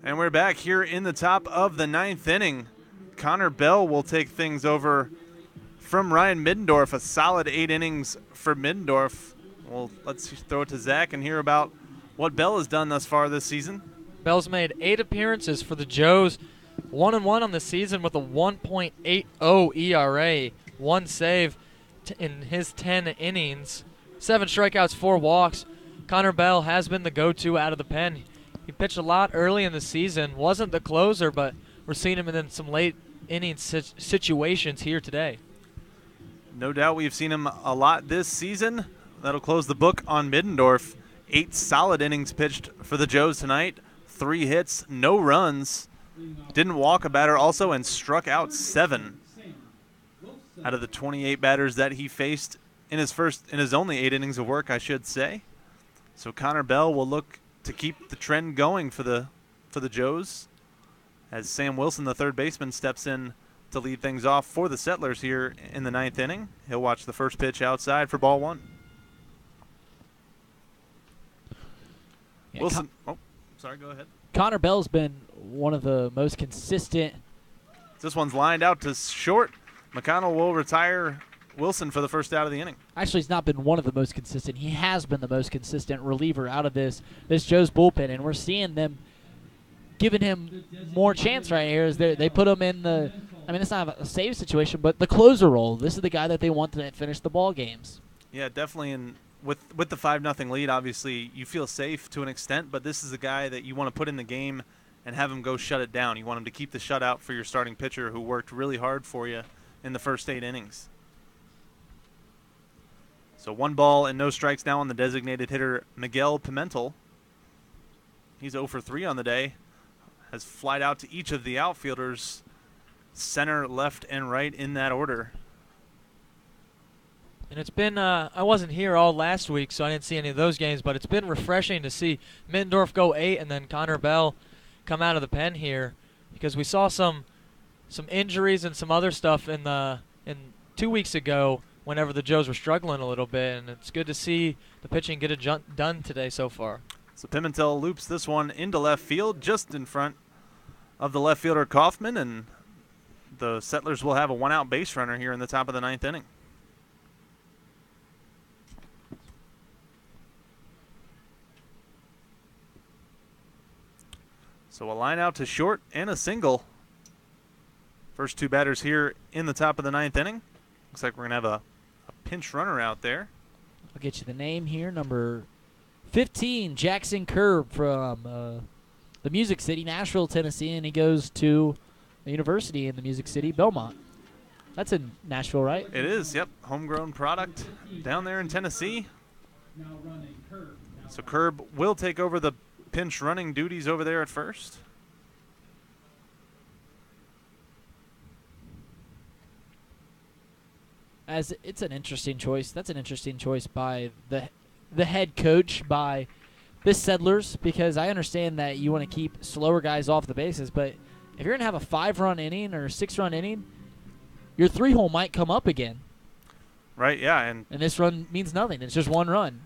[SPEAKER 3] And we're back here in the top of the 9th inning. Connor Bell will take things over from Ryan Middendorf. A solid 8 innings for Middendorf. Well, let's throw it to Zach and hear about what Bell has done thus far this season.
[SPEAKER 2] Bell's made 8 appearances for the Joes, 1-1 on the season with a 1.80 ERA, 1 save in his 10 innings, 7 strikeouts, 4 walks. Connor Bell has been the go-to out of the pen. He pitched a lot early in the season, wasn't the closer, but we're seeing him in some late inning situations here today.
[SPEAKER 3] No doubt we've seen him a lot this season. That'll close the book on Middendorf. 8 solid innings pitched for the Joes tonight. 3 hits, no runs. Didn't walk a batter also and struck out 7 out of the 28 batters that he faced in his only 8 innings of work, I should say. So Connor Bell will look to keep the trend going for the Joes as Sam Wilson, the third baseman, steps in to lead things off for the Settlers here in the 9th inning. He'll watch the first pitch outside for ball 1.
[SPEAKER 1] Yeah,
[SPEAKER 3] Wilson. Sorry, go ahead.
[SPEAKER 1] Connor Bell's been one of the most consistent.
[SPEAKER 3] This one's lined out to short. McConnell will retire Wilson for the first out of the inning.
[SPEAKER 1] Actually, he's not been one of the most consistent. He has been the most consistent reliever out of this Joe's bullpen, and we're seeing them giving him more chance right here as they put him in the, I mean, it's not a save situation, but the closer role. This is the guy that they want to finish the ball games.
[SPEAKER 3] Yeah, definitely. And with the 5-0 lead, obviously you feel safe to an extent, but this is a guy that you want to put in the game and have him go shut it down. You want him to keep the shutout for your starting pitcher who worked really hard for you in the first 8 innings. So 1 ball and no strikes now on the designated hitter, Miguel Pimentel. He's 0 for 3 on the day. Has flied out to each of the outfielders, center, left, and right in that order.
[SPEAKER 2] And it's been, I wasn't here all last week, so I didn't see any of those games, but it's been refreshing to see Middendorf go 8 and then Connor Bell come out of the pen here, because we saw some injuries and some other stuff in 2 weeks ago whenever the Joes were struggling a little bit, and it's good to see the pitching get it done today so far.
[SPEAKER 3] So Pimentel loops this one into left field, just in front of the left fielder Kaufman, and the Settlers will have a 1-out base runner here in the top of the 9th inning. So a line out to short and a single. First 2 batters here in the top of the 9th inning. Looks like we're going to have a pinch runner out there.
[SPEAKER 1] I'll get you the name here, number 15, Jackson Curb from the Music City, Nashville, Tennessee, and he goes to a university in the Music City, Belmont. That's in Nashville, right?
[SPEAKER 3] It is, yep. Homegrown product down there in Tennessee.
[SPEAKER 7] Now running Curb.
[SPEAKER 3] So Curb will take over the pinch running duties over there at first.
[SPEAKER 1] As it's an interesting choice. That's an interesting choice by the head coach, by the Settlers, because I understand that you want to keep slower guys off the bases, but if you're going to have a 5-run inning or a 6-run inning, your 3-hole might come up again.
[SPEAKER 3] Right, yeah. And
[SPEAKER 1] this run means nothing. It's just 1 run.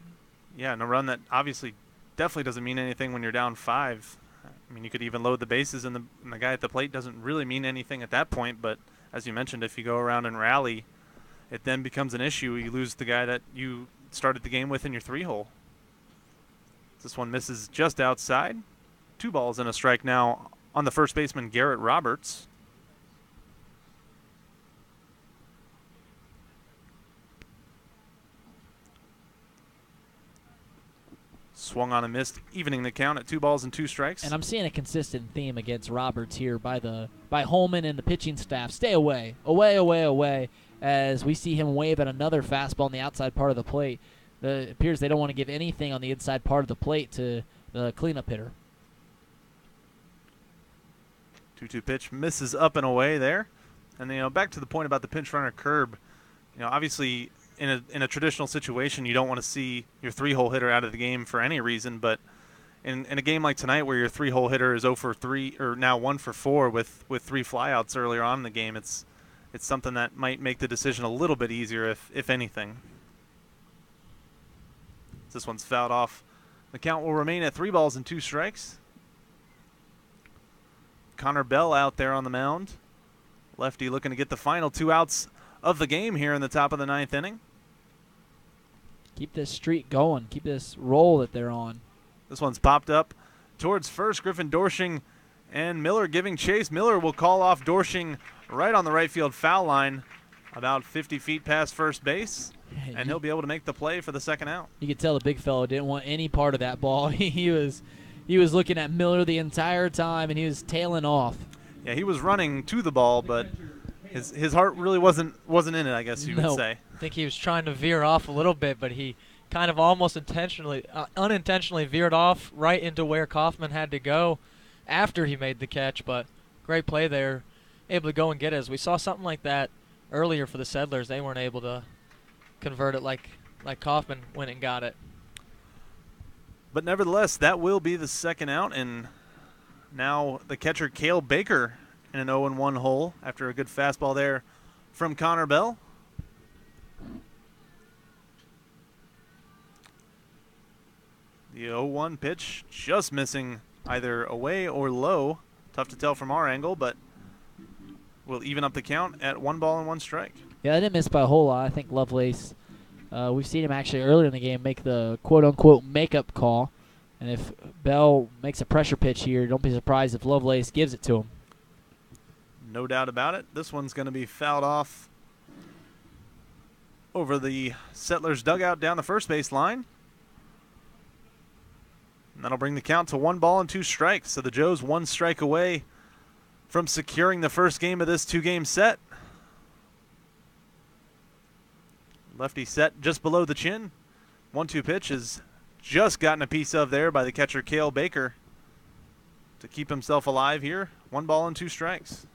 [SPEAKER 3] Yeah, and a run that obviously definitely doesn't mean anything when you're down 5. I mean, you could even load the bases, and the guy at the plate doesn't really mean anything at that point, but as you mentioned, if you go around and rally, it then becomes an issue. You lose the guy that you started the game with in your 3-hole. This one misses just outside. 2 balls and a strike now on the first baseman, Garrett Roberts. Swung on and missed, evening the count at 2 balls and 2 strikes.
[SPEAKER 1] And I'm seeing a consistent theme against Roberts here by Holman and the pitching staff. Stay away, away, away, away, as we see him wave at another fastball on the outside part of the plate. It appears they don't want to give anything on the inside part of the plate to the cleanup hitter.
[SPEAKER 3] 2-2 pitch misses up and away there. And, back to the point about the pinch runner Curb, obviously in a traditional situation, you don't want to see your 3-hole hitter out of the game for any reason, but in a game like tonight where your 3-hole hitter is 0 for 3, or now 1 for 4 with 3 flyouts earlier on in the game, it's something that might make the decision a little bit easier, if anything. This one's fouled off. The count will remain at 3 balls and 2 strikes. Connor Bell out there on the mound. Lefty looking to get the final 2 outs of the game here in the top of the 9th inning.
[SPEAKER 1] Keep this streak going. Keep this roll that they're on.
[SPEAKER 3] This one's popped up towards first. Griffin Dorshing and Miller giving chase. Miller will call off Dorshing right on the right field foul line, about 50 feet past first base, and he'll be able to make the play for the second out.
[SPEAKER 1] You could tell the big fellow didn't want any part of that ball. He was looking at Miller the entire time, and he was tailing off.
[SPEAKER 3] Yeah, he was running to the ball, but his heart really wasn't in it, I guess you would say.
[SPEAKER 2] I think he was trying to veer off a little bit, but he kind of almost unintentionally veered off right into where Kaufman had to go after he made the catch. But great play there, able to go and get it. As we saw something like that earlier for the Settlers, they weren't able to convert it like Kaufman went and got it.
[SPEAKER 3] But nevertheless, that will be the second out, and now the catcher Cale Baker in an 0-1 hole after a good fastball there from Connor Bell. The 0-1 pitch just missing either away or low. Tough to tell from our angle, but we'll even up the count at 1 ball and 1 strike.
[SPEAKER 1] Yeah, I didn't miss by a whole lot. I think Lovelace, we've seen him actually earlier in the game make the quote-unquote makeup call. And if Bell makes a pressure pitch here, don't be surprised if Lovelace gives it to him.
[SPEAKER 3] No doubt about it. This one's going to be fouled off over the Settlers dugout down the first base line. And that'll bring the count to 1 ball and 2 strikes. So the Joes 1 strike away from securing the first game of this 2-game set. Lefty set just below the chin. 1-2 pitch is just gotten a piece of there by the catcher Cale Baker to keep himself alive here. 1 ball and 2 strikes.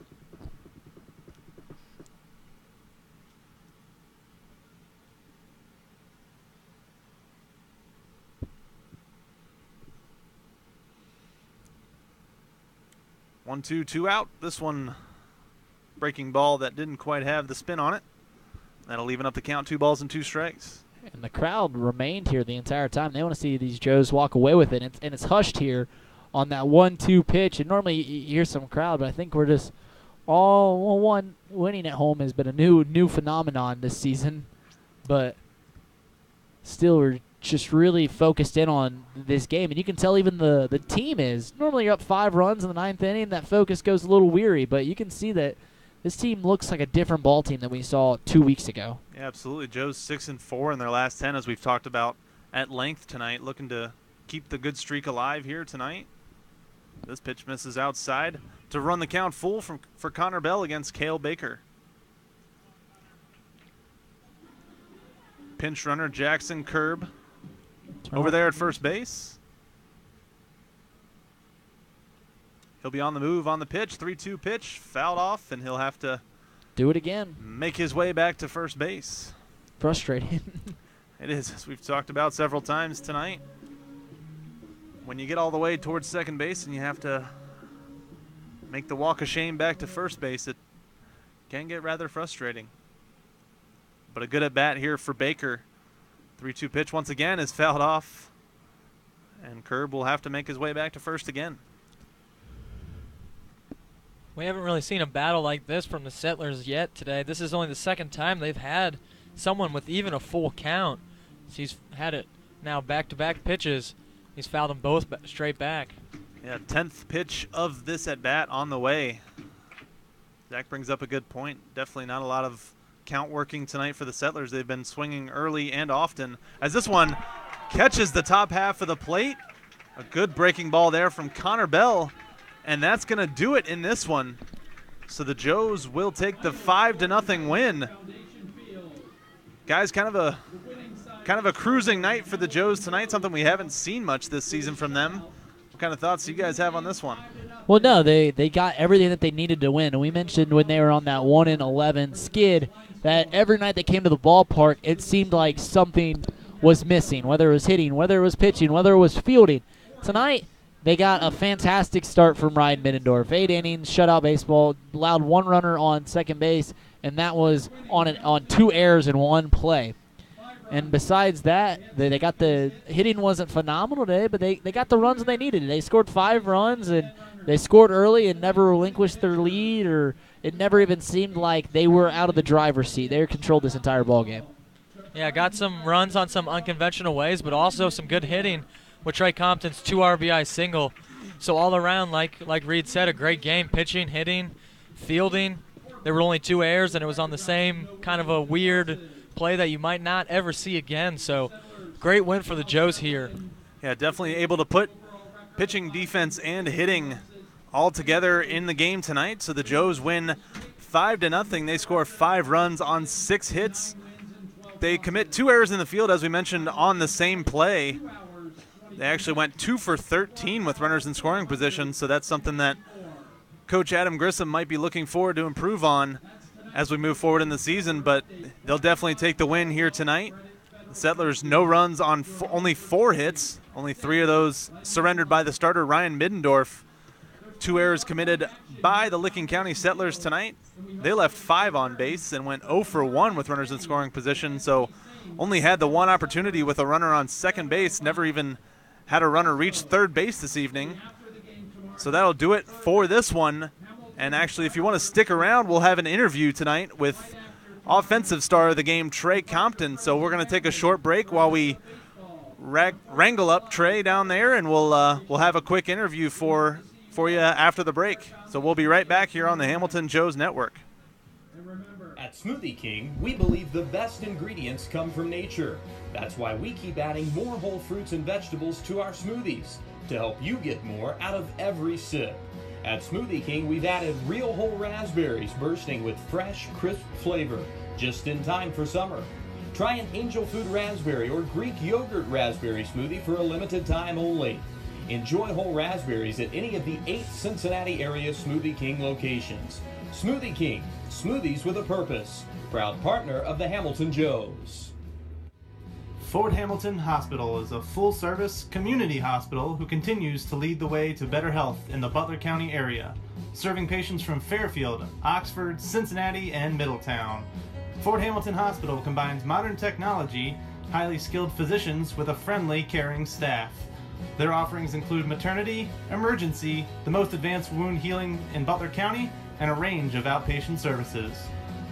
[SPEAKER 3] One, two out. This one breaking ball that didn't quite have the spin on it. That'll even up the count, 2 balls and 2 strikes.
[SPEAKER 1] And the crowd remained here the entire time. They want to see these Joes walk away with it. And it's hushed here on that 1-2 pitch. And normally you hear some crowd, but I think we're just all one. Winning at home has been a new phenomenon this season. But still, we're just really focused in on this game. And you can tell even the team is. Normally you're up 5 runs in the 9th inning. That focus goes a little weary. But you can see that this team looks like a different ball team than we saw 2 weeks ago.
[SPEAKER 3] Yeah, absolutely. Joe's 6-4 in their last 10, as we've talked about at length tonight, looking to keep the good streak alive here tonight. This pitch misses outside to run the count full for Connor Bell against Cale Baker. pinch runner Jackson Curb over there at first base. He'll be on the move on the pitch. 3-2 pitch, fouled off, and he'll have to
[SPEAKER 1] do it again.
[SPEAKER 3] Make his way back to first base.
[SPEAKER 1] Frustrating.
[SPEAKER 3] It is, as we've talked about several times tonight. When you get all the way towards second base and you have to make the walk of shame back to first base, it can get rather frustrating. But a good at bat here for Baker. 3-2 pitch once again is fouled off, and Curb will have to make his way back to first again.
[SPEAKER 2] We haven't really seen a battle like this from the Settlers yet today. This is only the second time they've had someone with even a full count. So he's had it now back-to-back pitches. He's fouled them both straight back.
[SPEAKER 3] Yeah, 10th pitch of this at-bat on the way. Zach brings up a good point. Definitely not a lot of count working tonight for the Settlers. They've been swinging early and often. As this one catches the top half of the plate. A good breaking ball there from Connor Bell. And that's going to do it in this one. So the Joes will take the 5-0 win. Guys, kind of a cruising night for the Joes tonight, something we haven't seen much this season from them. What kind of thoughts do you guys have on this one?
[SPEAKER 1] Well, no, they got everything that they needed to win. And we mentioned when they were on that 1-11 skid that every night they came to the ballpark, it seemed like something was missing, whether it was hitting, whether it was pitching, whether it was fielding. Tonight, they got a fantastic start from Reid Middendorf. 8 innings, shutout baseball, allowed one runner on second base, and that was on 2 errors in 1 play. And besides that, they got the hitting wasn't phenomenal today, but they got the runs they needed. They scored 5 runs, and they scored early and never relinquished their lead, or it never even seemed like they were out of the driver's seat. They controlled this entire ballgame.
[SPEAKER 2] Yeah, got some runs on some unconventional ways, but also some good hitting with Trey Compton's 2 RBI single. So all around, like Reid said, a great game, pitching, hitting, fielding. There were only 2 errors, and it was on the same kind of a weird play that you might not ever see again. So great win for the Joes here.
[SPEAKER 3] Yeah, definitely able to put pitching, defense, and hitting all together in the game tonight. So the Joes win 5-0. They score 5 runs on 6 hits. They commit 2 errors in the field, as we mentioned, on the same play. They actually went 2 for 13 with runners in scoring position, so that's something that Coach Adam Grissom might be looking forward to improve on as we move forward in the season, but they'll definitely take the win here tonight. The Settlers, no runs on only 4 hits, only 3 of those surrendered by the starter, Ryan Middendorf. 2 errors committed by the Licking County Settlers tonight. They left 5 on base and went 0 for 1 with runners in scoring position, so only had the 1 opportunity with a runner on second base, never even had a runner reach third base this evening. So that'll do it for this one. And actually, if you want to stick around, we'll have an interview tonight with offensive star of the game, Trey Compton. So we're going to take a short break while we wrangle up Trey down there, and we'll have a quick interview for you after the break. So we'll be right back here on the Hamilton Joes Network.
[SPEAKER 8] At Smoothie King, we believe the best ingredients come from nature. That's why we keep adding more whole fruits and vegetables to our smoothies to help you get more out of every sip. At Smoothie King, we've added real whole raspberries bursting with fresh, crisp flavor, just in time for summer. Try an angel food raspberry or Greek yogurt raspberry smoothie for a limited time only. Enjoy whole raspberries at any of the 8 Cincinnati area Smoothie King locations. Smoothie King, smoothies with a purpose. Proud partner of the Hamilton Joes.
[SPEAKER 6] Fort Hamilton Hospital is a full-service community hospital who continues to lead the way to better health in the Butler County area, serving patients from Fairfield, Oxford, Cincinnati, and Middletown. Fort Hamilton Hospital combines modern technology, highly skilled physicians with a friendly, caring staff. Their offerings include maternity, emergency, the most advanced wound healing in Butler County, and a range of outpatient services.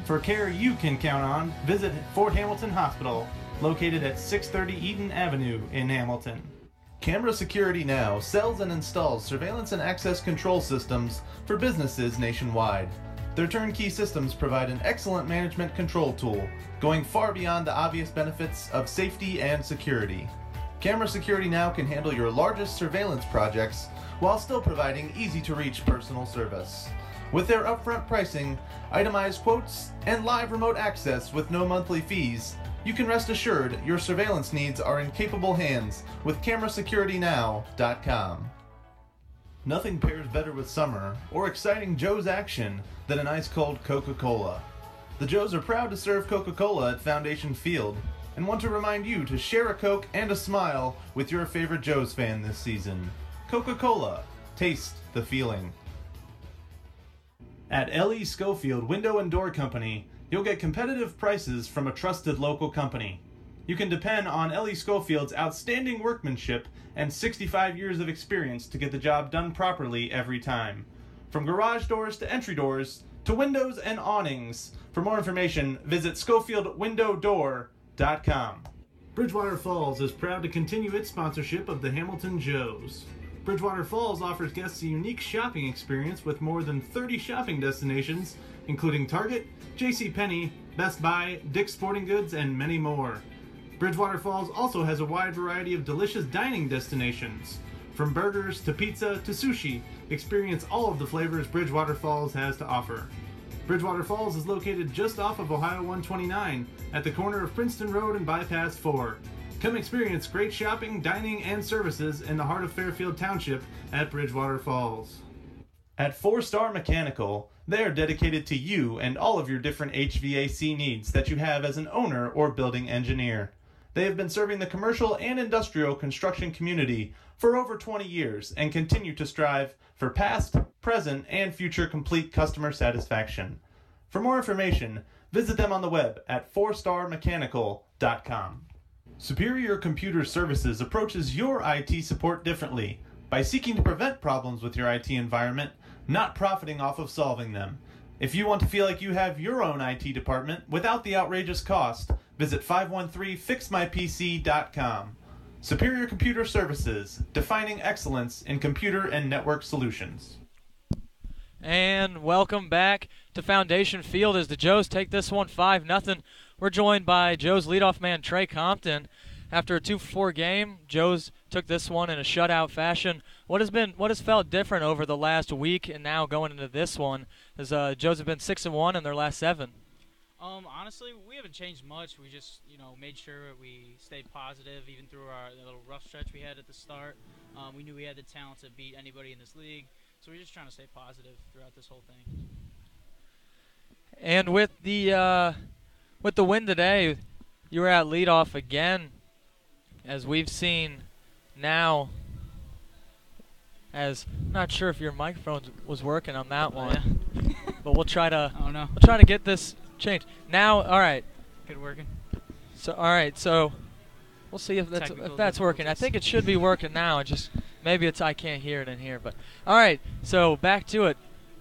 [SPEAKER 6] For care you can count on, visit Fort Hamilton Hospital, located at 630 Eaton Avenue in Hamilton.
[SPEAKER 11] Camera Security Now sells and installs surveillance and access control systems for businesses nationwide. Their turnkey systems provide an excellent management control tool, going far beyond the obvious benefits of safety and security. Camera Security Now can handle your largest surveillance projects while still providing easy-to-reach personal service. With their upfront pricing, itemized quotes, and live remote access with no monthly fees,
[SPEAKER 6] You can rest assured your surveillance needs are in capable hands with CameraSecurityNow.com. Nothing pairs better with summer or exciting Joe's action than an ice-cold Coca-Cola. The Joes are proud to serve Coca-Cola at Foundation Field and want to remind you to share a Coke and a smile with your favorite Joes fan this season. Coca-Cola. Taste the feeling. At L.E. Schofield Window and Door Company, you'll get competitive prices from a trusted local company. You can depend on L.E. Schofield's outstanding workmanship and 65 years of experience to get the job done properly every time. From garage doors to entry doors to windows and awnings. For more information, visit SchofieldWindowDoor.com. Bridgewater Falls is proud to continue its sponsorship of the Hamilton Joes. Bridgewater Falls offers guests a unique shopping experience with more than 30 shopping destinations, including Target, JCPenney, Best Buy, Dick's Sporting Goods, and many more. Bridgewater Falls also has a wide variety of delicious dining destinations. From burgers to pizza to sushi, experience all of the flavors Bridgewater Falls has to offer. Bridgewater Falls is located just off of Ohio 129 at the corner of Princeton Road and Bypass 4. Come experience great shopping, dining, and services in the heart of Fairfield Township at Bridgewater Falls. At 4-Star Mechanical, they are dedicated to you and all of your different HVAC needs that you have as an owner or building engineer. They have been serving the commercial and industrial construction community for over 20 years and continue to strive for past, present, and future complete customer satisfaction. For more information, visit them on the web at 4starmechanical.com. Superior Computer Services approaches your IT support differently by seeking to prevent problems with your IT environment, not profiting off of solving them. If you want to feel like you have your own IT department without the outrageous cost, visit 513fixmypc.com. Superior Computer Services, defining excellence in computer and network solutions.
[SPEAKER 2] And welcome back to Foundation Field as the Joes take this one 5-0. We're joined by Joes leadoff man Trey Compton. After a 2-for-4 game, Joes took this one in a shutout fashion. What has felt different over the last week and now going into this one? As Joes have been 6-1 in their last 7.
[SPEAKER 12] Honestly, we haven't changed much. We just, made sure we stayed positive even through our little rough stretch we had at the start. We knew we had the talent to beat anybody in this league, so we're just trying to stay positive throughout this whole thing.
[SPEAKER 2] And with the win today, you were at leadoff again, as we've seen now. As not sure if your microphone was working on that one, but we'll try to.
[SPEAKER 12] Oh no.
[SPEAKER 2] We'll try to get this changed now. All right.
[SPEAKER 12] Good working.
[SPEAKER 2] So all right. So we'll see if that's working. I think it should be working now. It just maybe I can't hear it in here. But all right. So back to it.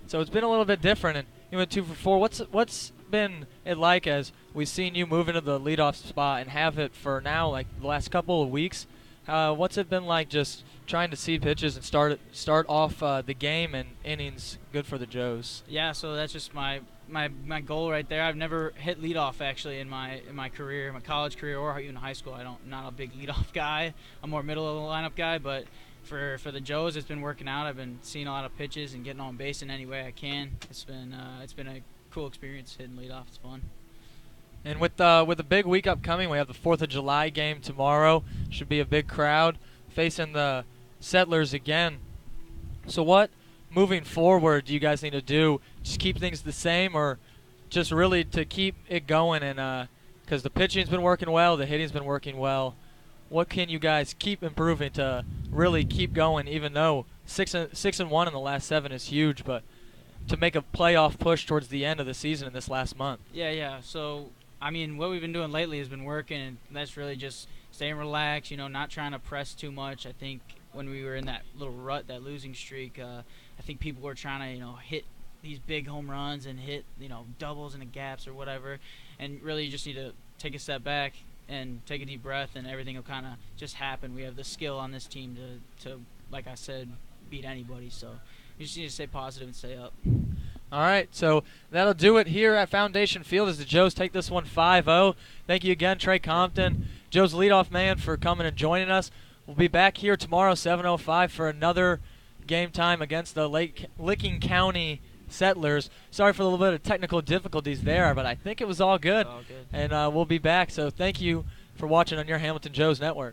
[SPEAKER 2] So it's been a little bit different, and you went 2-for-4. What's been it like as we've seen you move into the leadoff spot and have it for now, like the last couple of weeks? What's it been like just trying to see pitches and start off the game and innings good for the Joes?
[SPEAKER 12] Yeah, so that's just my goal right there. I've never hit leadoff actually in my career, my college career, or even high school. I'm not a big leadoff guy. I'm more middle of the lineup guy, but for the Joes, it's been working out. I've been seeing a lot of pitches and getting on base in any way I can. It's been a cool experience hitting leadoff. It's fun.
[SPEAKER 2] And with the big week upcoming, we have the 4th of July game tomorrow. Should be a big crowd facing the Settlers again. So what, moving forward, do you guys need to do? Just keep things the same, or just really to keep it going? And because the pitching's been working well, the hitting's been working well, what can you guys keep improving to really keep going? Even though 6-1 in the last 7 is huge, but to make a playoff push towards the end of the season in this last month.
[SPEAKER 12] Yeah. So what we've been doing lately has been working, and that's really just staying relaxed, not trying to press too much. I think when we were in that little rut, that losing streak, I think people were trying to, hit these big home runs and hit, doubles in the gaps or whatever. And really you just need to take a step back and take a deep breath, and everything will kind of just happen. We have the skill on this team to, like I said, beat anybody. So you just need to stay positive and stay up.
[SPEAKER 2] All right, so that'll do it here at Foundation Field as the Joes take this one 5-0. Thank you again, Trey Compton, Joe's leadoff man, for coming and joining us. We'll be back here tomorrow, 7:05, for another game time against the Licking County Settlers. Sorry for a little bit of technical difficulties there, but I think it was all good.
[SPEAKER 12] All good.
[SPEAKER 2] And we'll be back. So thank you for watching on your Hamilton Joe's Network.